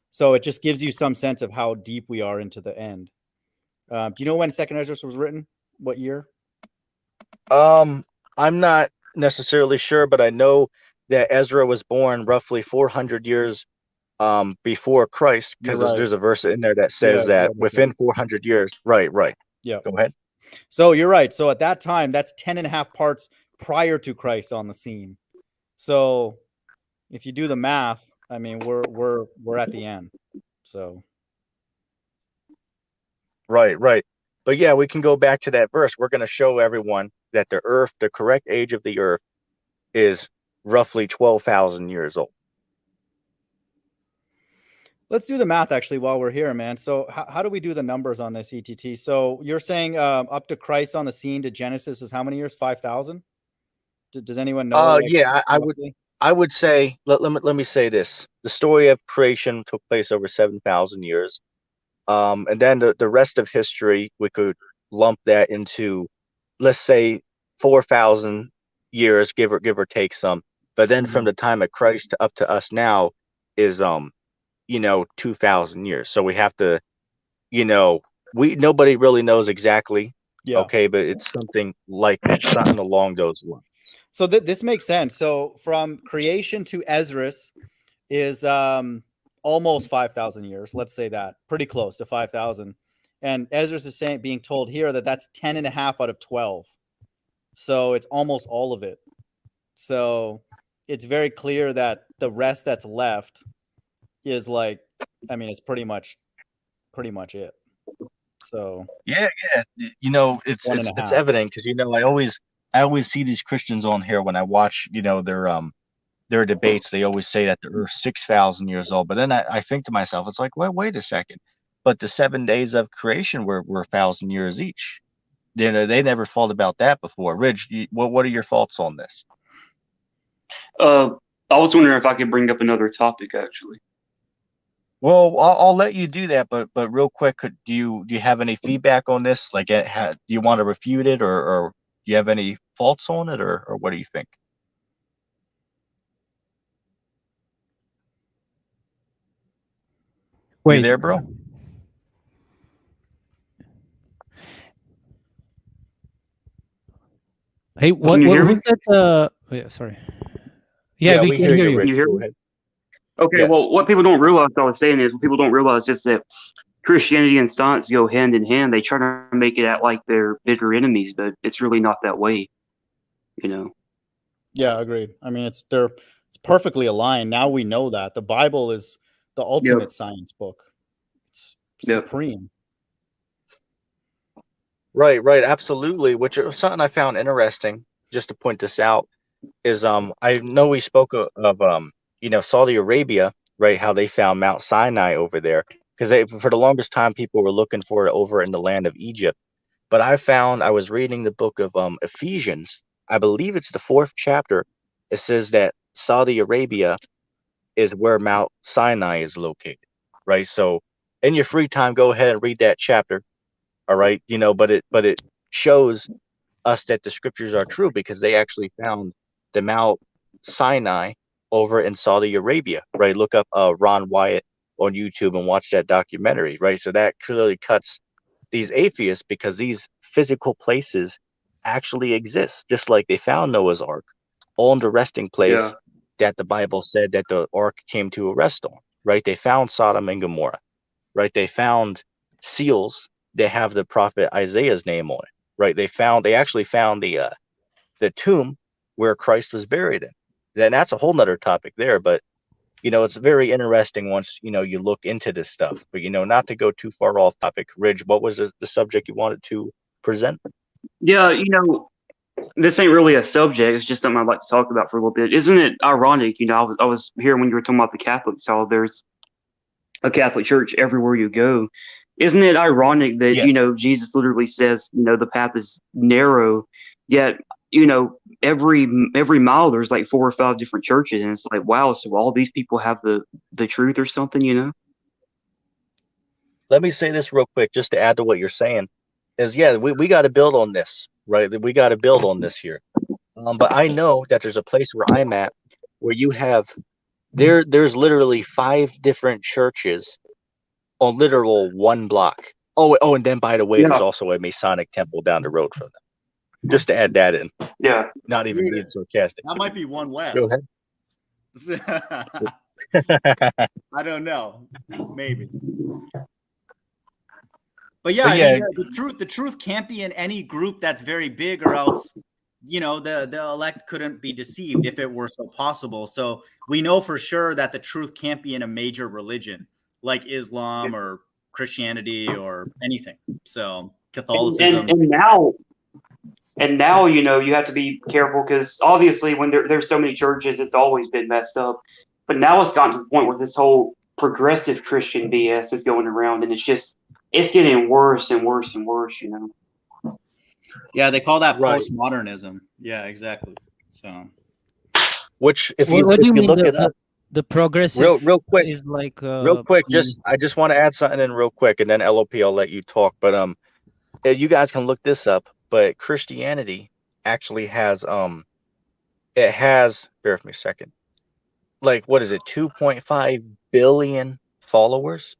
So it just gives you some sense of how deep we are into the end. Do you know when Second Ezra was written? What year? I'm not necessarily sure, but I know that Ezra was born roughly 400 years before Christ, because there's a verse in there that says that within 400 years. Right. Yeah. Go ahead. So you're right. So at that time, that's 10 and a half parts prior to Christ on the scene. So if you do the math, I mean, we're at the end. So Right. But yeah, we can go back to that verse. We're going to show everyone that the Earth, the correct age of the Earth, is roughly 12,000 years old. let's do the math actually while we're here, man. So how do we do the numbers on this ETT? So you're saying up to Christ on the scene to Genesis is how many years? 5,000? Does anyone know? Yeah, I would say, let me say this. The story of creation took place over 7,000 years. And then the rest of history, we could lump that into, let's say, 4,000 years, give or take some. But then from the time of Christ to up to us now is 2,000 years. So we have to, nobody really knows exactly. Yeah. Okay, but it's something like that, something along those lines. So this makes sense. So from creation to Ezra is almost 5,000 years. Let's say that, pretty close to 5,000. And Ezra is being told here that that's 10 and a half out of 12. So it's almost all of it. So it's very clear that the rest that's left is like, I mean, it's pretty much it. So Yeah, you know, it's one it's and a it's half. evident because you know I always see these Christians on here when I watch their debates. They always say that the Earth's 6,000 years old, but then I think to myself, it's like, well, wait a second, but the 7 days of creation were 1,000 years each. You know, they never thought about that before. Ridge, what are your thoughts on this? Uh, I was wondering if I could bring up another topic actually. Well, I'll let you do that, but real quick, do you have any feedback on this? Like, do you want to refute it, or do you have any faults on it, or what do you think? You Wait. there, bro? Hey, Can you hear me? who's that? Oh, yeah, sorry. Yeah, Yeah, we we can hear hear you, you. Can Ridge. you hear Go me? ahead. Okay, Yes. well, what people don't realize, I was saying is, what people don't realize is that Christianity and science go hand in hand. They try to make it out like they're bigger enemies, but it's really not that way, you know. Yeah, agreed. I mean, it's perfectly aligned. Now we know that the Bible is the ultimate Yep. science book. It's Yep. supreme. Right, absolutely. Which is something I found interesting, just to point this out, is I know we spoke of Saudi Arabia, right? How they found Mount Sinai over there, because they for the longest time people were looking for it over in the land of Egypt. But I was reading the book of Ephesians. I believe it's the fourth chapter. It says that Saudi Arabia is where Mount Sinai is located, right? So in your free time, go ahead and read that chapter. All right, but it shows us that the scriptures are true because they actually found the Mount Sinai over in Saudi Arabia, right? Look up Ron Wyatt on YouTube and watch that documentary, right? So that clearly cuts these atheists because these physical places actually exist, just like they found Noah's Ark on the resting Yeah. place that the Bible said that the ark came to rest on, right? They found Sodom and Gomorrah, right? They found seals that have the prophet Isaiah's name on it, right? They actually found the tomb where Christ was buried in. Then that's a whole nother topic there, but it's very interesting once you look into this stuff. But not to go too far off topic. Ridge, what was the subject you wanted to present? Yeah, this ain't really a subject. It's just something I'd like to talk about for a little bit. Isn't it ironic? I was hearing when you were talking about the Catholics, how there's a Catholic church everywhere you go. Isn't it ironic that, Yes. Jesus literally says, the path is narrow, yet, every mile there's like 4 or 5 different churches, and it's like, wow, so all these people have the truth or something? Let me say this real quick, just to add to what you're saying, is we got to build on this, right? We got to build on this here. But I know that there's a place where I'm at where you have there's literally 5 different churches on literal one block. Oh, and then by the way, Yeah, there's also a Masonic temple down the road from them. Just to add that in, yeah. not even Dude, being sarcastic. that might be one Go less. ahead. I don't know. Maybe. But yeah, But I yeah, mean, the truth can't be in any group that's very big, or else, the elect couldn't be deceived if it were so possible. So we know for sure that the truth can't be in a major religion like Islam or Christianity or anything. So And, Catholicism. and, and now, you have to be careful because obviously when there's so many churches, it's always been messed up. But now it's gotten to the point where this whole progressive Christian BS is going around, and it's getting worse and worse and worse. Yeah, they call that right. postmodernism. Yeah, exactly. So Which if What you do if you you mean look it up the progressive real quick, is like I just want to add something in real quick, and then LOP I'll let you talk. But you guys can look this up. But Christianity actually has it has, bear with me a second, like what is it, 2.5 billion followers,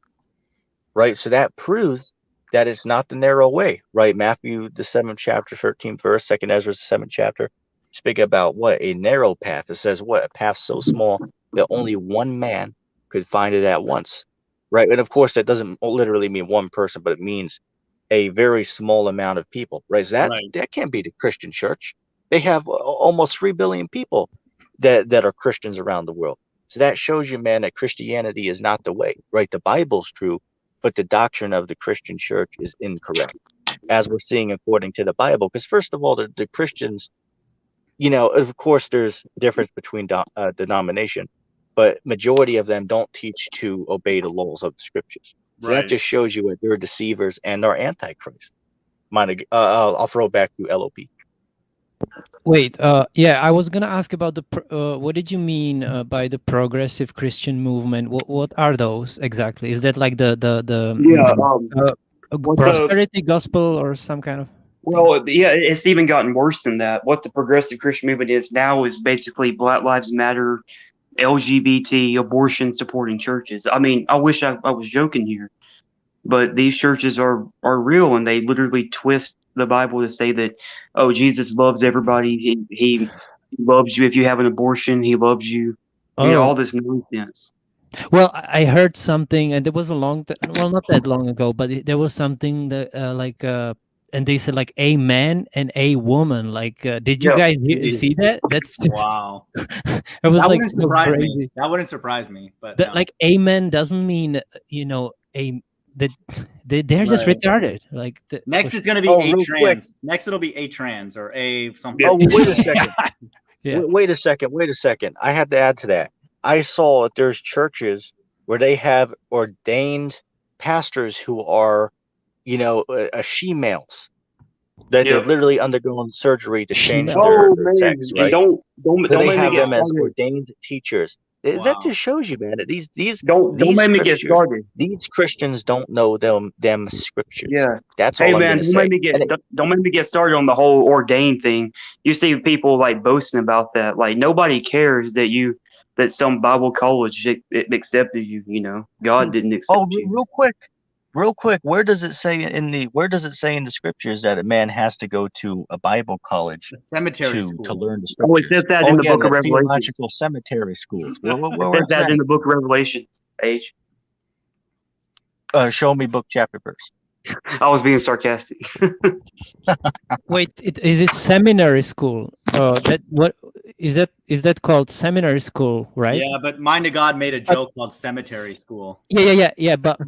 right? So that proves that it's not the narrow way, right? Matthew the 7th chapter 13th verse, 2nd Ezra the 7th chapter speak about what a narrow path. It says what a path so small that only one man could find it at once, right? And of course that doesn't literally mean one person, but it means a very small amount of people, right? So right. that can't be the Christian church. They have almost 3 billion people that are Christians around the world. So that shows you, man, that Christianity is not the way, right? The Bible's true, but the doctrine of the Christian church is incorrect, as we're seeing according to the Bible. Because first of all, the Christians, of course, there's difference between denomination, but majority of them don't teach to obey the laws of the scriptures. So that just shows you that they're deceivers and they're antichrist. I'll throw it back to LOP. Wait, yeah, I was gonna ask about what did you mean by the progressive Christian movement? What are those exactly? Is that like the prosperity gospel or some kind of? Well, yeah, it's even gotten worse than that. What the progressive Christian movement is now is basically Black Lives Matter, LGBT, abortion supporting churches. I mean, I wish I was joking here, but these churches are real, and they literally twist the Bible to say that, oh, Jesus loves everybody. He loves you if you have an abortion. He loves you. All this nonsense. Well, I heard something, and there was not that long ago, but there was something that and they said like a man and a woman. Like, did you guys see that? That's wow. It was that like wouldn't so surprise crazy. me. That wouldn't surprise me. But like amen doesn't mean they're just retarded. Like next it's gonna be a trans. Next it'll be a trans or a something. Oh, wait a second. Wait a second. I had to add to that. I saw that there's churches where they have ordained pastors who are, she-males. That they're literally undergoing surgery to change their sex, right? Don't they have them as ordained teachers. Wow. That just shows you, man. That these make me get started. These Christians don't know them scriptures. Yeah, that's all. Hey, man, don't make me get started on the whole ordained thing. You see people like boasting about that. Like nobody cares that some Bible college accepted you. God didn't accept you. Real quick, where does it say in the scriptures that a man has to go to a Bible college, cemetery to learn the scriptures? Oh, it says that in the book of Revelation. Theological cemetery school. It says that in the book of Revelation. Age. Show me book, chapter, verse. I was being sarcastic. Wait, is it seminary school? What is that? Is that called seminary school, right? Yeah, but Mind of God made a joke called cemetery school. Yeah. But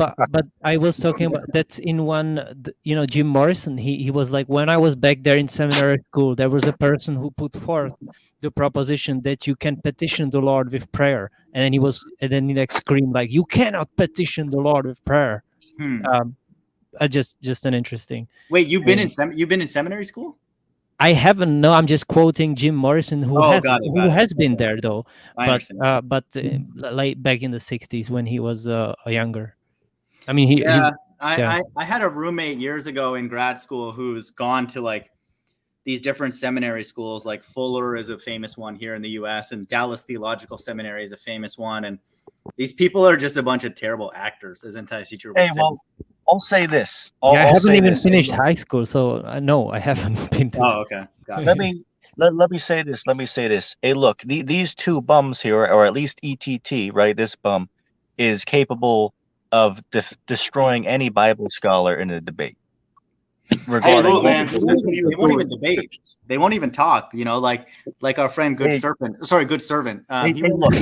I was talking about that's in one. Jim Morrison. He was like, when I was back there in seminary school, there was a person who put forth the proposition that you can petition the Lord with prayer, and then he screamed like, you cannot petition the Lord with prayer. Just an interesting. Wait, you've been in seminary school? I haven't. No, I'm just quoting Jim Morrison, who has been there though. But like back in the '60s when he was younger. I mean, I had a roommate years ago in grad school who's gone to like these different seminary schools. Like Fuller is a famous one here in the U.S. and Dallas Theological Seminary is a famous one. And these people are just a bunch of terrible actors, as Anti teacher would say. I'll say this. I haven't even finished high school, so no, I haven't been to. Oh, okay. Got it. Let me say this. Hey, look, these two bums here, or at least ETT, right? This bum is capable of destroying any Bible scholar in a debate. Regarding they won't even debate. They won't even talk. Like our friend Good Serpent. Sorry, Good Servant. Look.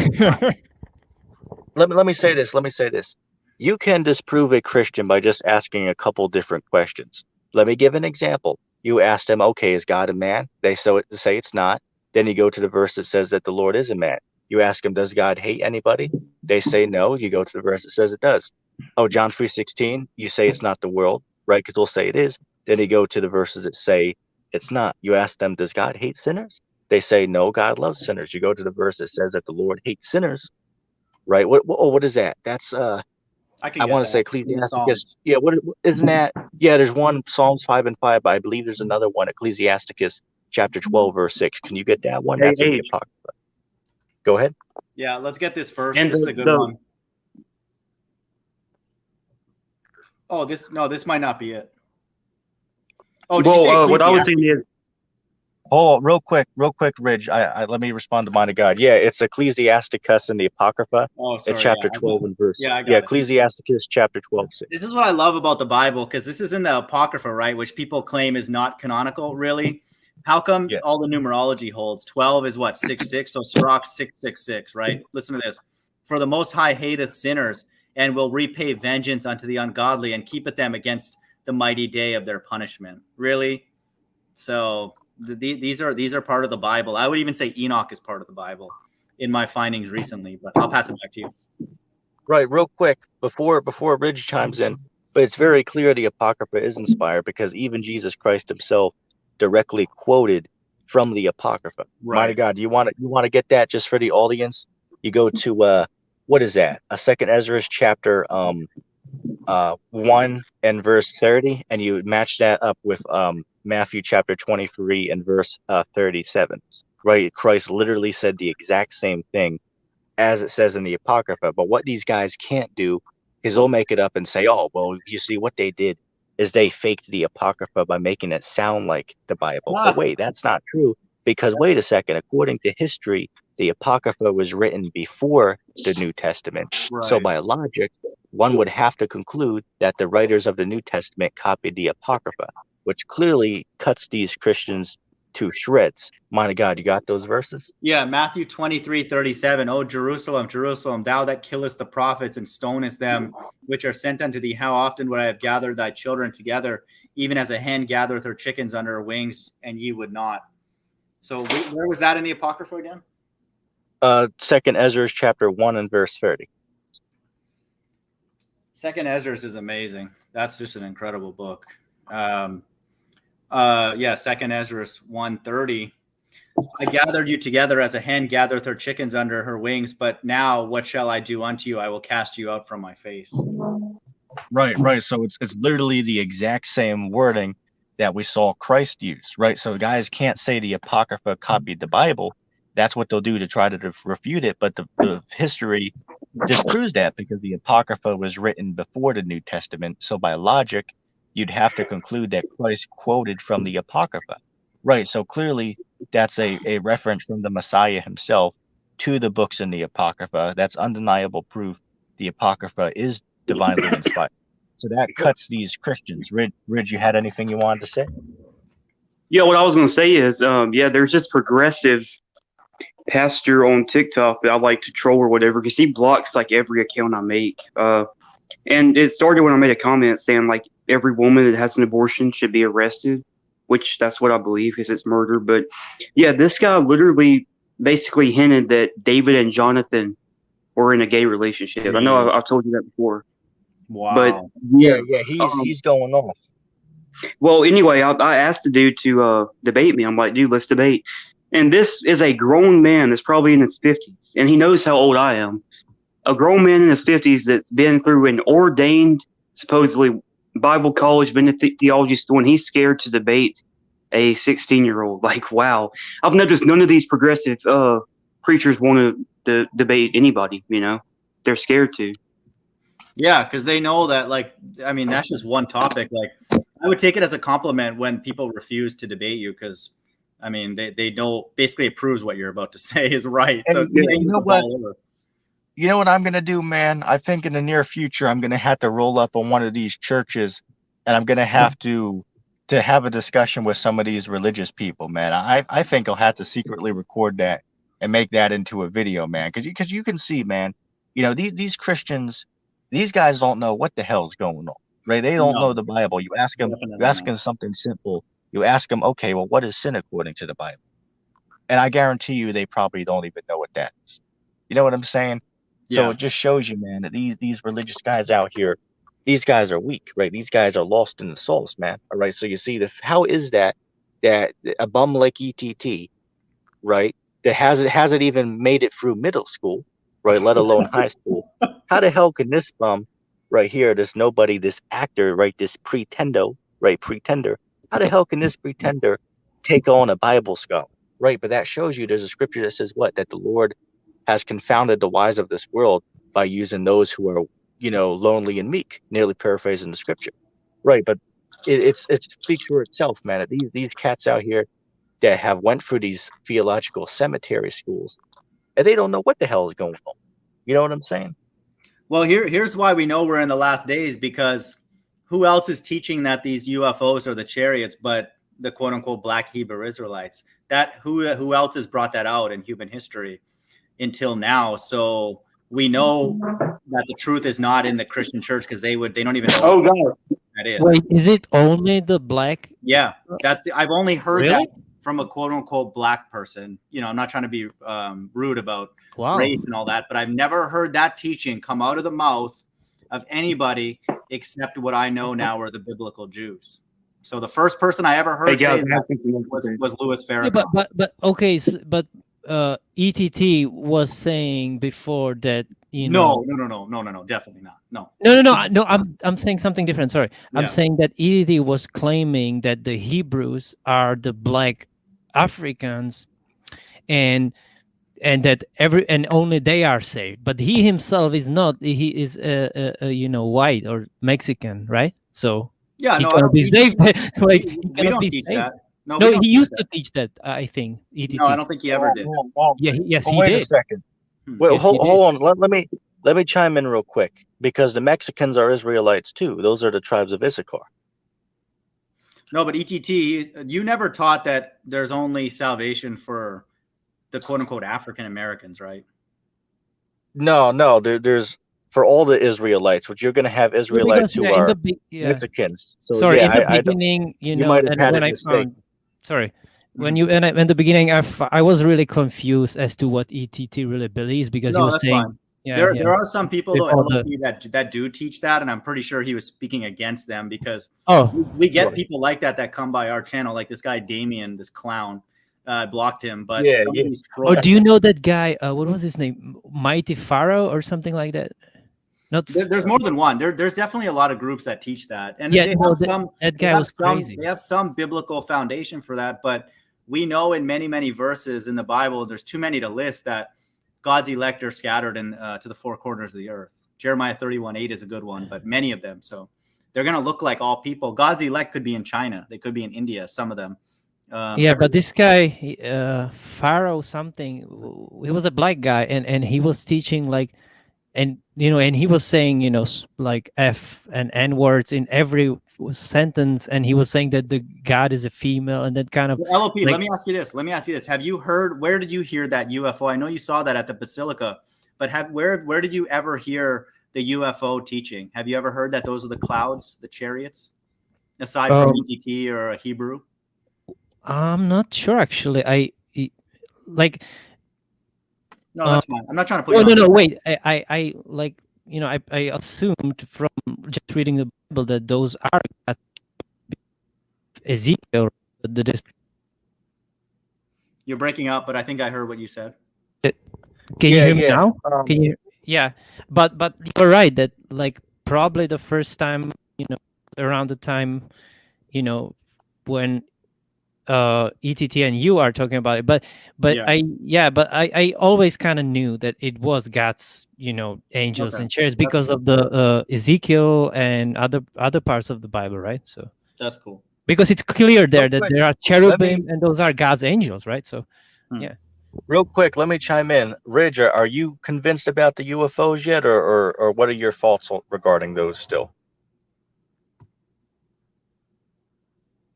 Let me say this. You can disprove a Christian by just asking a couple different questions. Let me give an example. You ask them, okay, is God a man? They say it's not. Then you go to the verse that says that the Lord is a man. You ask them, does God hate anybody? They say no. You go to the verse that says it does. Oh, John 3:16, you say it's not the world, right? Because we'll say it is. Then you go to the verses that say it's not. You ask them, does God hate sinners? They say no, God loves sinners. You go to the verse that says that the Lord hates sinners, right? What is that? That's I want to say Ecclesiasticus. Yeah, what isn't that? Yeah, there's one Psalms 5 and 5, but I believe there's another one, Ecclesiasticus chapter 12, verse 6. Can you get that one? That's in the Apocrypha. Go ahead. Yeah, let's get this first. This is a good one. Oh, this might not be it. Oh, what I was saying is. Oh, real quick, Ridge. I let me respond to Mind of God. Yeah, it's Ecclesiasticus in the Apocrypha. Oh, sorry, chapter 12 and verse. Yeah, Ecclesiasticus chapter 12. 6. This is what I love about the Bible, because this is in the Apocrypha, right? Which people claim is not canonical, really. How come all the numerology holds? 12 is what? 666. So Sirach 666, right? Listen to this. For the Most High hateth sinners, and will repay vengeance unto the ungodly, and keepeth them against the mighty day of their punishment. Really? So these are part of the Bible. I would even say Enoch is part of the Bible in my findings recently, but I'll pass it back to you. Right, real quick, before Ridge chimes in, but it's very clear the Apocrypha is inspired, because even Jesus Christ himself directly quoted from the Apocrypha. Right. Mighty God, you want to get that just for the audience? You go to what is that? Second Ezra chapter 1 and verse 30, and you match that up with Matthew chapter 23 and verse 37. Right? Christ literally said the exact same thing as it says in the Apocrypha. But what these guys can't do is they'll make it up and say, oh, well, you see, what they did is they faked the Apocrypha by making it sound like the Bible. But wait, that's not true, because wait a second, according to history, the Apocrypha was written before the New Testament. Right. So by logic, one would have to conclude that the writers of the New Testament copied the Apocrypha, which clearly cuts these Christians to shreds. My God, you got those verses? Yeah, Matthew 23:37. Oh, Jerusalem, Jerusalem, thou that killest the prophets and stonest them which are sent unto thee, how often would I have gathered thy children together, even as a hen gathereth her chickens under her wings, and ye would not. So where was that in the Apocrypha again? Second Ezra chapter 1 and verse 30. Second Ezra is amazing. That's just an incredible book. Second Ezra 1:30. I gathered you together as a hen gathereth her chickens under her wings, but now what shall I do unto you? I will cast you out from my face. Right. So it's literally the exact same wording that we saw Christ use, right? So guys can't say the Apocrypha copied the Bible. That's what they'll do to try to refute it. But the history disproves that, because the Apocrypha was written before the New Testament. So by logic, you'd have to conclude that Christ quoted from the Apocrypha. Right. So clearly that's a reference from the Messiah himself to the books in the Apocrypha. That's undeniable proof the Apocrypha is divinely inspired. So that cuts these Christians. Ridge, you had anything you wanted to say? Yeah, what I was going to say is, there's this progressive pastor on TikTok that I like to troll or whatever, because he blocks like every account I make. And it started when I made a comment saying like every woman that has an abortion should be arrested, which that's what I believe, because it's murder. But yeah, this guy literally basically hinted that David and Jonathan were in a gay relationship. Jeez. I know I've told you that before. Wow. But Yeah, he's going off. Well, anyway, I asked the dude to debate me. I'm like, dude, let's debate. And this is a grown man that's probably in his 50s, and he knows how old I am. A grown man in his 50s that's been through an ordained, supposedly Bible college, been to theology school, and he's scared to debate a 16-year-old. Like, wow. I've noticed none of these progressive preachers want to debate anybody, you know? They're scared to. Yeah, because they know that, like, I mean, that's just one topic. Like, I would take it as a compliment when people refuse to debate you, because, I mean, they know, basically it proves what you're about to say is right. So it's You know what I'm going to do, man? I think in the near future, I'm going to have to roll up on one of these churches, and I'm going to have to have a discussion with some of these religious people, man. I think I'll have to secretly record that and make that into a video, man. Because you can see, man, you know, these Christians, these guys don't know what the hell's going on, right? They don't know the Bible. You ask them something simple. You ask them, okay, well, what is sin according to the Bible? And I guarantee you, they probably don't even know what that is. You know what I'm saying? So it just shows you, man, that these religious guys out here, these guys are weak, right? These guys are lost in the sauce, man. All right. So you see, how is that a bum like ETT, right, that hasn't even made it through middle school, right, let alone high school? How the hell can this bum right here, this nobody, this actor, right, this pretender, how the hell can this pretender take on a Bible scholar, right? But that shows you there's a scripture that says what? That the Lord has confounded the wise of this world by using those who are, you know, lonely and meek, nearly paraphrasing the scripture, right? But it speaks for itself, man. These cats out here that have went through these theological cemetery schools, and they don't know what the hell is going on. You know what I'm saying? Well, here's why we know we're in the last days, because who else is teaching that these UFOs are the chariots but the quote unquote Black Hebrew Israelites? That who else has brought that out in human history until now? So we know that the truth is not in the Christian church because they don't even know Oh what God. that is. Wait, is it only the black? Yeah, I've only heard Really? that from a quote unquote black person. I'm not trying to be rude about Wow. race and all that, but I've never heard that teaching come out of the mouth of anybody except what I know now are the biblical Jews. So the first person I ever heard say that was Louis Yeah, Farrakhan. but okay, but ETT was saying before that No, definitely not. No. No, I'm saying something different. Sorry. I'm Yeah. saying that ETT was claiming that the Hebrews are the black Africans and that only they are saved. But he himself is not. He is white or Mexican, right? So Yeah, he no, I cannot don't. be saved. Like he we cannot don't be teach saved. that. No, No, we don't he teach used that. to teach that. I think ETT. No, I don't think he ever did. Yeah, yes, Oh, he wait did. a second. Wait, Yes, he did. hold on. Let me chime in real quick because the Mexicans are Israelites too. Those are the tribes of Issachar. No, but ETT, you never taught that there's only salvation for the quote unquote African Americans, right? No, there's for all the Israelites, which you're going to have Israelites who are Mexicans. So sorry, yeah, in the beginning, you might have and had when it I mistaken. found, sorry, when you and in the beginning, I was really confused as to what ETT really believes because he No, was that's saying, fine. yeah, There are some people though before LOP that do teach that, and I'm pretty sure he was speaking against them because oh, we get Right. people like that come by our channel, like this guy Damien, this clown. Blocked him, but Yeah, some yeah. of these or trolls. do you know that guy? What was his name? Mighty Pharaoh or something like that? Not There's more than one. There's definitely a lot of groups that teach that, and yeah, they no, have some. that guy was crazy. They have some biblical foundation for that, but we know in many verses in the Bible, there's too many to list that God's elect are scattered in to the four corners of the earth. Jeremiah 31:8 is a good one, but many of them. So they're going to look like all people. God's elect could be in China. They could be in India. Some of them. Yeah, but this guy, Pharaoh something, he was a black guy, and he was teaching like, and and he was saying like F and N words in every sentence, and he was saying that the God is a female, and that kind of LOP. like, Let me ask you this. Have you heard? Where did you hear that UFO? I know you saw that at the Basilica, but where did you ever hear the UFO teaching? Have you ever heard that those are the clouds, the chariots, aside from ETT or a Hebrew? I'm not sure actually. Like. No, that's fine. I'm not trying to put you on. No. Wait. I like I assumed from just reading the Bible that those are Ezekiel. You're breaking up, but I think I heard what you said. Can you hear me now? Can you? Yeah, but you're right that like probably the first time around the time when ETT and you are talking about it, but yeah. I always kind of knew that it was God's angels and chariots because of the Ezekiel and other parts of the Bible, right? So that's cool because it's clear there that there are cherubim and those are God's angels, right? So yeah. Real quick, let me chime in. Ridge, are you convinced about the UFOs yet, or what are your thoughts regarding those still?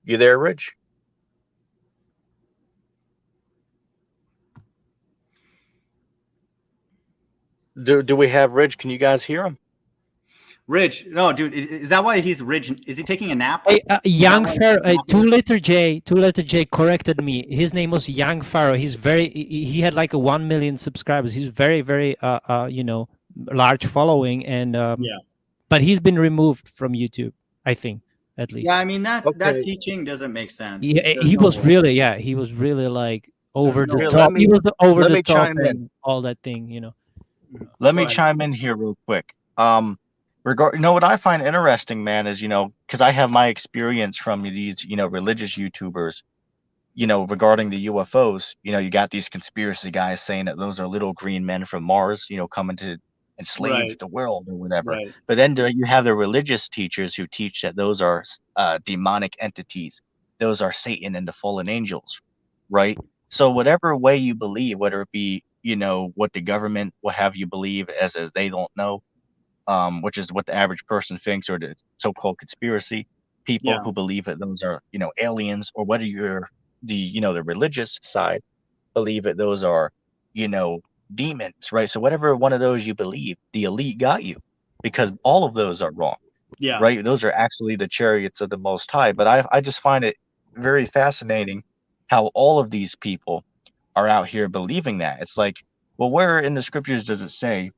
You there, Ridge? Do we have Ridge? Can you guys hear him? Ridge, no, dude, is that why he's Ridge? Is he taking a nap? Hey, Young Pharaoh, two-letter J corrected me. His name was Young Pharaoh. He had like 1 million subscribers. He's very large following, and but he's been removed from YouTube, I think, at least. Yeah, I mean that teaching doesn't make sense. Yeah, he was really like over the top. He was over the top and all that thing, Let me chime in here real quick. What I find interesting, man, is because I have my experience from these religious YouTubers, regarding the UFOs. You got these conspiracy guys saying that those are little green men from Mars, coming to enslave the world or whatever. Right. But then you have the religious teachers who teach that those are demonic entities, those are Satan and the fallen angels, right? So whatever way you believe, whether it be what the government will have you believe as they don't know, which is what the average person thinks, or the so-called conspiracy people who believe that those are aliens, or whether you're the religious side believe that those are demons, right? So whatever one of those you believe, the elite got you, because all of those are wrong, Yeah. right? Those are actually the chariots of the Most High. But I just find it very fascinating how all of these people are out here believing that. It's like, well, where in the scriptures does it say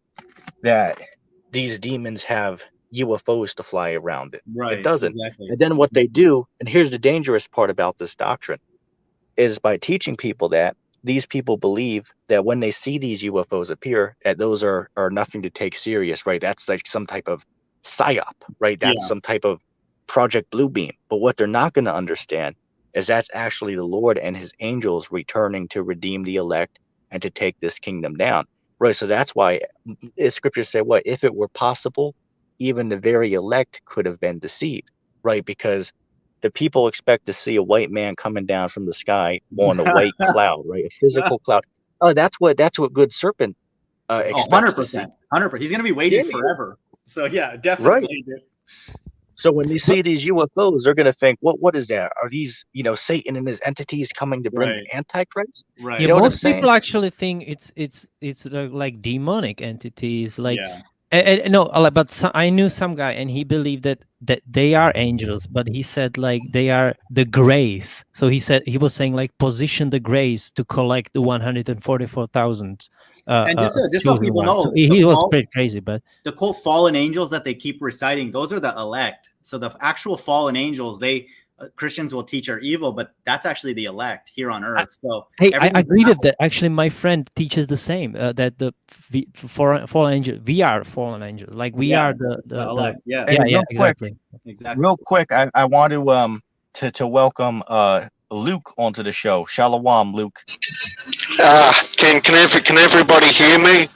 that these demons have UFOs to fly around it? Right. It doesn't. Exactly. And then what they do, and here's the dangerous part about this doctrine, is by teaching people that, these people believe that when they see these UFOs appear, that those are nothing to take serious, right? That's like some type of psyop, right? That's some type of Project Bluebeam. But what they're not going to understand is that's actually the Lord and his angels returning to redeem the elect and to take this kingdom down, right? So that's why scriptures say, what if it were possible, even the very elect could have been deceived, right? Because the people expect to see a white man coming down from the sky on a white cloud, right? A physical cloud. Oh, that's what good serpent expects to see. 100%. He's going to be waiting forever. So yeah, definitely. Right. So when they see these UFOs, they're going to think, what is that? Are these, Satan and his entities coming to bring the Antichrist? Right. Yeah, You know most what I'm people saying? actually think it's like demonic entities, like. No, but I knew some guy, and he believed that they are angels, but he said like they are the grace. So he was saying like position the grace to collect the 144,000. And just so people know, so he was pretty crazy, but the quote fallen angels that they keep reciting, those are the elect. So the actual fallen angels, Christians will teach are evil, but that's actually the elect here on earth. So hey, I agree with that. Actually, my friend teaches the same. That the fallen angel, we are fallen angels. Like we are the elect. Exactly. Real quick, I want to welcome Luke onto the show. Shalom, Luke. Can everybody hear me?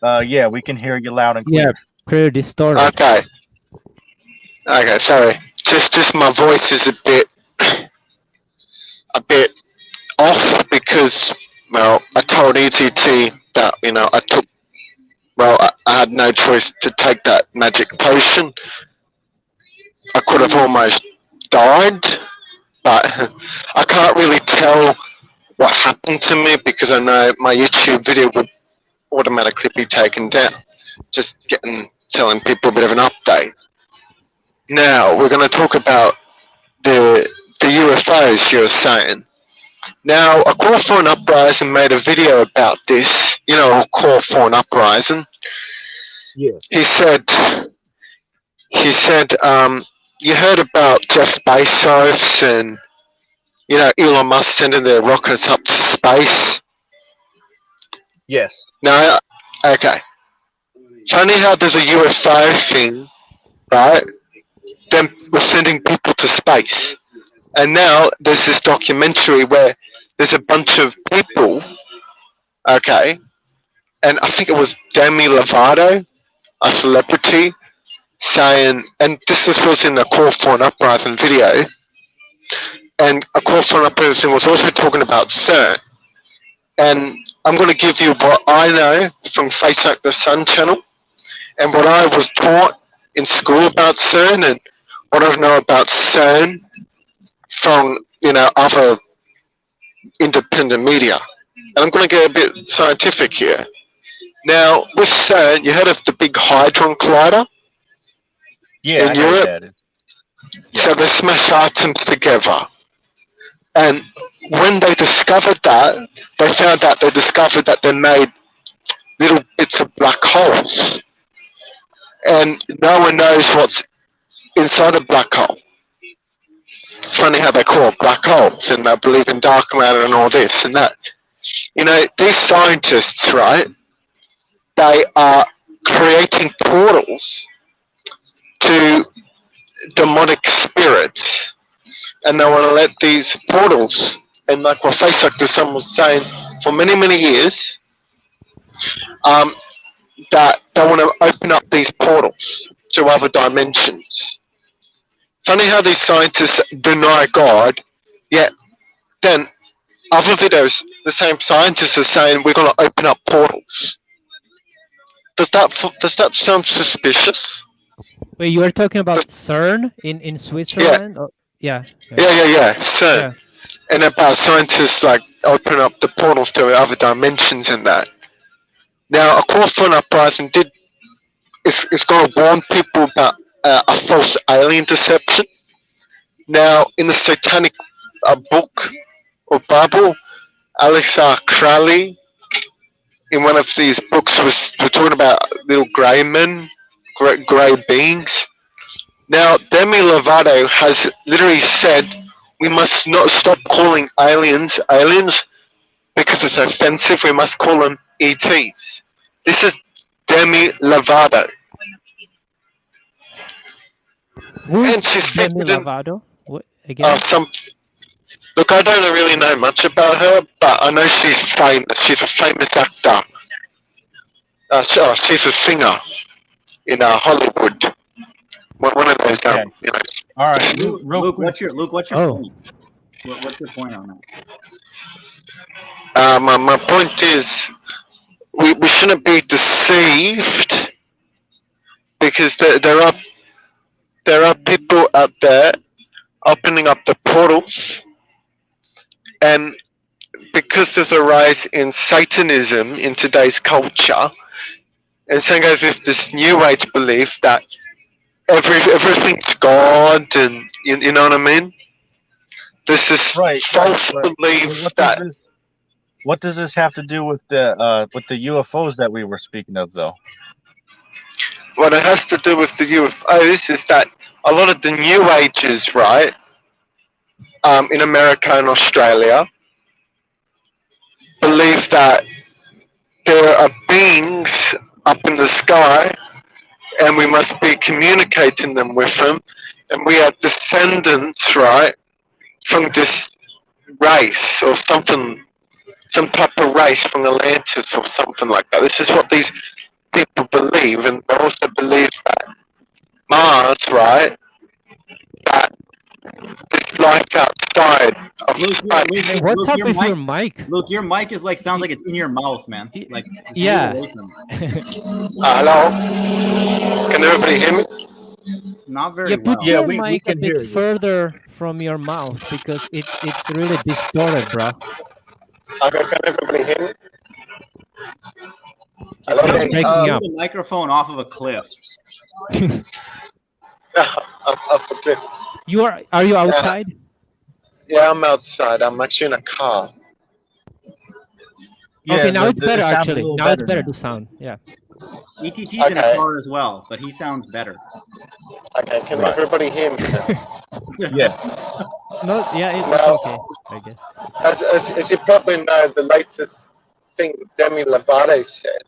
Yeah, we can hear you loud and clear. Yeah, pretty distorted. Okay, sorry. Just my voice is a bit off because, well, I told EGT that, I had no choice to take that magic potion. I could have almost died, but I can't really tell what happened to me because I know my YouTube video would automatically be taken down. Just telling people a bit of an update. Now, we're going to talk about the UFOs you were saying. Now, a Call for an Uprising made a video about this, Call for an Uprising. Yeah. He said, you heard about Jeff Bezos and, Elon Musk sending their rockets up to space? Yes. No? Okay. Funny how there's a UFO thing, right? Then we're sending people to space. And now there's this documentary where there's a bunch of people, okay, and I think it was Demi Lovato, a celebrity, saying, and this was in the Call for an Uprising video, and a Call for an Uprising was also talking about CERN. And I'm going to give you what I know from Face Like the Sun channel, and what I was taught in school about CERN, and what I know about CERN from, other independent media. And I'm going to get a bit scientific here. Now, with CERN, you heard of the Big Hadron Collider? Yeah, in Europe? So they smash atoms together. And when they discovered that, they discovered that they made little bits of black holes. And no one knows what's inside a black hole. Funny how they call it black holes, and they believe in dark matter and all this and that. These scientists, right, they are creating portals to demonic spirits, and they want to let these portals, and like what Face Like the Sun was saying for many, many years, that they want to open up these portals to other dimensions. Funny how these scientists deny God, yet then other videos, the same scientists are saying we're going to open up portals. Does that sound suspicious? Wait, you are talking about CERN in Switzerland? Yeah. CERN. Yeah. And about scientists like open up the portals to other dimensions and that. Now, a call for an uprising is going to warn people about a false alien deception. Now, in the satanic book or Bible, Alex Crowley, in one of these books, we're talking about little grey men, grey beings. Now, Demi Lovato has literally said we must not stop calling aliens aliens because it's offensive. We must call them ETs. This is Demi Lovato. Who's And she's Demi featured in Lovato? What again? Look, I don't really know much about her, but I know she's famous. She's a famous actor. She's a singer in Hollywood. One of those, Okay. All right, Luke, what's your Oh. point? What's your point on that. My point is, we shouldn't be deceived because there are people out there opening up the portals, and because there's a rise in Satanism in today's culture, and same goes with this New Age belief that everything's God, and you know what I mean. This is false belief that. What does this have to do with the UFOs that we were speaking of, though? What it has to do with the UFOs is that a lot of the New Agers, right, in America and Australia, believe that there are beings up in the sky, and we must be communicating them with them, and we are descendants, right, from this race or something, some type of race from Atlantis or something like that. This is what these people believe, and they also believe that Mars, right, that this life outside of space. What's up with your mic? Luke, your mic is like sounds like it's in your mouth, man. Like yeah. Hello, can everybody hear me? Not very Yeah, put well. your we mic a can hear bit you. further from your mouth because it's really distorted, bro. Okay, can everybody hear me? It sounds Okay, like breaking you up. threw the microphone off of a cliff. Up a cliff. Are you outside? Yeah, I'm outside. I'm actually in a car. Okay, now it's better it sounds a actually. little Now it's better now. the sound. Yeah. ETT's in a Okay. car as well, but he sounds better. Okay, can Right. everybody hear me now? Yeah. No, yeah, it's Now, okay, I guess. as you probably know, the latest thing Demi Lovato said,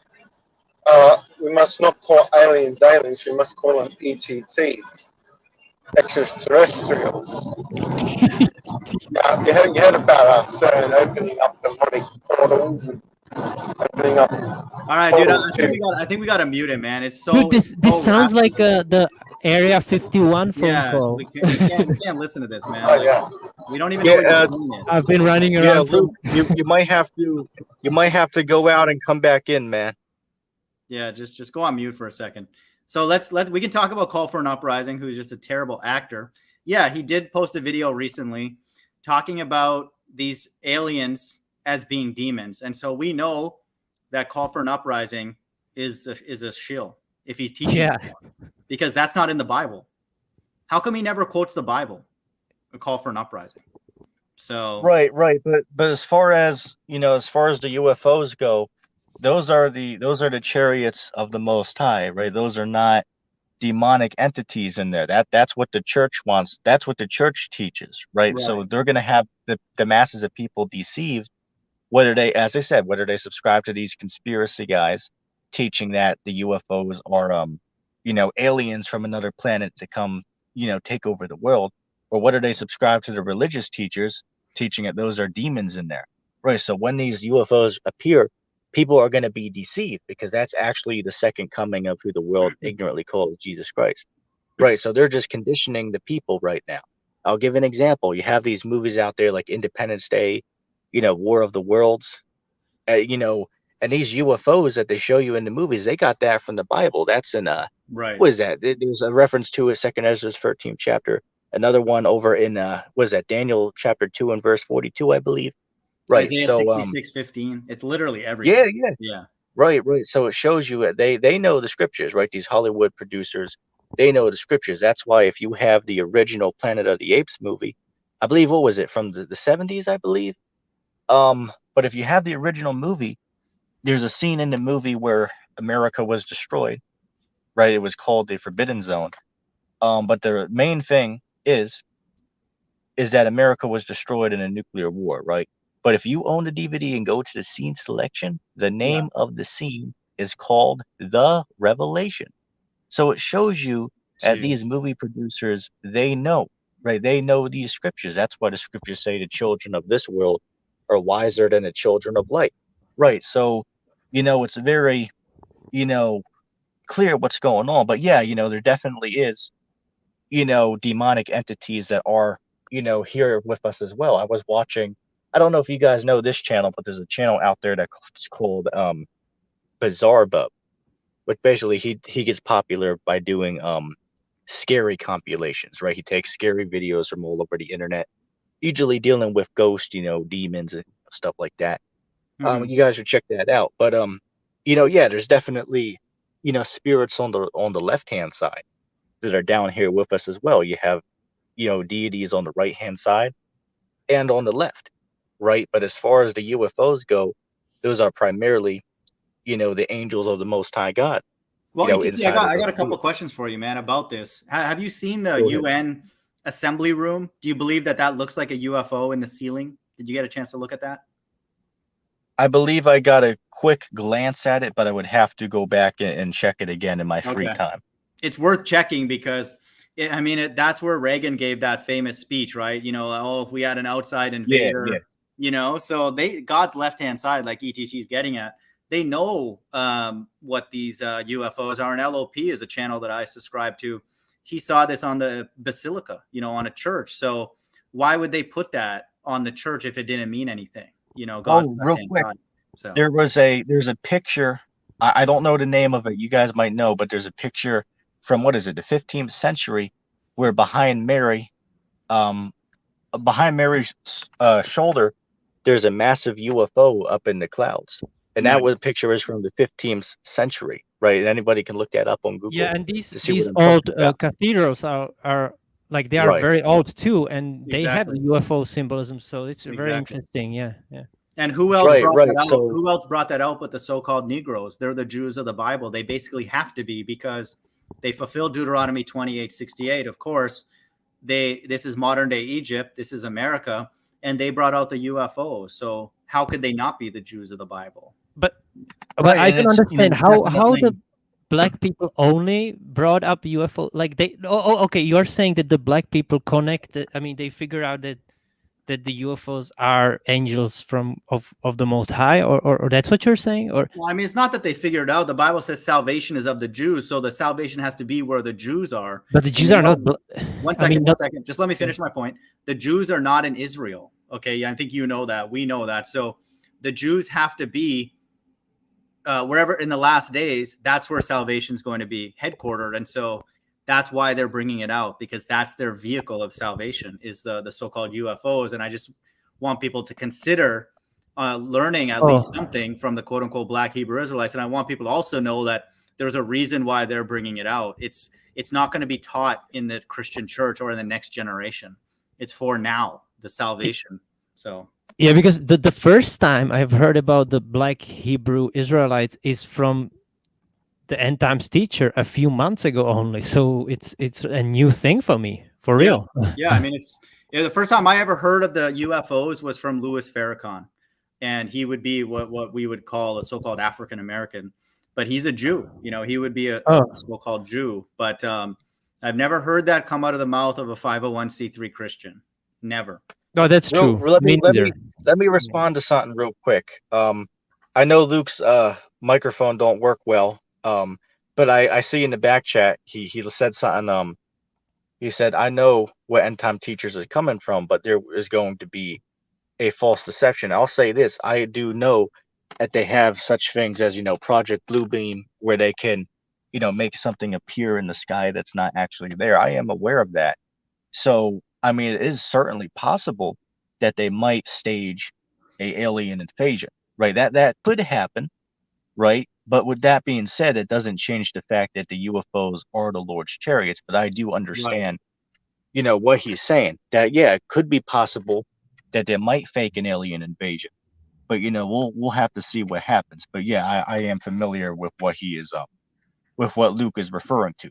we must not call aliens aliens, we must call them ETTs, extraterrestrials. You heard about CERN opening up the demonic portals and opening up. All right, dude. I think we got to mute him, man. It's so. Dude, this so sounds rapid. like the Area 51 phone Yeah, call. we can't listen to this, man. Oh Like, yeah. we don't even know what your phone is. I've been running Yeah, around. Luke, you might have to go out and come back in, man. Yeah, just go on mute for a second. So we can talk about Call for an Uprising, who's just a terrible actor. Yeah, he did post a video recently talking about these aliens as being demons, and so we know that Call for an Uprising is a shill if he's teaching. Yeah. Because that's not in the Bible. How come he never quotes the Bible? A Call for an Uprising. So Right, but as far as the UFOs go, those are the chariots of the Most High, right? Those are not demonic entities in there. That's what the church wants. That's what the church teaches, right? So they're going to have the masses of people deceived, whether they, as I said, whether they subscribe to these conspiracy guys teaching that the UFOs are aliens from another planet to come take over the world, or whether they subscribe to the religious teachers teaching that those are demons in there, right? So when these UFOs appear, people are going to be deceived because that's actually the second coming of who the world ignorantly calls Jesus Christ, right? So they're just conditioning the people right now. I'll give an example. You have these movies out there like Independence Day, War of the Worlds, and these UFOs that they show you in the movies, they got that from the Bible. That's in right. What is that? There's a reference to it, 2 Ezra's 13th chapter. Another one over in what is that? Daniel chapter 2 and verse 42, I believe. Right. Isaiah so 66:15. It's literally everywhere. yeah. Yeah. Right, right. So it shows you they know the scriptures, right? These Hollywood producers, they know the scriptures. That's why if you have the original Planet of the Apes movie, I believe what was it from the 70s, I believe. But if you have the original movie, there's a scene in the movie where America was destroyed, right? It was called the Forbidden Zone. But the main thing is that America was destroyed in a nuclear war, right? But if you own the DVD and go to the scene selection, the Yeah. name of the scene is called The Revelation. So it shows you that Dude. these movie producers, they know, right? They know these scriptures. That's why the scriptures say the children of this world are wiser than the children of light. Right. So, it's very, you know, clear what's going on. But yeah, there definitely is, demonic entities that are, here with us as well. I was watching, I don't know if you guys know this channel, but there's a channel out there that's called Bizarre Bub, which basically he gets popular by doing scary compilations, right? He takes scary videos from all over the internet, usually dealing with ghosts, demons and stuff like that. Mhm. You guys should check that out. But yeah, there's definitely, spirits on the left hand side that are down here with us as well. You have, deities on the right hand side and on the left, right? But as far as the UFOs go, those are primarily, the angels of the Most High God, Well, ETT, I inside got of I those got a couple vehicles. questions for you, man, about this. Have you seen the Go ahead. UN assembly room? Do you believe that looks like a UFO in the ceiling? Did you get a chance to look at that? I believe I got a quick glance at it, but I would have to go back and check it again in my free Okay. time. It's worth checking because that's where Reagan gave that famous speech, right? Oh, if we had an outside Yeah, invader, yeah. so God's left-hand side, like ETC is getting at, they know what these UFOs are. And LOP is a channel that I subscribe to. He saw this on the basilica, on a church. So why would they put that on the church if it didn't mean anything? God's Oh, real left-hand quick, side. So there's a picture. I don't know the name of it. You guys might know, but there's a picture from what is it, the 15th century, where um, behind Mary's shoulder, there's a massive UFO up in the clouds, and that was nice. picture is from the 15th century, right? Anybody can look that up on Google Yeah, and these to see what these I'm old talking about. cathedrals are like they are Right. very old too, and they have the Exactly. UFO symbolism. So it's very Exactly. interesting. Yeah, yeah. And who else Right, brought right. that out? So Who else brought that out but the so-called Negroes? They're the Jews of the Bible. They basically have to be because they fulfilled Deuteronomy 28:68. Of course, this is modern day Egypt. This is America, and they brought out the UFOs. So how could they not be the Jews of the Bible? But right, I and don't it's understand how definitely the black people only brought up UFO. Like they okay, you're saying that the black people connected. I mean, they figure out that the UFOs are angels of the Most High, or that's what you're saying, or Well, it's not that they figured it out. The Bible says salvation is of the Jews, so the salvation has to be where the Jews are. but the And Jews are not. One I mean, second, 1 second. Just let me finish my point. The Jews are not in Israel. Okay, yeah, I think you know that. We know that. So the Jews have to be wherever in the last days. That's where salvation is going to be headquartered, and so that's why they're bringing it out, because that's their vehicle of salvation is the so-called UFOs. And I just want people to consider learning at least something from the quote unquote Black Hebrew Israelites. And I want people to also know that there's a reason why they're bringing it out. It's not going to be taught in the Christian church or in the next generation. It's for now, the salvation. So yeah, because the first time I've heard about the Black Hebrew Israelites is from the end times teacher a few months ago only. So it's a new thing for me, for real. Yeah, it's the first time I ever heard of the UFOs was from Louis Farrakhan, and he would be what we would call a so-called African American, but he's a Jew. He would be a so-called Jew. But I've never heard that come out of the mouth of a 501c3 Christian. Never. No, that's true. Let me respond to something real quick. I know Luke's microphone don't work well. But I see in the back chat he said something. He said, I know where end time teachers is coming from, but there is going to be a false deception. I'll say this: I do know that they have such things as Project Bluebeam, where they can make something appear in the sky that's not actually there. I am aware of that. So it is certainly possible that they might stage a alien invasion, right? That could happen. right? But with that being said, it doesn't change the fact that the UFOs are the Lord's chariots. But I do understand, what he's saying. That it could be possible that they might fake an alien invasion. But we'll have to see what happens. But yeah, I am familiar with what he is with what Luke is referring to.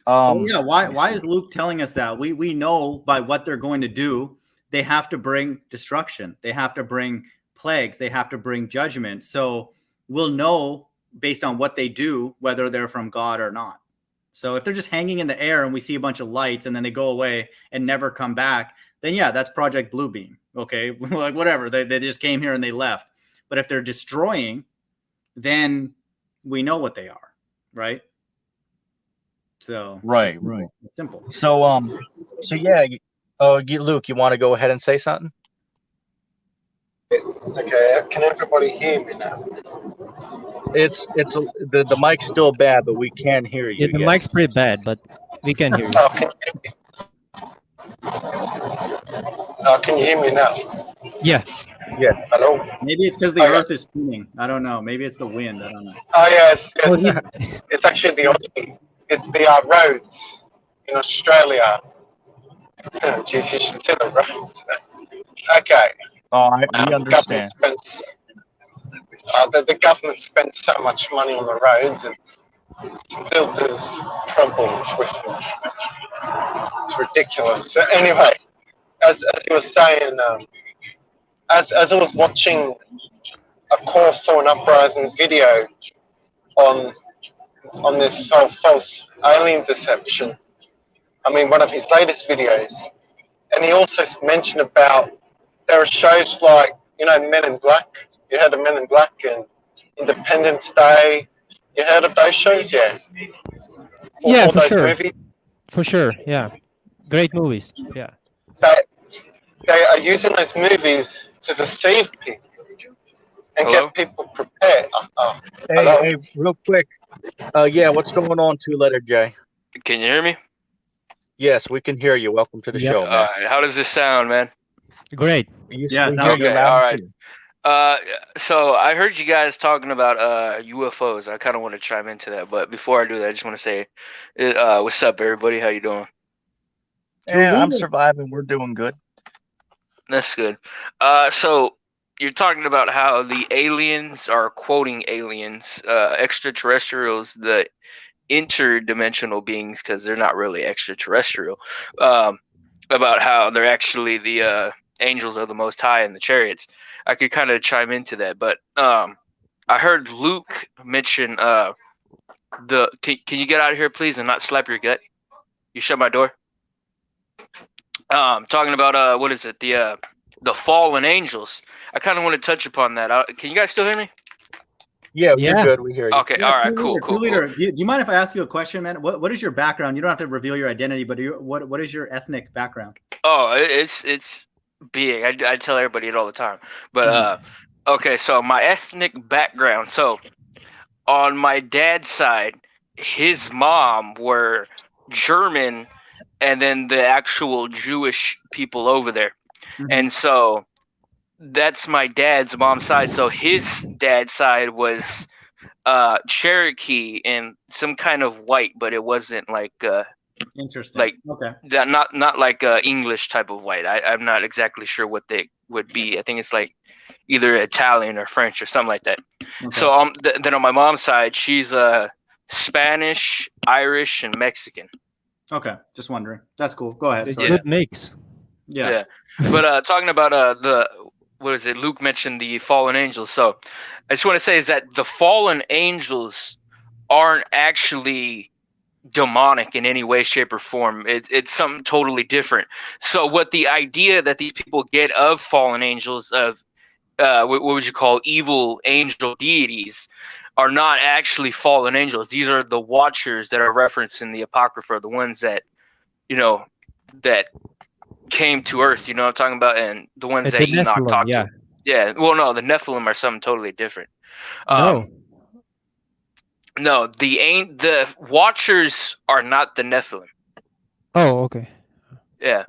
Yeah, why is Luke telling us that? We know by what they're going to do, they have to bring destruction. They have to bring plagues. They have to bring judgment. So we'll know based on what they do whether they're from God or not. So if they're just hanging in the air and we see a bunch of lights and then they go away and never come back, then yeah, that's Project Bluebeam. Okay, like whatever. They just came here and they left. But if they're destroying, then we know what they are, right? So right. simple. So yeah. Luke, you want to go ahead and say something? Okay, can everybody hear me now? The mic's still bad, but we can hear you. Yeah, the mic's pretty bad, but we can hear you. Can you hear me now? Yeah. Yes. Hello? Maybe it's because the earth is spinning. I don't know. Maybe it's the wind. I don't know. Oh, yes. Oh, It's actually it's the roads in Australia. Jeez, you should see the roads. Okay. Oh, we understand. The government spends so much money on the roads and still there's problems with them. It's ridiculous. So anyway, as he was saying, as I was watching a call for an uprising video on this whole false alien deception, I mean one of his latest videos, and he also mentioned about there are shows like Men in Black. You heard of Men in Black and Independence Day. You heard of those shows? Yeah. Yeah, all for those sure. movies. For sure. Yeah. Great movies. Yeah. They are using those movies to deceive people and get people prepared. Hey, real quick. What's going on, 2-letter J? Can you hear me? Yes, we can hear you. Welcome to the show, man. All right. How does this sound, man? Great. Yeah, okay. All right. So I heard you guys talking about UFOs. I kind of want to chime into that, but before I do that, I just want to say, what's up, everybody? How you doing? Yeah, I'm surviving. We're doing good. That's good. So you're talking about how the aliens are quoting aliens, extraterrestrials, the interdimensional beings, because they're not really extraterrestrial. About how they're actually the angels of the Most High and the chariots. I could kind of chime into that, but I heard Luke mention can you get out of here, please, and not slap your gut? You shut my door. Talking about what is it? The fallen angels. I kind of want to touch upon that. Can you guys still hear me? Yeah, you're good. We hear you. Okay, all right, cool. Do you mind if I ask you a question, man? What is your background? You don't have to reveal your identity, but what is your ethnic background? Oh, it's big. I tell everybody it all the time. But okay, so my ethnic background. So on my dad's side, his mom were German, and then the actual Jewish people over there. And so that's my dad's mom's side. So his dad's side was Cherokee and some kind of white, but it wasn't like interesting. Like okay, that, not like English type of white. I'm not exactly sure what they would be. I think it's like either Italian or French or something like that. Okay. So then on my mom's side, she's Spanish, Irish, and Mexican. Okay, just wondering. That's cool. Go ahead. Good mix. Yeah. But talking about what is it? Luke mentioned the fallen angels. So I just want to say is that the fallen angels aren't actually demonic in any way, shape, or form. It's something totally different. So what the idea that these people get of fallen angels, of what would you call evil angel deities, are not actually fallen angels. These are the watchers that are referenced in the Apocrypha, the ones that, that came to Earth, I'm talking about, and the ones that Enoch talked to. Yeah. Well, no, the Nephilim are something totally different. No, the Watchers are not the Nephilim. Oh, okay. Yeah.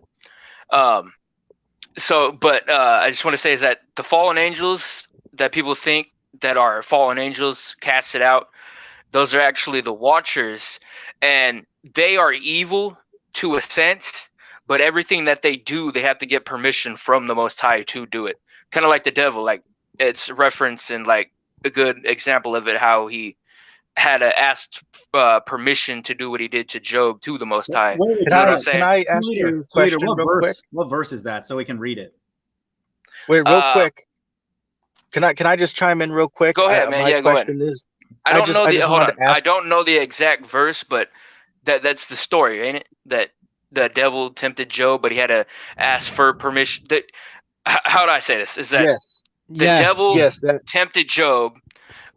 So, but I just want to say is that the fallen angels that people think that are fallen angels casted out, those are actually the Watchers, and they are evil to a sense, but everything that they do, they have to get permission from the Most High to do it. Kind of like the devil, like it's referenced in like a good example of it, how he had to ask permission to do what he did to Job to the Most High. Wait, You know what I'm Can saying? I ask you a question what real verse? quick? What verse is that so we can read it? Wait, real Uh, quick. Can I just chime in real quick? Go ahead, man. My Yeah, go ahead. question is, I don't know I the just hold on. wanted to ask. I don't know the exact verse, but that's the story, ain't it? That the devil tempted Job, but he had to ask for permission. How do I say this? Is that Yes, the Yeah. devil yes, that tempted Job,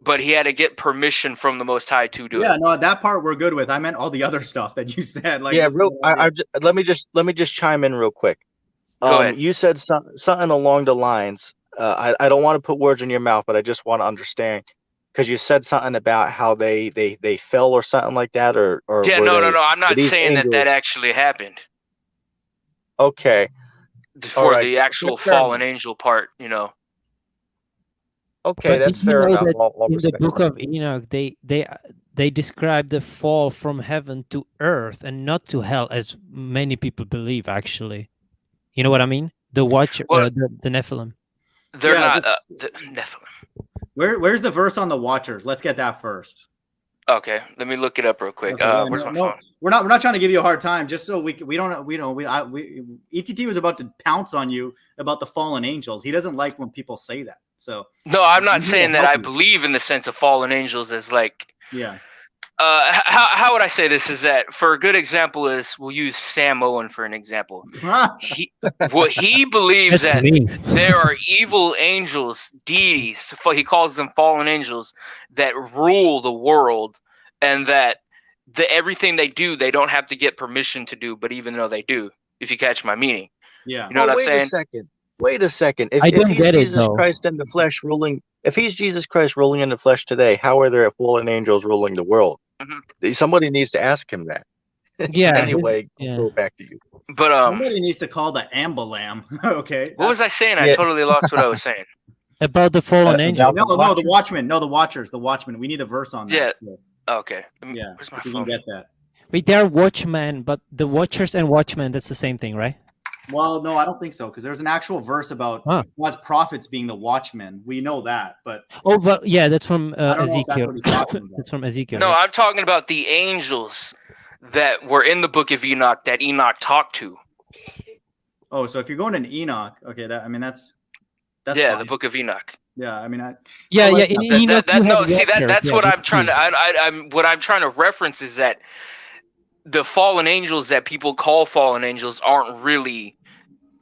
but he had to get permission from the Most High to do Yeah, it. no, that part we're good with. I meant all the other stuff that you said. Like, yeah. just Real. get an idea. Let me just chime in real quick. Go ahead. You said something along the lines. I don't want to put words in your mouth, but I just want to understand because you said something about how they fell or something like that, or Yeah, were no. they I'm were not these saying that angels? actually happened Okay, all for right, the actual fair fallen enough. angel part. You know. Okay, But did that's you fair know enough. that I'll in the respect book it. of Enoch, they describe the fall from heaven to earth and not to hell, as many people believe. Actually, you know what I mean? The Watcher, Well, the Nephilim. they're Yeah, not just the Nephilim. where's the verse on the Watchers? Let's get that first. Okay, let me look it up real quick. Okay, yeah, Where's my no, phone? we're not trying to give you a hard time. Just so ETT was about to pounce on you about the fallen angels. He doesn't like when people say that. So No, I'm not I'm here to saying that help I you. believe in the sense of fallen angels as like. Yeah. How would I say this? Is that for a good example is we'll use Sam Owen for an example. He believes That's that me. there are evil angels, deities. He calls them fallen angels that rule the world, and that everything they do, they don't have to get permission to do. But even though they do, if you catch my meaning, Yeah. you know what I'm Wait a saying? second. Wait a second. I If don't he's get it Jesus though. Christ in the flesh ruling, if he's Jesus Christ ruling in the flesh today, how are there fallen angels ruling the world? Mhm. Somebody needs to ask him that. Yeah. Anyway, I'll Yeah. go back to you. But Somebody needs to call the Ambalam. Okay. what was I saying? I Yeah. totally lost what I was saying. About the fallen angel. about No, the no, the Watchers? Watchmen. No, the Watchers. The Watchmen. We need a verse on that. Okay. Yeah. Where's my If we phone? can get that. Wait, they're watchmen, but the Watchers and Watchmen, that's the same thing, right? Well, no, I don't think so, because there's an actual verse about God's prophets being the watchmen. We know that, but Oh, but yeah, that's from I don't know if that's Ezekiel. what he's talking about. That's from Ezekiel. No, right? I'm talking about the angels that were in the book of Enoch that Enoch talked to. Oh, so if you're going to Enoch, okay, that's Yeah, fine. the book of Enoch. Yeah, I mean, Yeah, I'll yeah. let In that- Enoch, you have Watchers, That's yeah, what that's I'm trying true. to. I'm what I'm trying to reference is that the fallen angels that people call fallen angels aren't really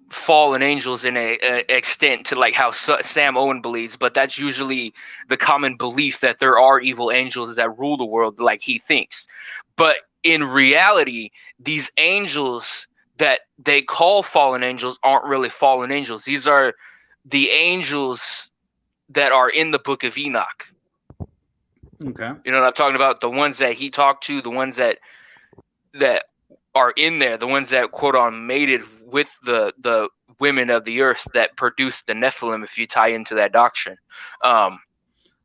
fallen angels in a extent to like how Sam Owen believes, but that's usually the common belief that there are evil angels that rule the world, like he thinks. But in reality, these angels that they call fallen angels aren't really fallen angels. These are the angels that are in the book of Enoch. Okay. You know what I'm talking about? The ones that he talked to, the ones that are in there, the ones that quote on mated with the women of the earth that produced the Nephilim, if you tie into that doctrine.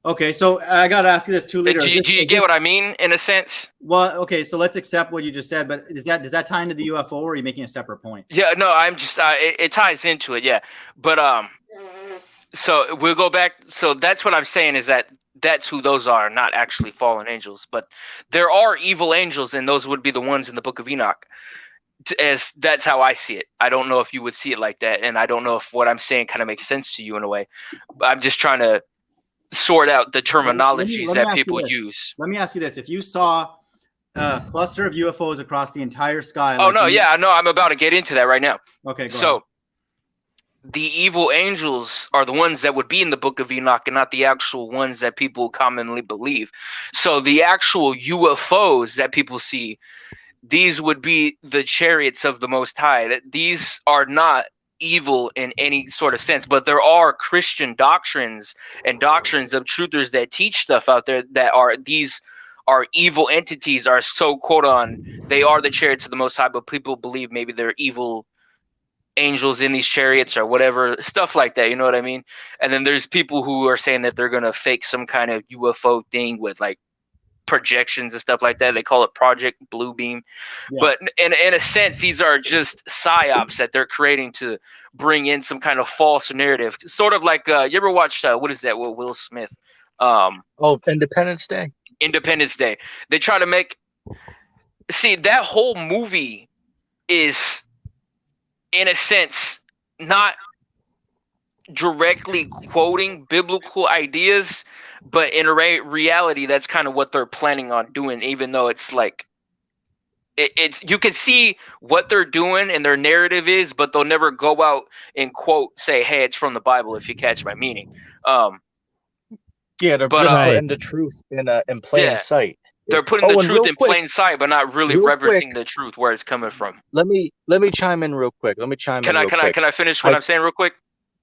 Okay, so I got to ask you this, 2 Liter. Do you get what I mean in a sense? Well, okay, so let's accept what you just said, but does that tie into the UFO, or are you making a separate point? Yeah, no, I'm just it ties into it, yeah. But so we'll go back. So that's what I'm saying is that's who those are, not actually fallen angels, but there are evil angels, and those would be the ones in the book of Enoch. As that's how I see it. I don't know if you would see it like that, and I don't know if what I'm saying kind of makes sense to you in a way. I'm just trying to sort out the terminologies let me that ask you people this. use. Let me ask you this: if you saw a cluster of UFOs across the entire sky, Oh no, yeah, I know. I'm about to get into that right now. Okay, go So ahead. the evil angels are the ones that would be in the book of Enoch and not the actual ones that people commonly believe. So the actual UFOs that people see, these would be the chariots of the Most High. That these are not evil in any sort of sense, but there are Christian doctrines and doctrines of truthers that teach stuff out there that are these are evil entities, are so quote on they are the chariots of the Most High, but people believe maybe they're evil angels in these chariots or whatever, stuff like that. You know what I mean? And then there's people who are saying that they're gonna fake some kind of UFO thing with like projections and stuff like that. They call it Project Bluebeam. Yeah. But in a sense, these are just psyops that they're creating to bring in some kind of false narrative. Sort of like you ever watched what is that? Will Smith? Oh, Independence Day. Independence Day. They try to make that whole movie is, in a sense, not directly quoting biblical ideas, but in reality, that's kind of what they're planning on doing. Even though it's like, it's you can see what they're doing and their narrative is, but they'll never go out and quote say, "Hey, it's from the Bible." If you catch my meaning. Yeah, they're But, just Right. putting the truth in plain sight. They're putting Oh, the and truth real in quick- plain sight, but not really real referencing quick- the truth where it's coming from. Let me chime in real quick. Can Can I finish what I'm saying real quick?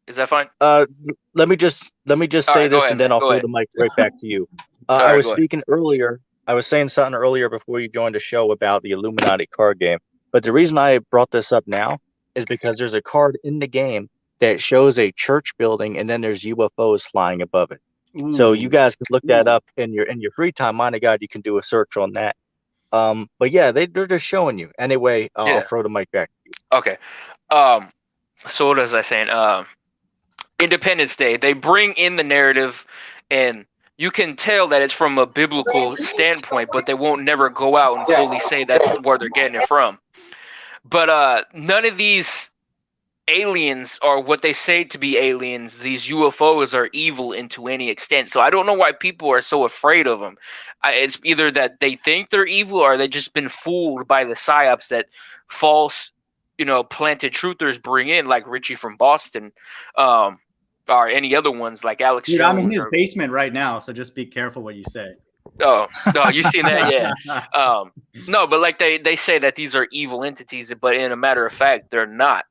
Is that fine? Let me just All say right, go this, ahead, and then man. I'll Go throw ahead. the mic right back to you. All I right, was go ahead. speaking earlier. I was saying something earlier before you joined the show about the Illuminati card game. But the reason I brought this up now is because there's a card in the game that shows a church building, and then there's UFOs flying above it. So you guys can look that up in your free time. My God, you can do a search on that. But yeah, they're just showing you. Anyway, Yeah. I'll throw the mic back to you. Okay. So what was I saying? Independence Day. They bring in the narrative, and you can tell that it's from a biblical standpoint, but they won't never go out and fully say that's where they're getting it from. But none of these aliens or what they say to be aliens, these UFOs, are evil into any extent. So I don't know why people are so afraid of them. It's either that they think they're evil, or they've just been fooled by the psyops that false, planted truthers bring in, like Richie from Boston, or any other ones like Alex Dude, Jones. I'm in his or- basement right now, so just be careful what you say. Oh, no, you seen that? Yeah. No, but like they say that these are evil entities, but in a matter of fact, they're not.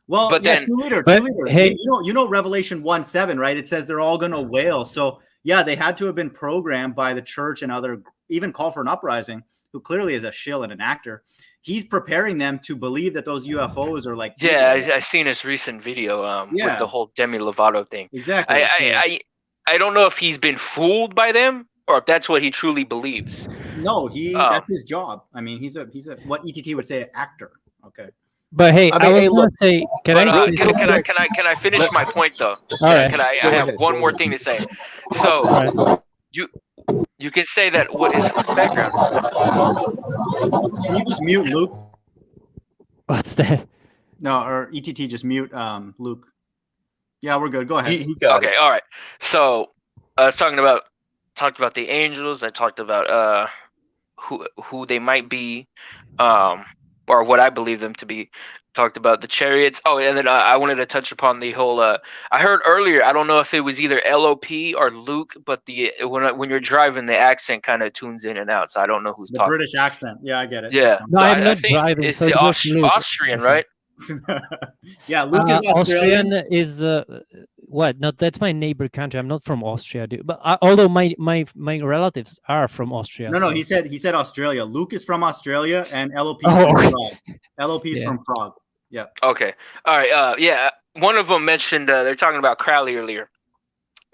Well, But yeah, then- 2 liter. But, 2 liter. hey- You know Revelation 1:7, right? It says they're all going to wail. So yeah, they had to have been programmed by the church and other, even Call for an Uprising, who clearly is a shill and an actor. He's preparing them to believe that those UFOs are like Yeah, people. I seen his recent video Yeah. with the whole Demi Lovato thing. Exactly. I don't know if he's been fooled by them or if that's what he truly believes. No, Oh. that's his job. I mean, he's a what ETT would say, actor. Okay. But hey, I I, mean, was hey, gonna look. say, can But, I say can something? I finish my point though? All right. Can I Go have ahead, one go more ahead. thing to say. So All right. you can say that what's background? Can you just mute Luke? What's that? No, or ETT just mute Luke. Yeah, we're good. Go ahead. He got Okay, it. all right. So I was talked about the angels. I talked about who they might be, or what I believe them to be. Talked about the chariots. Oh, and then I wanted to touch upon the whole. I heard earlier. I don't know if it was either LOP or Luke, but when you're driving, the accent kind of tunes in and out. So I don't know who's The talking. British accent. Yeah, I get it. Yeah, No, I'm I not think driving, it's so the just Luke. Austrian, Okay. right? Yeah, Luke is Australian. Austrian is what? No, that's my neighbor country. I'm not from Austria, dude. But although my relatives are from Austria. No, so- he said Australia. Luke is from Australia, and LOP is Oh, from okay. Prague. LOP is Yeah. from Prague. Yeah. Okay. All right. Yeah. One of them mentioned they're talking about Crowley earlier.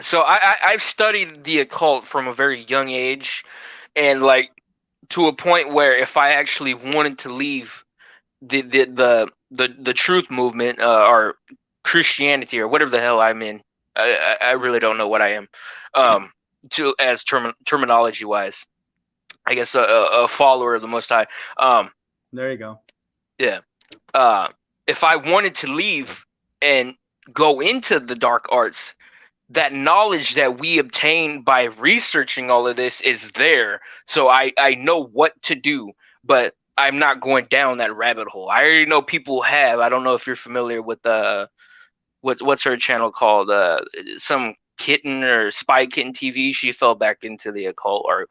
So I've studied the occult from a very young age, and like to a point where if I actually wanted to leave the truth movement or Christianity or whatever the hell I'm in, I really don't know what I am. As terminology wise, I guess a follower of the Most High. There you go. Yeah. If I wanted to leave and go into the dark arts, that knowledge that we obtain by researching all of this is there. So I know what to do, but I'm not going down that rabbit hole. I already know people have. I don't know if you're familiar with what's her channel called? Some kitten or spy kitten TV. She fell back into the occult or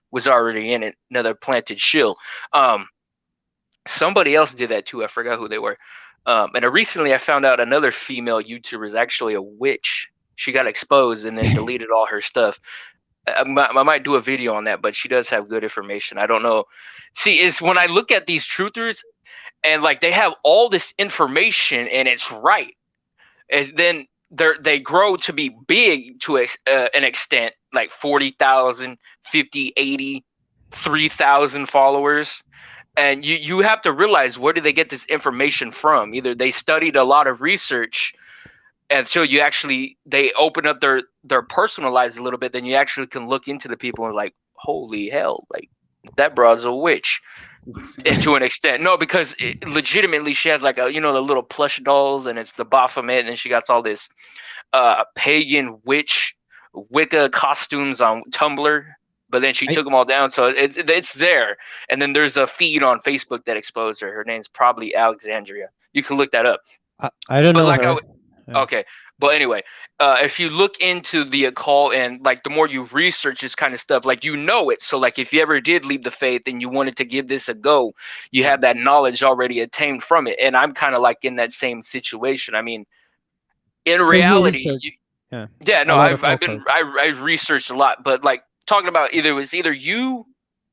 was already in it. Another planted shill. Somebody else did that too. I forgot who they were. And recently I found out another female YouTuber is actually a witch. She got exposed and then deleted all her stuff. I might do a video on that, but she does have good information. I don't know. See, is when I look at these truthers and like they have all this information and it's right, and then they grow to be big to an extent, like 40,000, 50, 80, 3,000 followers. And you have to realize, where do they get this information from? Either they studied a lot of research until they open up their personal lives a little bit, then you actually can look into the people and like, holy hell, like that broad's a witch. And to an extent, no, because legitimately she has like the little plush dolls, and it's the Baphomet, and she got all this pagan witch Wicca costumes on Tumblr, but then she took them all down, so it's there. And then there's a feed on Facebook that exposed her. Her name's probably Alexandria. You can look that up. I don't But know like her. okay, but anyway, if you look into the occult, and like the more you research this kind of stuff, like it. So like if you ever did leave the faith and you wanted to give this a go, you have that knowledge already attained from it. And I'm kind of like in that same situation. I mean, in reality, no, I've researched a lot, but like talking about either you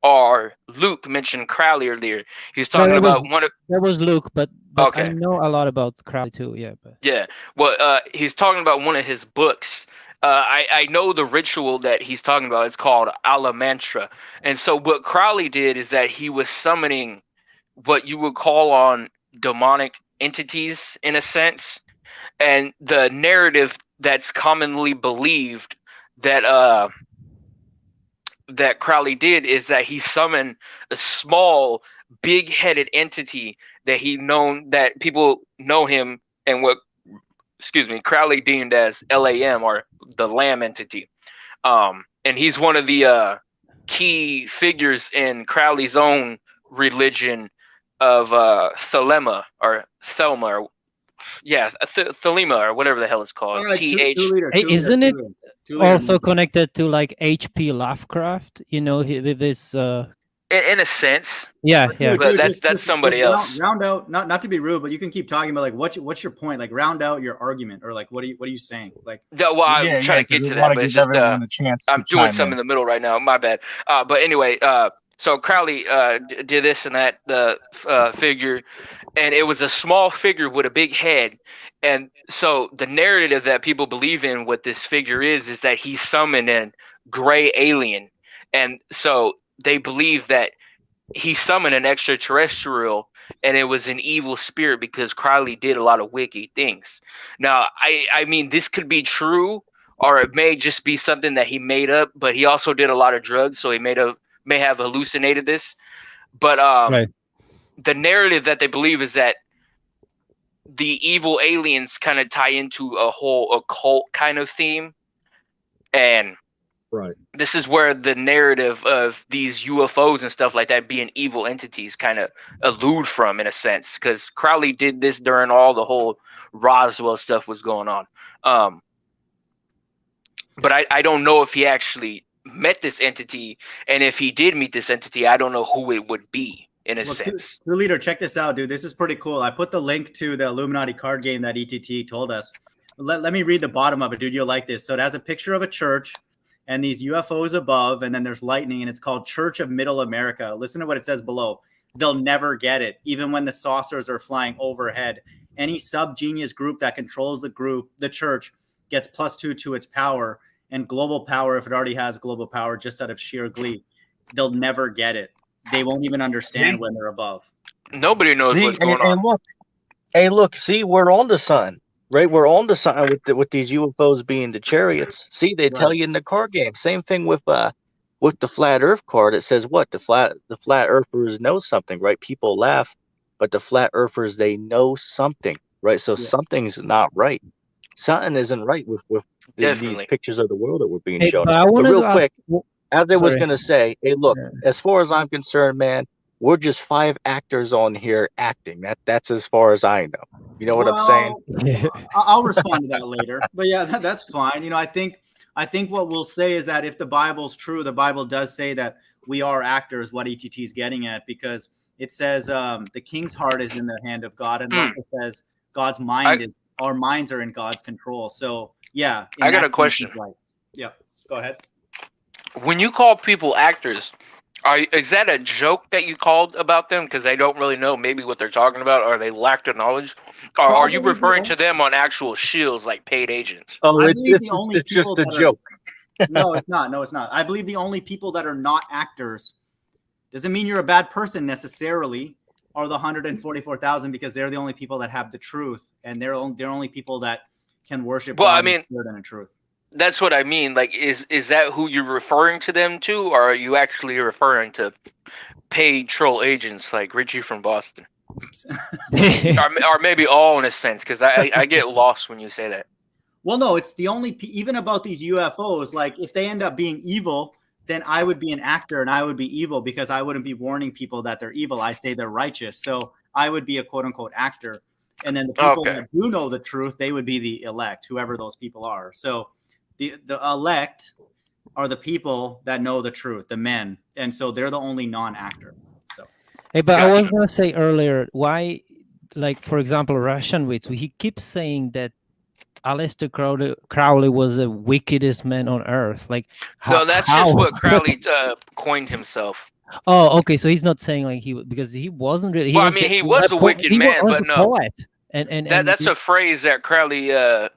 or Luke mentioned Crowley earlier. He was talking about That was Luke, but okay. I know a lot about Crowley too. Yeah, but yeah. Well, he's talking about one of his books. I know the ritual that he's talking about. It's called Ala Mantra. And so what Crowley did is that he was summoning what you would call on demonic entities in a sense. And the narrative that's commonly believed that that Crowley did is that he summoned a small, big-headed entity that people know him, and what Crowley deemed as LAM, or the Lamb entity. And he's one of the key figures in Crowley's own religion of Thelema, or Thelema, or whatever the hell it's called. All right, two TH. liter. Hey, isn't it also connected to like H.P. Lovecraft? With this. In a sense, yeah. But that's somebody else. Round out, not to be rude, but you can keep talking about like what's your point? Like round out your argument, or like what are you saying? Like, I'm trying to get to that, but it's just I'm doing something in the middle right now. My bad. But anyway, so Crowley did this and that figure, and it was a small figure with a big head. And so the narrative that people believe in with this figure is that he summoned a gray alien, and so they believe that he summoned an extraterrestrial, and it was an evil spirit, because Crowley did a lot of wicked things. Now, I mean, this could be true, or it may just be something that he made up, but he also did a lot of drugs, so he may have hallucinated this. But the narrative that they believe is that the evil aliens kind of tie into a whole occult kind of theme. And this is where the narrative of these UFOs and stuff like that being evil entities kind of allude from, in a sense, because Crowley did this during all the whole Roswell stuff was going on. But I don't know if he actually met this entity, and if he did meet this entity, I don't know who it would be, in a sense. Two liter, check this out, dude. This is pretty cool. I put the link to the Illuminati card game that ETT told us. Let me read the bottom of it, dude. You'll like this. So it has a picture of a church and these UFOs above, and then there's lightning, and it's called Church of Middle America. Listen to what it says below. They'll never get it, even when the saucers are flying overhead. Any sub-genius group that controls the church, gets +2 to its power, and global power, if it already has global power, just out of sheer glee. They'll never get it. They won't even understand when they're above. Nobody knows what's going on. Look, see, we're on to something. Right, we're on to something with these UFOs being the chariots. See, they tell you in the card game. Same thing with the flat Earth card. It says what the flat Earthers know something, right? People laugh, but the flat Earthers, they know something, right? So something's not right. Something isn't right with these pictures of the world that were being shown. But real quick, as I was gonna say, hey, look, as far as I'm concerned, man, we're just 5 actors on here acting. That's as far as I know. You know what I'm saying? I'll respond to that later. But yeah, that's fine. I think what we'll say is that if the Bible's true, the Bible does say that we are actors, what ETT is getting at, because it says the king's heart is in the hand of God, and also says God's mind our minds are in God's control. So yeah. I got a question. Yeah, go ahead. When you call people actors, Is that a joke that you called about them because they don't really know maybe what they're talking about, or they lack the knowledge? Or are you Probably the referring only, to them on actual shields like paid agents? Oh, I it's believe it's the only it's people just a that joke. are no, it's not. No, it's not. I believe the only people that are not actors doesn't mean you're a bad person necessarily, are the 144,000 because they're the only people that have the truth, and they're only people that can worship Well, I God in mean, spirit and in truth. that's what I mean. Like, is that who you're referring to them to, or are you actually referring to paid troll agents like Richie from Boston, or maybe all in a sense? Because I get lost when you say that. Well, no, it's the only even about these UFOs. Like, if they end up being evil, then I would be an actor and I would be evil because I wouldn't be warning people that they're evil. I say they're righteous, so I would be a quote unquote actor. And then the people Okay. that do know the truth, they would be the elect, whoever those people are. So the elect are the people that know the truth, the men, and so they're the only non-actor. So Hey, but I was Gotcha. gonna say earlier, why, like for example, Russian Witch, he keeps saying that Aleister Crowley was the wickedest man on earth. Like, No, that's how? just what Crowley coined himself. Oh, okay. So he's not saying like because he wasn't really. He Well, I was mean, just he was a wicked he man, was but a no, poet, and that's a phrase that Crowley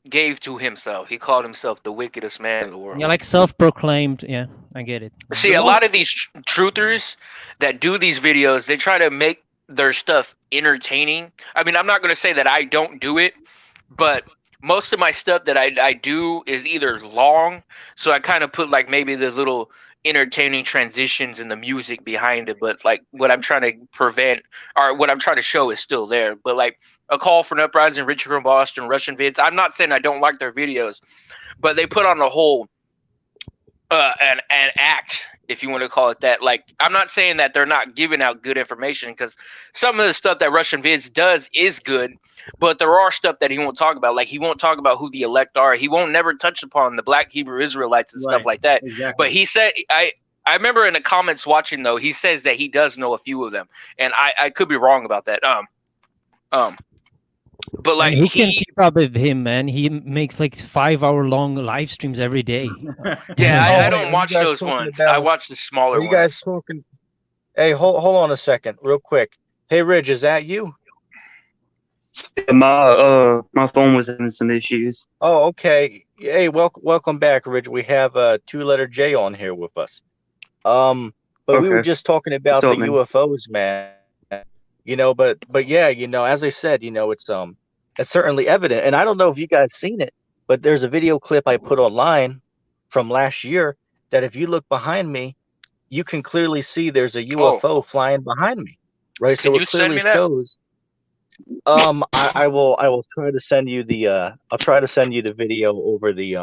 gave to himself. He called himself the wickedest man in the world. yeah, like self-proclaimed. Yeah, I get it. See, a lot of these truthers that do these videos, they try to make their stuff entertaining. I mean, I'm not going to say that I don't do it, but most of my stuff that I do is either long, so I kind of put like maybe the little entertaining transitions and the music behind it, but like what I'm trying to prevent or what I'm trying to show is still there. But like a call for an uprising, Richard from Boston, Russian vids, I'm not saying I don't like their videos, but they put on a whole an act, if you want to call it that. Like, I'm not saying that they're not giving out good information, because some of the stuff that Russian Vids does is good, but there are stuff that he won't talk about. Like, he won't talk about who the elect are. He won't never touch upon the Black Hebrew Israelites and stuff like that. exactly. But he said, I remember in the comments watching though, he says that he does know a few of them, and I could be wrong about that. But like and who can keep up with him, man? He makes like 5-hour long live streams every day. yeah, Oh, I wait, don't are you watch guys those talking ones. I about? watch the smaller Are you guys ones. talking? Hey, hold on a second, real quick. Hey, Ridge, is that you? My phone was having some issues. Oh, okay. Hey, welcome back, Ridge. We have two-letter J on here with us. But we were Okay. just talking about What's the up, man? UFOs, man. But yeah, as I said, it's certainly evident. And I don't know if you guys seen it, but there's a video clip I put online from last year that if you look behind me, you can clearly see there's a Oh, UFO flying behind me, right? can So it you send clearly me that? shows. I will try to send you the I'll try to send you the video over the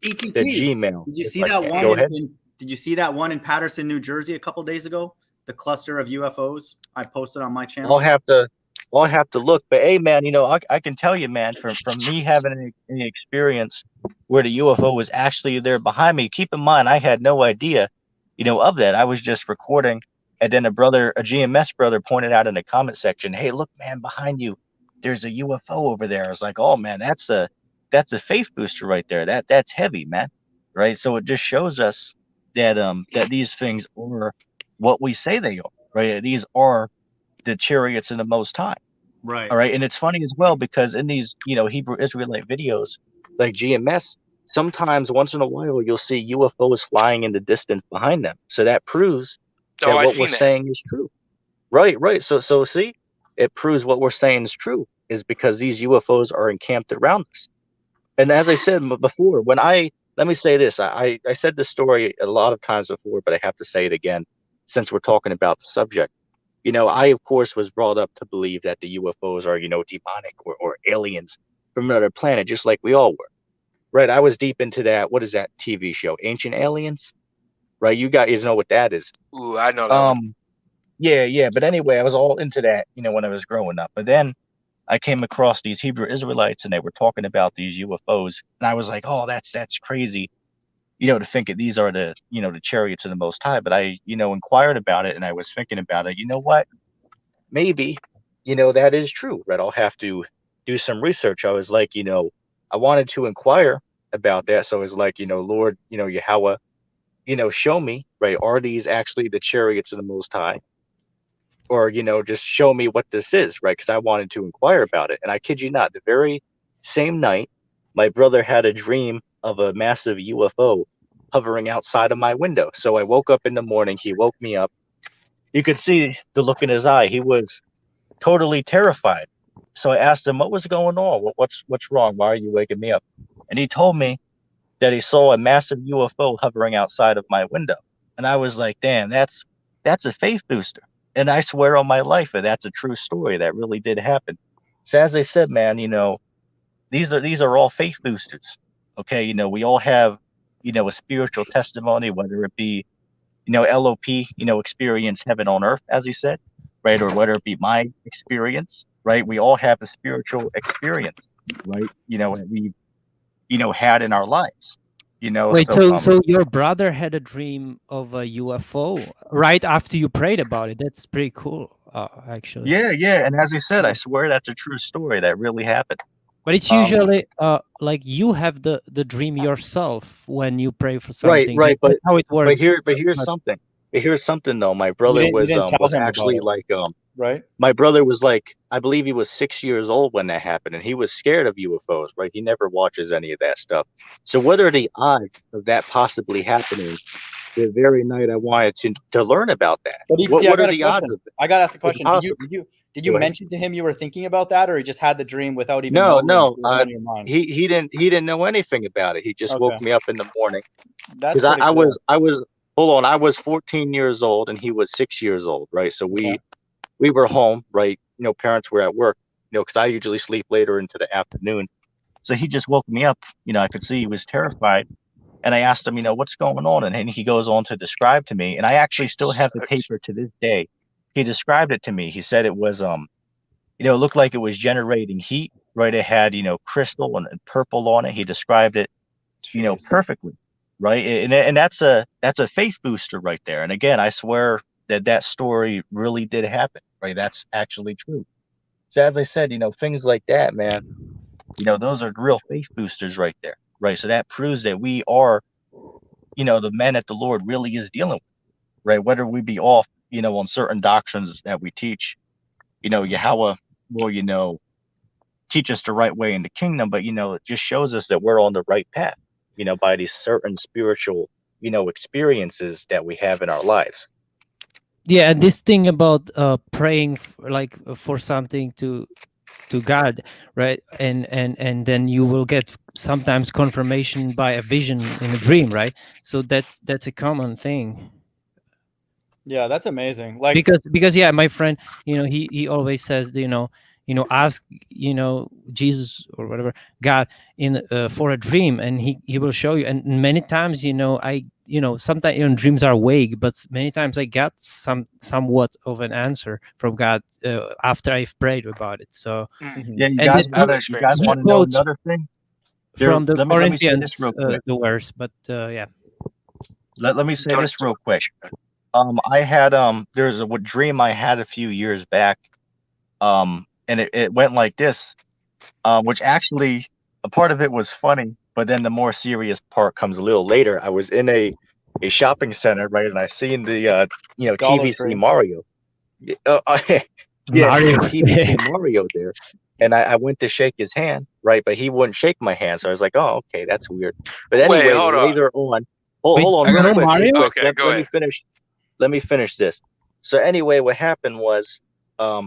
ETT. Gmail. Did you if see I that can. one? Go ahead. Did you see that one in Patterson, New Jersey, a couple days ago? The cluster of UFOs I posted on my channel. I'll have to look. But hey, man, I can tell you, man, from me having any experience where the UFO was actually there behind me. Keep in mind, I had no idea, of that. I was just recording, and then a GMS brother pointed out in the comment section, "Hey, look, man, behind you, there's a UFO over there." I was like, "Oh man, that's a faith booster right there. That's heavy, man." Right? So it just shows us that these things are what we say they are. Right? These are the chariots of the Most High. Right. All right. And it's funny as well because in these, Hebrew Israelite videos like GMS, sometimes once in a while you'll see UFOs flying in the distance behind them. So that proves Oh, that I what we're seen that. saying is true. Right. So see, it proves what we're saying is true is because these UFOs are encamped around us. And as I said before, let me say this, I said this story a lot of times before, but I have to say it again since we're talking about the subject. I, of course, was brought up to believe that the UFOs are, demonic or aliens from another planet, just like we all were. Right. I was deep into that. What is that TV show? Ancient Aliens? Right. You guys know what that is. Ooh, I know that one. Yeah. But anyway, I was all into that, when I was growing up. But then I came across these Hebrew Israelites and they were talking about these UFOs. And I was like, oh, that's crazy, to think that these are the chariots of the Most High. But I, inquired about it and I was thinking about it. You know what? Maybe, that is true, right? I'll have to do some research. I was like, I wanted to inquire about that. So I was like, Lord, Yahweh, show me, right? Are these actually the chariots of the Most High? Or, just show me what this is, right? Because I wanted to inquire about it. And I kid you not, the very same night, my brother had a dream of a massive UFO hovering outside of my window. So I woke up in the morning. He woke me up. You could see the look in his eye. He was totally terrified. So I asked him, what was going on? What's wrong? Why are you waking me up? And he told me that he saw a massive UFO hovering outside of my window. And I was like, damn, that's a faith booster. And I swear on my life that that's a true story. That really did happen. So as I said, man, these are all faith boosters. Okay, we all have, a spiritual testimony, whether it be, LOP, experience heaven on earth, as he said, right? Or whether it be my experience, right? We all have a spiritual experience, right? And we, had in our lives, Wait, so so your brother had a dream of a UFO right after you prayed about it. That's pretty cool, actually. yeah. And as I said, I swear that's a true story that really happened. But it's usually like you have the dream yourself when you pray for Right, something. right. That's how it works. Here's something. Here's something though. My brother you didn't tell was him about actually it. like Right? my brother was like, I believe he was 6 years old when that happened, and he was scared of UFOs, right? He never watches any of that stuff. So what are the odds of that possibly happening the very night I wanted to learn about that? But What I are got a the question. odds of it? I got to ask a It's question. possible. Did you Go ahead. mention to him you were thinking about that, or you just had the dream without even No, knowing no. it was on your mind? He didn't know anything about it. He just woke Okay. me up in the morning. That's Because pretty cool. I was hold on, I was 14 years old and he was 6 years old, right? So we were home, right? Parents were at work, because I usually sleep later into the afternoon. So he just woke me up. I could see he was terrified. And I asked him, what's going on? And he goes on to describe to me, and I actually still have the paper to this day. He described it to me. He said it was it looked like it was generating heat, right? It had, crystal and purple on it. He described it, Jeez. perfectly, right? And that's a faith booster right there. And again, I swear that story really did happen, right? That's actually true. So as I said, things like that, man, those are real faith boosters right there, right? So that proves that we are, the men that the Lord really is dealing with, right? Whether we be off, on certain doctrines that we teach, Yahweh will, teach us the right way in the kingdom, but it just shows us that we're on the right path, by these certain spiritual, experiences that we have in our lives. Yeah, and this thing about praying for something to God, right? And then you will get sometimes confirmation by a vision in a dream, right? So that's a common thing. Yeah, that's amazing. Like Because yeah, my friend, he always says, ask, Jesus or whatever, God, in for a dream, and he will show you. And many times, sometimes dreams are vague, but many times I got somewhat of an answer from God after I've prayed about it. So Yeah, you and guys then want to know quotes another thing? from the Let me say Corinthians, this real quick. the verse, but yeah. Let me say this real quick. I had there's a dream I had a few years back, and it went like this, which actually a part of it was funny, but then the more serious part comes a little later. I was in a shopping center, right, and I seen the Dollar TVC Tree. Mario. Yeah, I seen TVC Mario there, and I went to shake his hand, right, but he wouldn't shake my hand, so I was like, oh, okay, that's weird. But anyway, Wait, hold on. later on, Wait, hold on, you real know quick, Mario? Okay, go let me ahead. finish. Let me finish this. So anyway, what happened was, I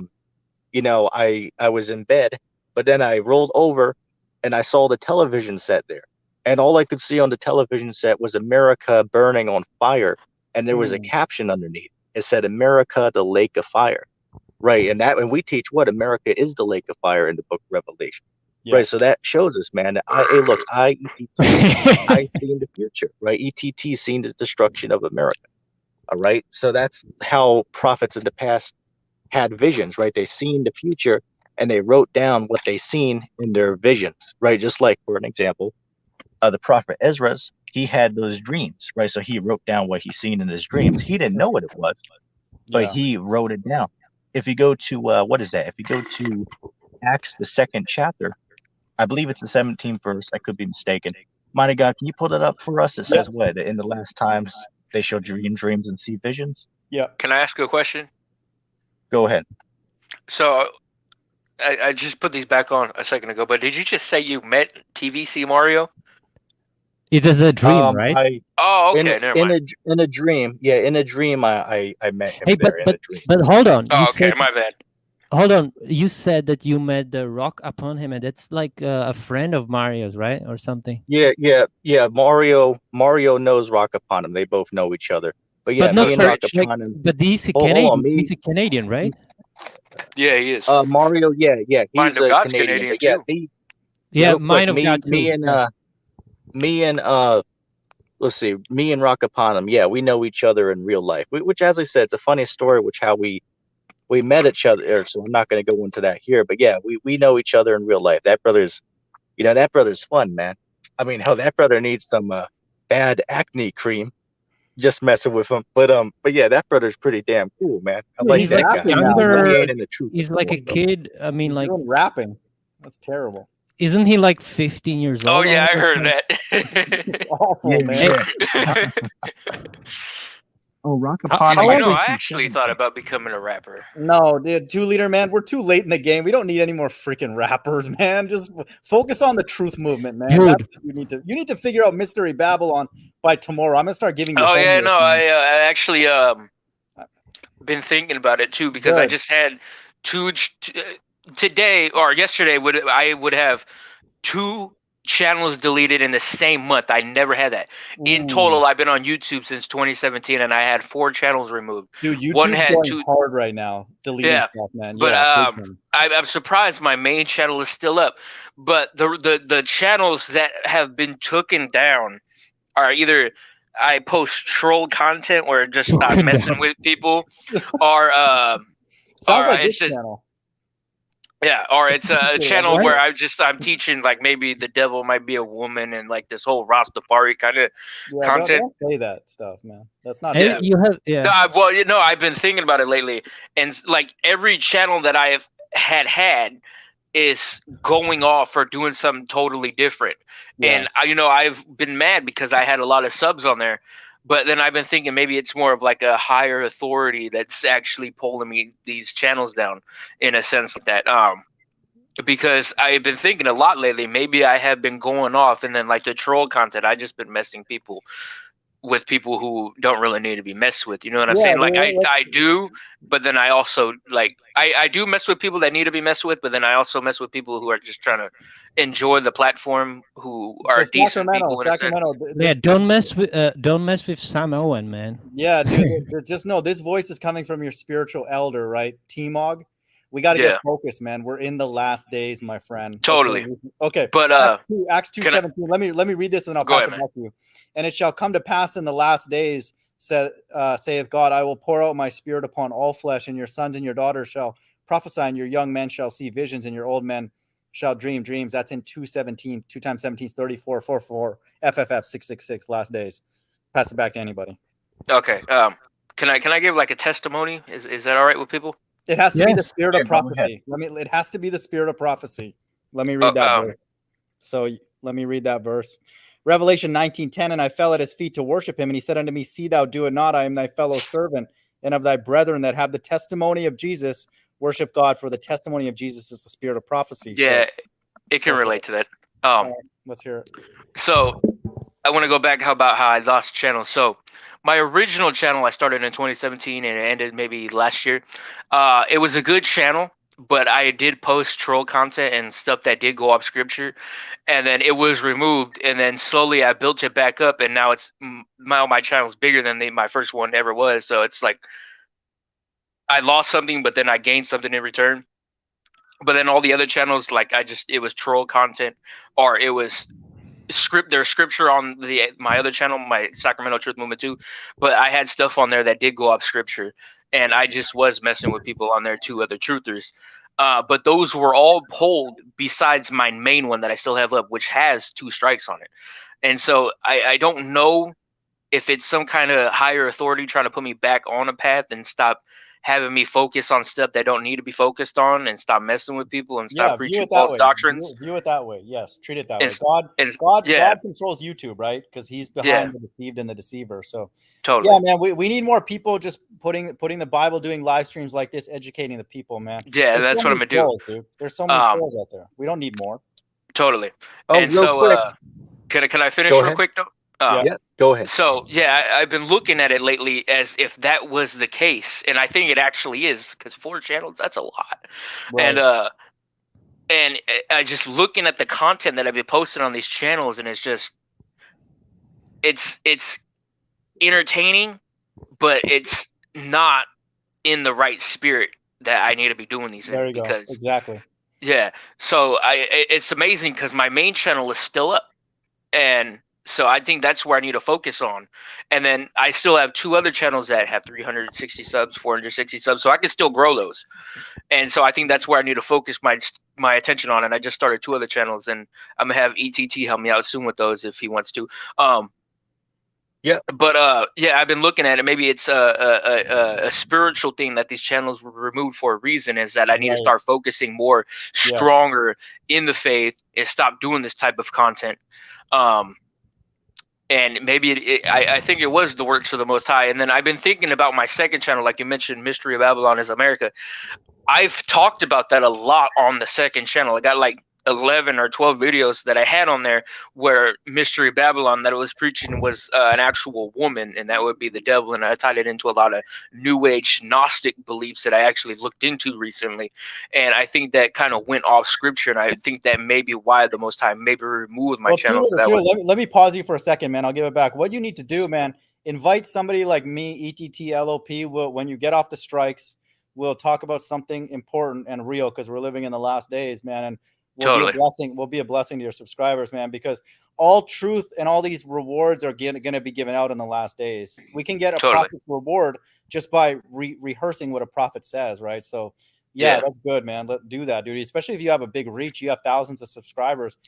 was in bed, but then I rolled over and I saw the television set there. And all I could see on the television set was America burning on fire. And there was a caption underneath. It said, America, the lake of fire. Right. And we teach what America is the lake of fire in the book of Revelation. Yeah. Right. So that shows us, man, that I seen the future, right? ETT seen the destruction of America. All right. So that's how prophets in the past had visions, right? They seen the future and they wrote down what they seen in their visions, right? Just like, for an example, the prophet Ezra's, he had those dreams, right? So he wrote down what he seen in his dreams. He didn't know what it was, but he wrote it down. If you go to, what is that? If you go to Acts, the 2nd chapter, I believe it's the 17th verse. I could be mistaken. Mighty God, can you pull that up for us? It says what? In the last times they shall dream dreams and see visions. Yeah. Can I ask you a question? Go ahead. So I just put these back on a second ago, but did you just say you met TVC Mario? It is a dream, right? Oh, okay, never mind. In a dream, yeah, in a dream, I met him Hey, there in a dream. but hold on. Oh, You okay, said my bad. hold on. You said that you met the rock upon him, and that's like a friend of Mario's, right, or something. Yeah. Mario knows Rock Upon him. They both know each other. But yeah, But not me and for, Rock like, Upon him. but he's a Hold Canadian. on, He's a Canadian, right? Yeah, he is. Mario, yeah, Mind he's of a God's Canadian. Canadian But yeah, too. Yeah, real quick, Mind of God too. me and let's see, me and Rock Upon him. Yeah, we know each other in real life. Which, as I said, it's a funny story. Which how we met each other. So I'm not going to go into that here. But yeah, we know each other in real life. That brother's fun, man. I mean, hell, that brother needs some bad acne cream. Just messing with him, but yeah, that brother's pretty damn cool, man. I like He's that guy. rapping now, He man. ain't in the truth. He's like a kid. I mean, He's like, doing rapping. That's terrible. isn't he like 15 years Oh old? yeah, I almost? heard that. Awful, Yeah, man. yeah. Oh, Rock How- Upon how him. old You know, is I he? actually thought about becoming a rapper. No, dude, 2 liter, man. We're too late in the game. We don't need any more freaking rappers, man. Just focus on the truth movement, man. Dude. That's what you need to figure out Mystery Babylon by tomorrow. I'm gonna start giving you. Oh yeah, homework, no, man. I actually been thinking about it too because I Good. just had today or yesterday I would have 2 channels deleted in the same month. I never had that. In total, I've been on YouTube since 2017, and I had 4 channels removed. Dude, YouTube's One had going 2. hard right now, deleting Yeah, stuff, man. but Yeah, big time. I'm surprised my main channel is still up. But the channels that have been taken down are either I post troll content where just I'm messing with people, or Sounds like it's this just channel. yeah, or it's a channel Right. where I'm teaching like maybe the devil might be a woman and like this whole Rastafari kind of Yeah, content. don't say that stuff, man. That's not. Hey, Yeah. you have, yeah. No, well, you know, I've been thinking about it lately, and like every channel that I've had is going off or doing something totally different. Yeah. And you know, I've been mad because I had a lot of subs on there, but then I've been thinking maybe it's more of like a higher authority that's actually pulling me these channels down in a sense like that. Because I've been thinking a lot lately. Maybe I have been going off, and then like the troll content, I just been messing people with people who don't really need to be messed with. You know what I'm Yeah, saying? Like dude, I do, but then I also like I do mess with people that need to be messed with, but then I also mess with people who are just trying to enjoy the platform, who are So decent people in a sense. Sacramento. Yeah, don't mess with Sam Owen, man. Yeah, dude. Just know this voice is coming from your spiritual elder, right? T-Mog. We got to Yeah. get focused, man. We're in the last days, my friend. Totally. Okay. But Acts can I- 2:17. Let me read this and I'll Go pass ahead, it man. back to you. And it shall come to pass in the last days, saith God, I will pour out my spirit upon all flesh, and your sons and your daughters shall prophesy, and your young men shall see visions, and your old men shall dream dreams. That's in 2:17. 2 times 17 is 34. 44. FFF 666. Last days. Pass it back to anybody. Okay. Can I give like a testimony? Is that all right with people? It has to be the Yes. spirit Yeah, of go ahead. prophecy. It has to be the spirit of prophecy. Let me read that verse. So let me read that verse. Revelation 19:10, and I fell at his feet to worship him, and he said unto me, see thou do it not, I am thy fellow servant, and of thy brethren that have the testimony of Jesus, worship God, for the testimony of Jesus is the spirit of prophecy. Yeah, So, it can relate to that. let's hear it. So I want to go back about how I lost channels. So my original channel I started in 2017 and it ended maybe last year. It was a good channel, but I did post troll content and stuff that did go off scripture, and then it was removed. And then slowly I built it back up, and now it's my channel's bigger than my first one ever was. So it's like I lost something, but then I gained something in return. But then all the other channels, like it was troll content, or it was there's scripture on my other channel, my Sacramento Truth Movement 2, but I had stuff on there that did go off scripture, and I just was messing with people on there, 2 other truthers. But those were all pulled besides my main one that I still have up, which has 2 strikes on it. And so I don't know if it's some kind of higher authority trying to put me back on a path and stop having me focus on stuff that don't need to be focused on, and stop messing with people, and stop Yeah, view preaching it that false way. doctrines. View it that way. Yes, treat it that And way. s- God, and s- God, yeah, God controls YouTube, right? Because He's yeah, behind the deceived and the deceiver. So, totally. yeah, man, we need more people just putting the Bible, doing live streams like this, educating the people, man. Yeah, There's that's so what I'm many gonna do. trolls, dude. There's so many Um, trolls out there. We don't need more. totally. Oh, And real so, quick. can I finish Go real ahead. quick though? Yeah. Yeah, go ahead. So yeah, I've been looking at it lately as if that was the case, and I think it actually is, because 4 channels, that's a lot. Right. And I just looking at the content that I've been posting on these channels, and it's just it's entertaining, but it's not in the right spirit that I need to be doing these There in, you go. because Exactly. yeah. So it's amazing because my main channel is still up, and so I think that's where I need to focus on. And then I still have 2 other channels that have 360 subs, 460 subs, so I can still grow those. And so I think that's where I need to focus my attention on. And I just started 2 other channels, and I'm gonna have ETT help me out soon with those if he wants to. Yeah. But yeah, I've been looking at it. Maybe it's a spiritual thing that these channels were removed for a reason. Is that I need to Right. start focusing more Yes. stronger in the faith and stop doing this type of content. And maybe I think it was the works of the Most High. And then I've been thinking about my second channel, like you mentioned, Mystery of Babylon is America. I've talked about that a lot on the second channel. I got like 11 or 12 videos that I had on there where Mystery Babylon that I was preaching was an actual woman, and that would be the devil. And I tied it into a lot of New Age Gnostic beliefs that I actually looked into recently. And I think that kind of went off scripture, and I think that may be why the Most High maybe removed my channel. Let me pause you for a second, man. I'll give it back. What you need to do, man, invite somebody like me, ETT, LOP. When you get off the strikes, we'll talk about something important and real, because we're living in the last days, man. And we'll be a blessing. We'll be a blessing to your subscribers, man, because all truth and all these rewards are going to be given out in the last days. We can get a prophet's reward just by rehearsing what a prophet says, right? So yeah, that's good, man. Let's do that, dude. Especially if you have a big reach, you have thousands of subscribers.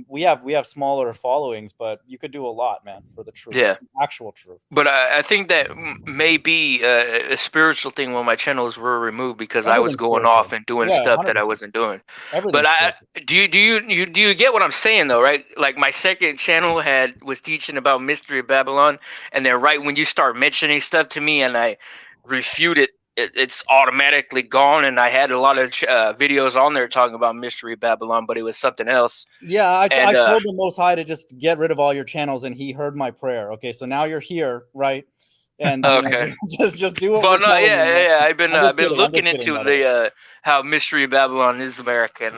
We have smaller followings, but you could do a lot, man, for the truth. Yeah, actual truth. But I think that may be a spiritual thing when my channels were removed, because I was going off and doing stuff 100%. that I wasn't doing. Everything's But do you get what I'm saying though, right? Like my second channel was teaching about Mystery Babylon, and then right when you start mentioning stuff to me and I refute it, it's automatically gone. And I had a lot of videos on there talking about Mystery Babylon, but it was something else. Yeah, I told the Most High to just get rid of all your channels, and He heard my prayer. Okay, so now you're here, right? And okay, just do what but we're telling you. Yeah. I've been looking kidding, into the how Mystery Babylon is American.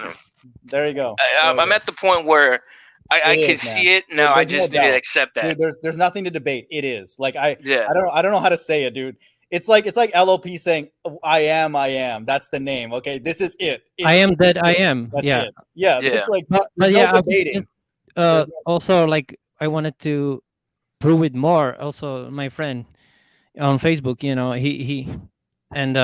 There you go. I'm at the point where I can see it now. I just need to accept that. Dude, there's nothing to debate. It is like I don't know how to say it, dude. It's like LOP saying I am. That's the name. Okay, this is it. I am that I am. That's yeah. it. Yeah. It's like but yeah, debating. Also, like I wanted to prove it more. Also, my friend on Facebook, he and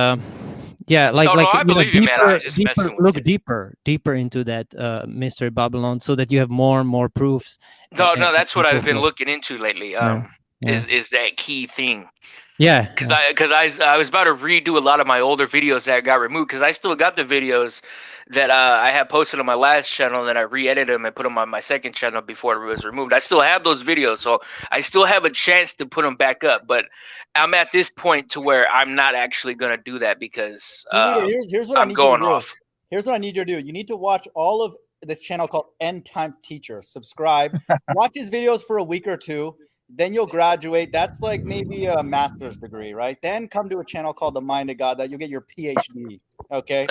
yeah, like I believe you, man. I was just messing with you. deeper into that Mystery Babylon, so that you have more and more proofs. No, that's what I've been looking into lately. Is that key thing. Yeah, because I was about to redo a lot of my older videos that got removed, because I still got the videos that I had posted on my last channel, and then I re-edited them and put them on my second channel before it was removed. I still have those videos, so I still have a chance to put them back up. But I'm at this point to where I'm not actually gonna do that, because here's what I'm going off. Here's what I need you to do. You need to watch all of this channel called End Times Teacher. Subscribe, watch his videos for a week or two. Then you'll graduate. That's like maybe a master's degree, right? Then come to a channel called The Mind of God that you'll get your PhD. Okay.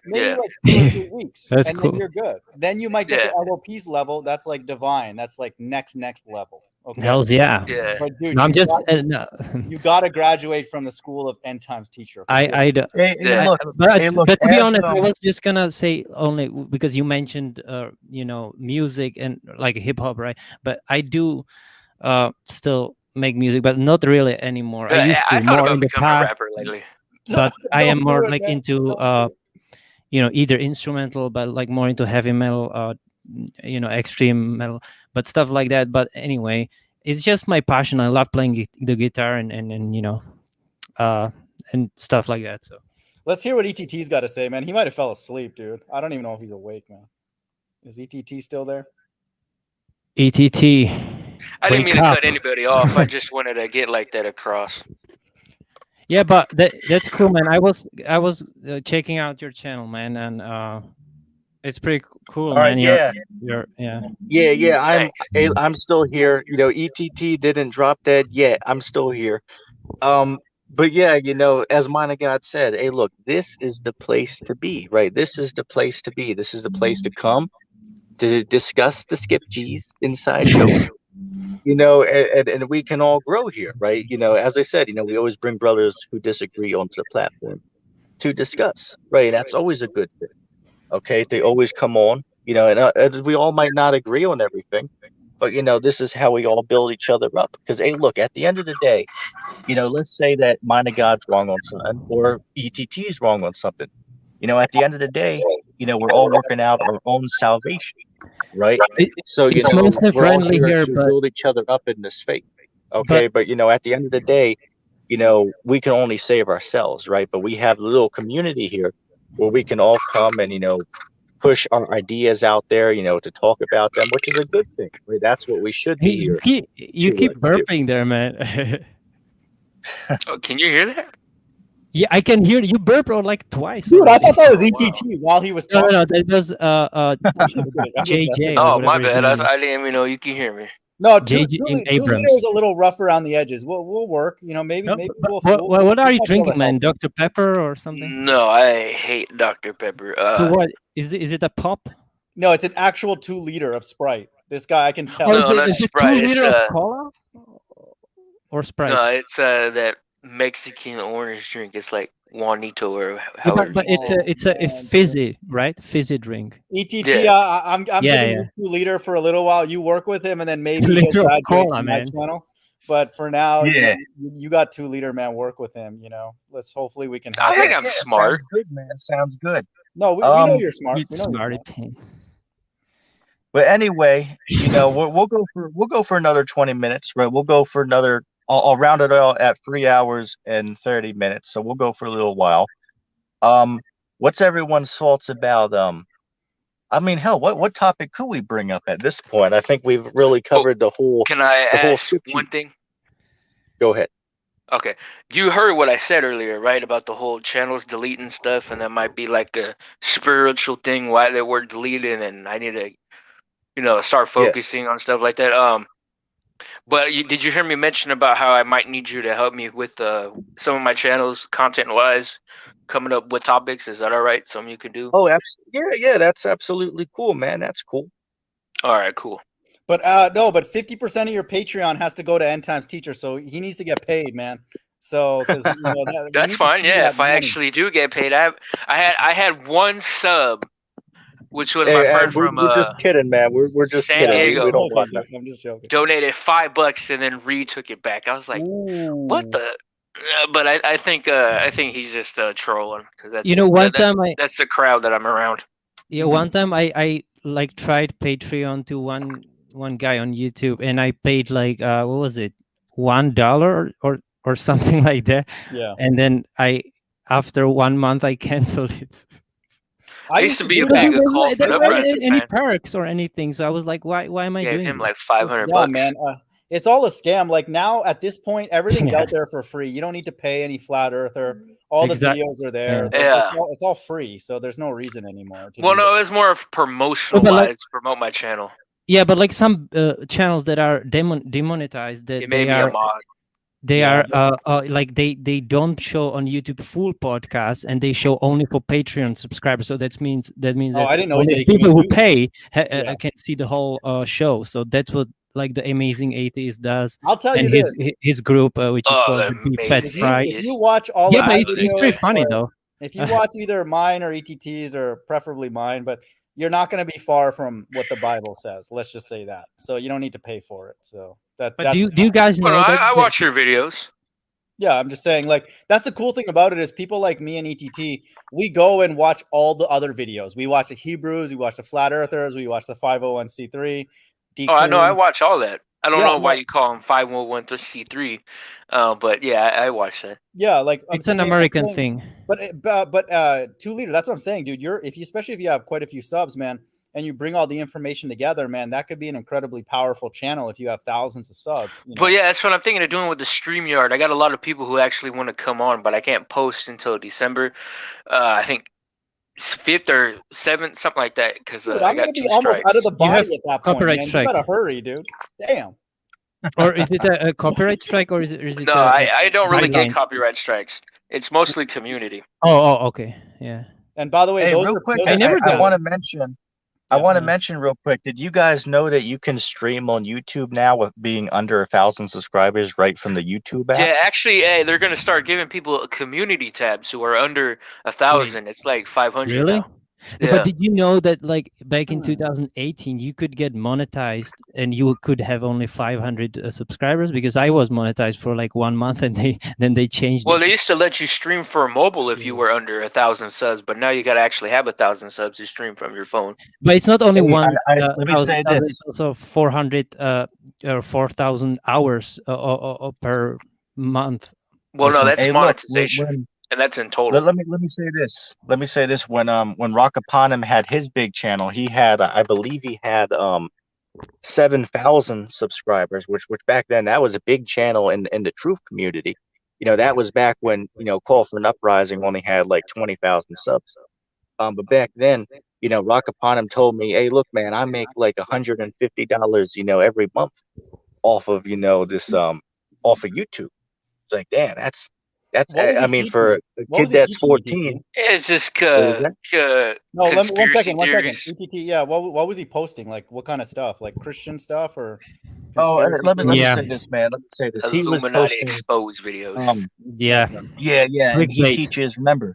Maybe like 2 or 3 weeks. That's and cool. Then you're good. Then you might get the LOP's level. That's like divine. That's like next level. Okay. Hells yeah. But dude, no, I'm just you gotta graduate from the school of End Times Teacher. But to be honest, I was just gonna say, only because you mentioned music and like hip hop, right? But I do still make music, but not really anymore. I used to more in the past, a rapper lately. but I am more like into either instrumental, but like more into heavy metal, extreme metal, but stuff like that. But anyway, it's just my passion. I love playing the guitar and and stuff like that. So Let's hear what ETT's got to say, man. He might have fell asleep, dude. I don't even know if he's awake, man. Is ETT still there? ETT. I didn't mean to Wake up. cut anybody off. I just wanted to get like that across. Yeah, but that's cool, man. I was checking out your channel, man, and it's pretty cool, All right, man. yeah. Yeah. I'm still here. You know, ETT didn't drop dead yet. I'm still here. But yeah, you know, as Mind of God said, hey, look, this is the place to be, right? This is the place to be. This is the place to come to discuss the skip G's inside jokes. You know, and we can all grow here, right? You know, as I said, you know, we always bring brothers who disagree onto the platform to discuss, right? That's always a good thing. Okay, they always come on, you know, and we all might not agree on everything, but you know, this is how we all build each other up. Because hey, look, at the end of the day, you know, let's say that Mind of God's wrong on something or ETT's wrong on something. You know, at the end of the day, you know, we're all working out our own salvation, right? So you It's know, mostly we're all friendly here here, to but build each other up in this faith. Okay, but you know, at the end of the day, you know, we can only save ourselves, right? But we have a little community here where we can all come and, you know, push our ideas out there, you know, to talk about them, which is a good thing. Right? That's what we should be here. You keep to do. burping there, man. Oh, can you hear that? Yeah, I can hear you burp or like twice. Dude, I already. thought that was ETT while he was No, talking. no, that was I'm just kidding. I'm just messing. JJ. or Oh, my whatever his bad. name is. I didn't even know you can hear me. No, JJ two Abrams. liters a little rough around the edges. We'll work. You know, maybe No, maybe but we'll what are you might be able to drinking, man? help. Dr. Pepper or something? No, I hate Dr. Pepper. So what is it? A pop? No, it's an actual 2 liter of Sprite. This guy, I can tell. No, not is it Sprite. 2 It's liter of cola or Sprite? no, it's that Mexican orange drink. It's like Juanito or Yeah, however. but you say it. it's a fizzy, right? Fizzy drink. ETT, Yeah. I'm Yeah, giving yeah. you 2 liter for a little while. You work with him, and then maybe Liter he'll of graduate cola, to my man. channel. But for now, Yeah. you got 2 liter, man. Work with him. You know, hopefully we can help. I think him. I'm smart. Sounds good, man. Sounds good. No, we know you're smart. It's We know you're smarty smart. pants. But anyway, you know, we'll go for another 20 minutes, right? We'll go for another. I'll round it out at 3 hours and 30 minutes. So we'll go for a little while. What's everyone's thoughts about I mean, hell, what topic could we bring up at this point? I think we've really covered the whole. Can I the whole ask scripture. one thing? Go ahead. Okay. You heard what I said earlier, right? About the whole channels deleting stuff, and that might be like a spiritual thing why they were deleted, and I need to, you know, start focusing on stuff like that. But did you hear me mention about how I might need you to help me with some of my channels, content-wise, coming up with topics? Is that all right? Something you can do? Oh, yeah, that's absolutely cool, man. That's cool. All right, cool. But no, but 50% of your Patreon has to go to End Times Teacher, so he needs to get paid, man. So because you know we That's need to fine. see Yeah, that if I money. actually do get paid, I had one sub, which was my Hey, friend from we're just kidding, man. We're just San kidding. Diego. We don't want joking, that. dude. I'm just joking. donated $5 and then retook it back. I was like, what Ooh. the? But I think he's just trolling because that's You know, one time that's the crowd that I'm around. Yeah, one time I like tried Patreon to one guy on YouTube, and I paid like what was it, $1 or something like that. Yeah. And then after 1 month I canceled it. I used to be a do big that. occult There wasn't wrestling any fan. perks or anything, so I was like, why am I Gave doing him this? like It's $500. dumb, man. It's all a scam. Like now, at this point, everything's Yeah. out there for free. You don't need to pay any flat earther. All the Exact- videos are there. Yeah. Like, it's all free. So there's no reason anymore. To Well, do no, that. it's more of promotional but like- wise to promote my channel. Yeah, but like some channels that are demonetized, that It made they me a are mod. they Yeah. are like they don't show on YouTube full podcasts, and they show only for Patreon subscribers. So that means Oh, that I didn't know only they people even who do- pay Yeah. can see the whole show. So that's what like the Amazing Atheist does, I'll tell and you this. his group, which is Oh, called the the Deep Fat Amazing Fry. If you watch all Yeah, of but my it's pretty videos, funny or though. if you watch either mine or ETT's or preferably mine, but you're not going to be far from what the Bible says. Let's just say that. So you don't need to pay for it. So But that's do you guys know Well, no, that? I watch your videos. yeah, I'm just saying, like, that's the cool thing about it is people like me and ETT, we go and watch all the other videos. We watch the Hebrews, we watch the Flat Earthers, we watch the 501c3. Oh, I know. I Decrim. watch all that. I don't Yeah, know why no, you call him 501c3, but yeah, I watched that. yeah, like It's an American thing. But 2 liter, that's what I'm saying, dude. Especially if you have quite a few subs, man, and you bring all the information together, man, that could be an incredibly powerful channel if you have thousands of subs. But yeah, that's what I'm thinking of doing with the StreamYard. I got a lot of people who actually want to come on, but I can't post until December. I think 5th or 7th, something like that, because Dude, I I'm gonna got 2 be almost out of strikes. the You have body at that point, copyright man. You strike. gotta hurry, dude. Damn. Or is it a copyright strike, or is it No, I don't really get guideline? copyright strikes. It's mostly community. Oh, okay, yeah. And by the way, Hey, those real are quick, those I are never I got. want to mention. I Yeah. want to mention real quick. Did you guys know that you can stream on YouTube now with being under 1,000 subscribers right from the YouTube app? Yeah, actually, hey, they're gonna start giving people community tabs who are under 1,000. It's like 500 Really? now. No, Yeah. but did you know that like back in Hmm. 2018 you could get monetized and you could have only 500 subscribers? Because I was monetized for like 1 month and they changed Well, it. they used to let you stream for mobile if you were under 1,000 subs, but now you gotta actually have 1,000 subs to stream from your phone. But it's not only Hey, one let me thousand say subs, this. it's also 400 or 4,000 hours per month. Well, no, something. that's Hey, look, monetization, and that's in let, total. let me say this. Let me say this. When Rock Upon Him had his big channel, he had I believe he had 7,000 subscribers, which back then that was a big channel in the truth community. That was back when Call for an Uprising only had like 20,000 subs. But back then, Rock Upon Him told me, "Hey, look, man, I make like $150, every month off of this off of YouTube." It's like, damn, that's What was I he mean, for teaching? a What was kid he that's teaching, 14, ETT? It's just what was that? No, let me, conspiracy one second. theories. ETT, yeah. What was he posting? Like what kind of stuff? Like Christian stuff or Oh, and conspiracy let me theories? Yeah, say this, man. Let me say this. He was Illuminati posting, exposed videos. yeah. yeah, and he Clickbait. teaches. Remember,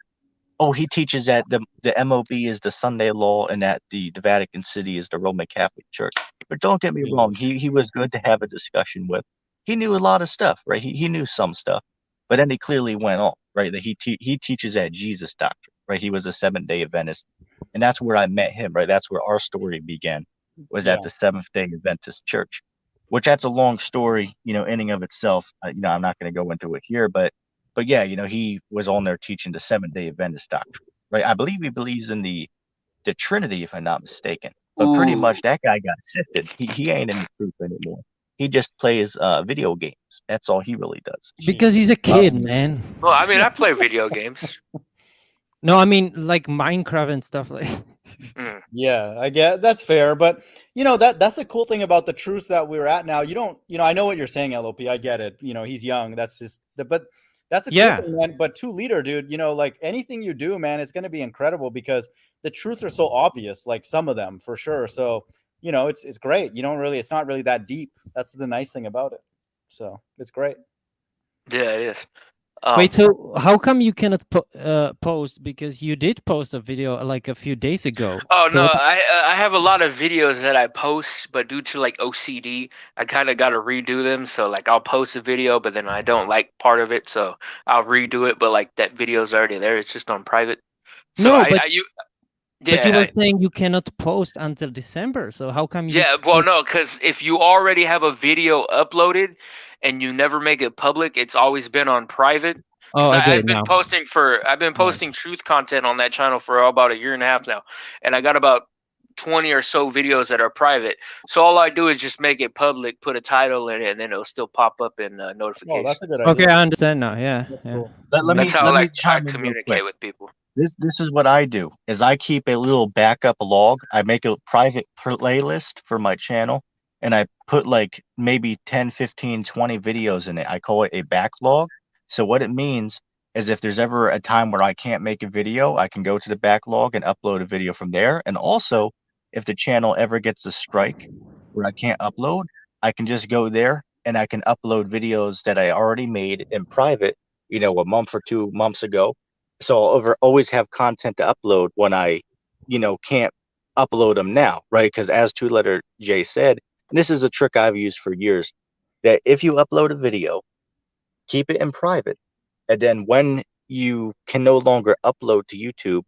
he teaches that the MOB is the Sunday law and that the Vatican City is the Roman Catholic Church. But don't get me wrong, he was good to have a discussion with. He knew a lot of stuff, right? He knew some stuff, but then he clearly went on, right? That he teaches that Jesus doctrine, right? He was a Seventh-day Adventist, and that's where I met him, right? That's where our story began, was Yeah. at the Seventh-day Adventist Church, which that's a long story, in and of itself. I'm not going to go into it here, but yeah, he was on there teaching the Seventh-day Adventist doctrine, right? I believe he believes in the Trinity, if I'm not mistaken. But pretty Ooh. much that guy got sifted. He ain't in the truth anymore. He just plays video games. That's all he really does. Because he's a kid, man. Well, I mean, I play video games. No, I mean like Minecraft and stuff like. Mm. Yeah, I get that's fair, but that's the cool thing about the truths that we're at now. You don't, I know what you're saying, LOP. I get it. He's young. That's just but that's a cool Yeah. thing, man. But 2 liter, dude, like anything you do, man, it's gonna be incredible because the truths are so obvious, like some of them for sure. So, it's great. It's not really that deep. That's the nice thing about it. So it's great. Yeah, it is. Wait, so how come you cannot post? Because you did post a video like a few days ago. Oh So no, I have a lot of videos that I post, but due to like OCD, I kind of got to redo them. So like I'll post a video, but then I don't like part of it, so I'll redo it. But like that video's already there; it's just on private. So no, but you were yeah, saying you cannot post until December. So how come you? yeah. Well, no, because if you already have a video uploaded and you never make it public, it's always been on private. Oh, Because I get I've it been now. posting truth content on that channel for about a year and a half now, and I got about 20 or so videos that are private. So all I do is just make it public, put a title in it, and then it'll still pop up in Oh, notifications. that's a good idea. Okay, I understand now. Yeah, That's yeah. cool. Let That's me how let I me chime in real communicate quick. with people. This is what I do is I keep a little backup log. I make a private playlist for my channel and I put like maybe 10, 15, 20 videos in it. I call it a backlog. So what it means is if there's ever a time where I can't make a video, I can go to the backlog and upload a video from there. And also, if the channel ever gets a strike where I can't upload, I can just go there and I can upload videos that I already made in private, a month or 2 months ago. So I'll always have content to upload when I, can't upload them now, right? Because as 2 letter J said, and this is a trick I've used for years, that if you upload a video, keep it in private, and then when you can no longer upload to YouTube,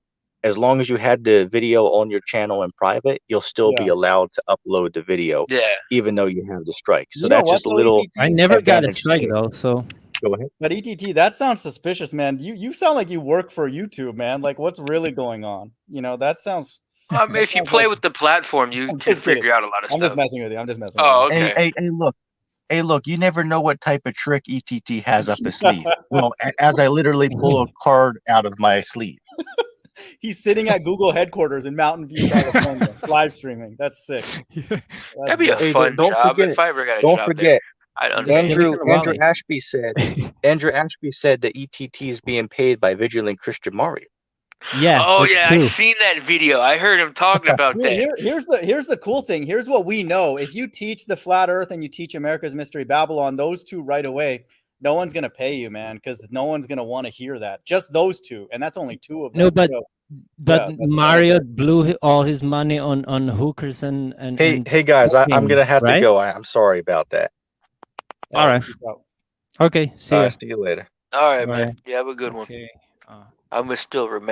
as long as you had the video on your channel in private, you'll still be Yeah. allowed to upload the video, Yeah. even though you have the strike. So You know that's what, just a though, little. ETT? I never got a advantage strike to- though, so Go ahead. But ETT, that sounds suspicious, man. You sound like you work for YouTube, man. Like, what's really going on? You know, that sounds. If you sounds play like- with the platform, you I'm can just kidding. figure out a lot of I'm just stuff. messing with you. I'm just messing Oh, with you. okay. Hey, look! You never know what type of trick ETT has up his sleeve. Well, as I literally pull a card out of my sleeve. He's sitting at Google headquarters in Mountain View, California, live streaming. That's sick. That'd be a Hey, fun don't job forget- if I ever got a Don't job forget, there. I'd understand. Andrew Raleigh. Ashby said that ETT is being paid by Vigilant Christian Mario. yeah. Oh that's yeah, true. I seen that video. I heard him talking about that. Here's the cool thing. Here's what we know. If you teach the flat Earth and you teach America's Mystery Babylon, those two right away, no one's gonna pay you, man, because no one's gonna want to hear that. Just those two, and that's only two of them. No, but So, but that's Mario blew all his money on hookers and Hey guys, I'm hacking, gonna have to right? go. I'm sorry about that. All right. peace out. Okay, see ya. See you later. All right, Bye. man. You have a good one. Okay. I'm gonna still remain.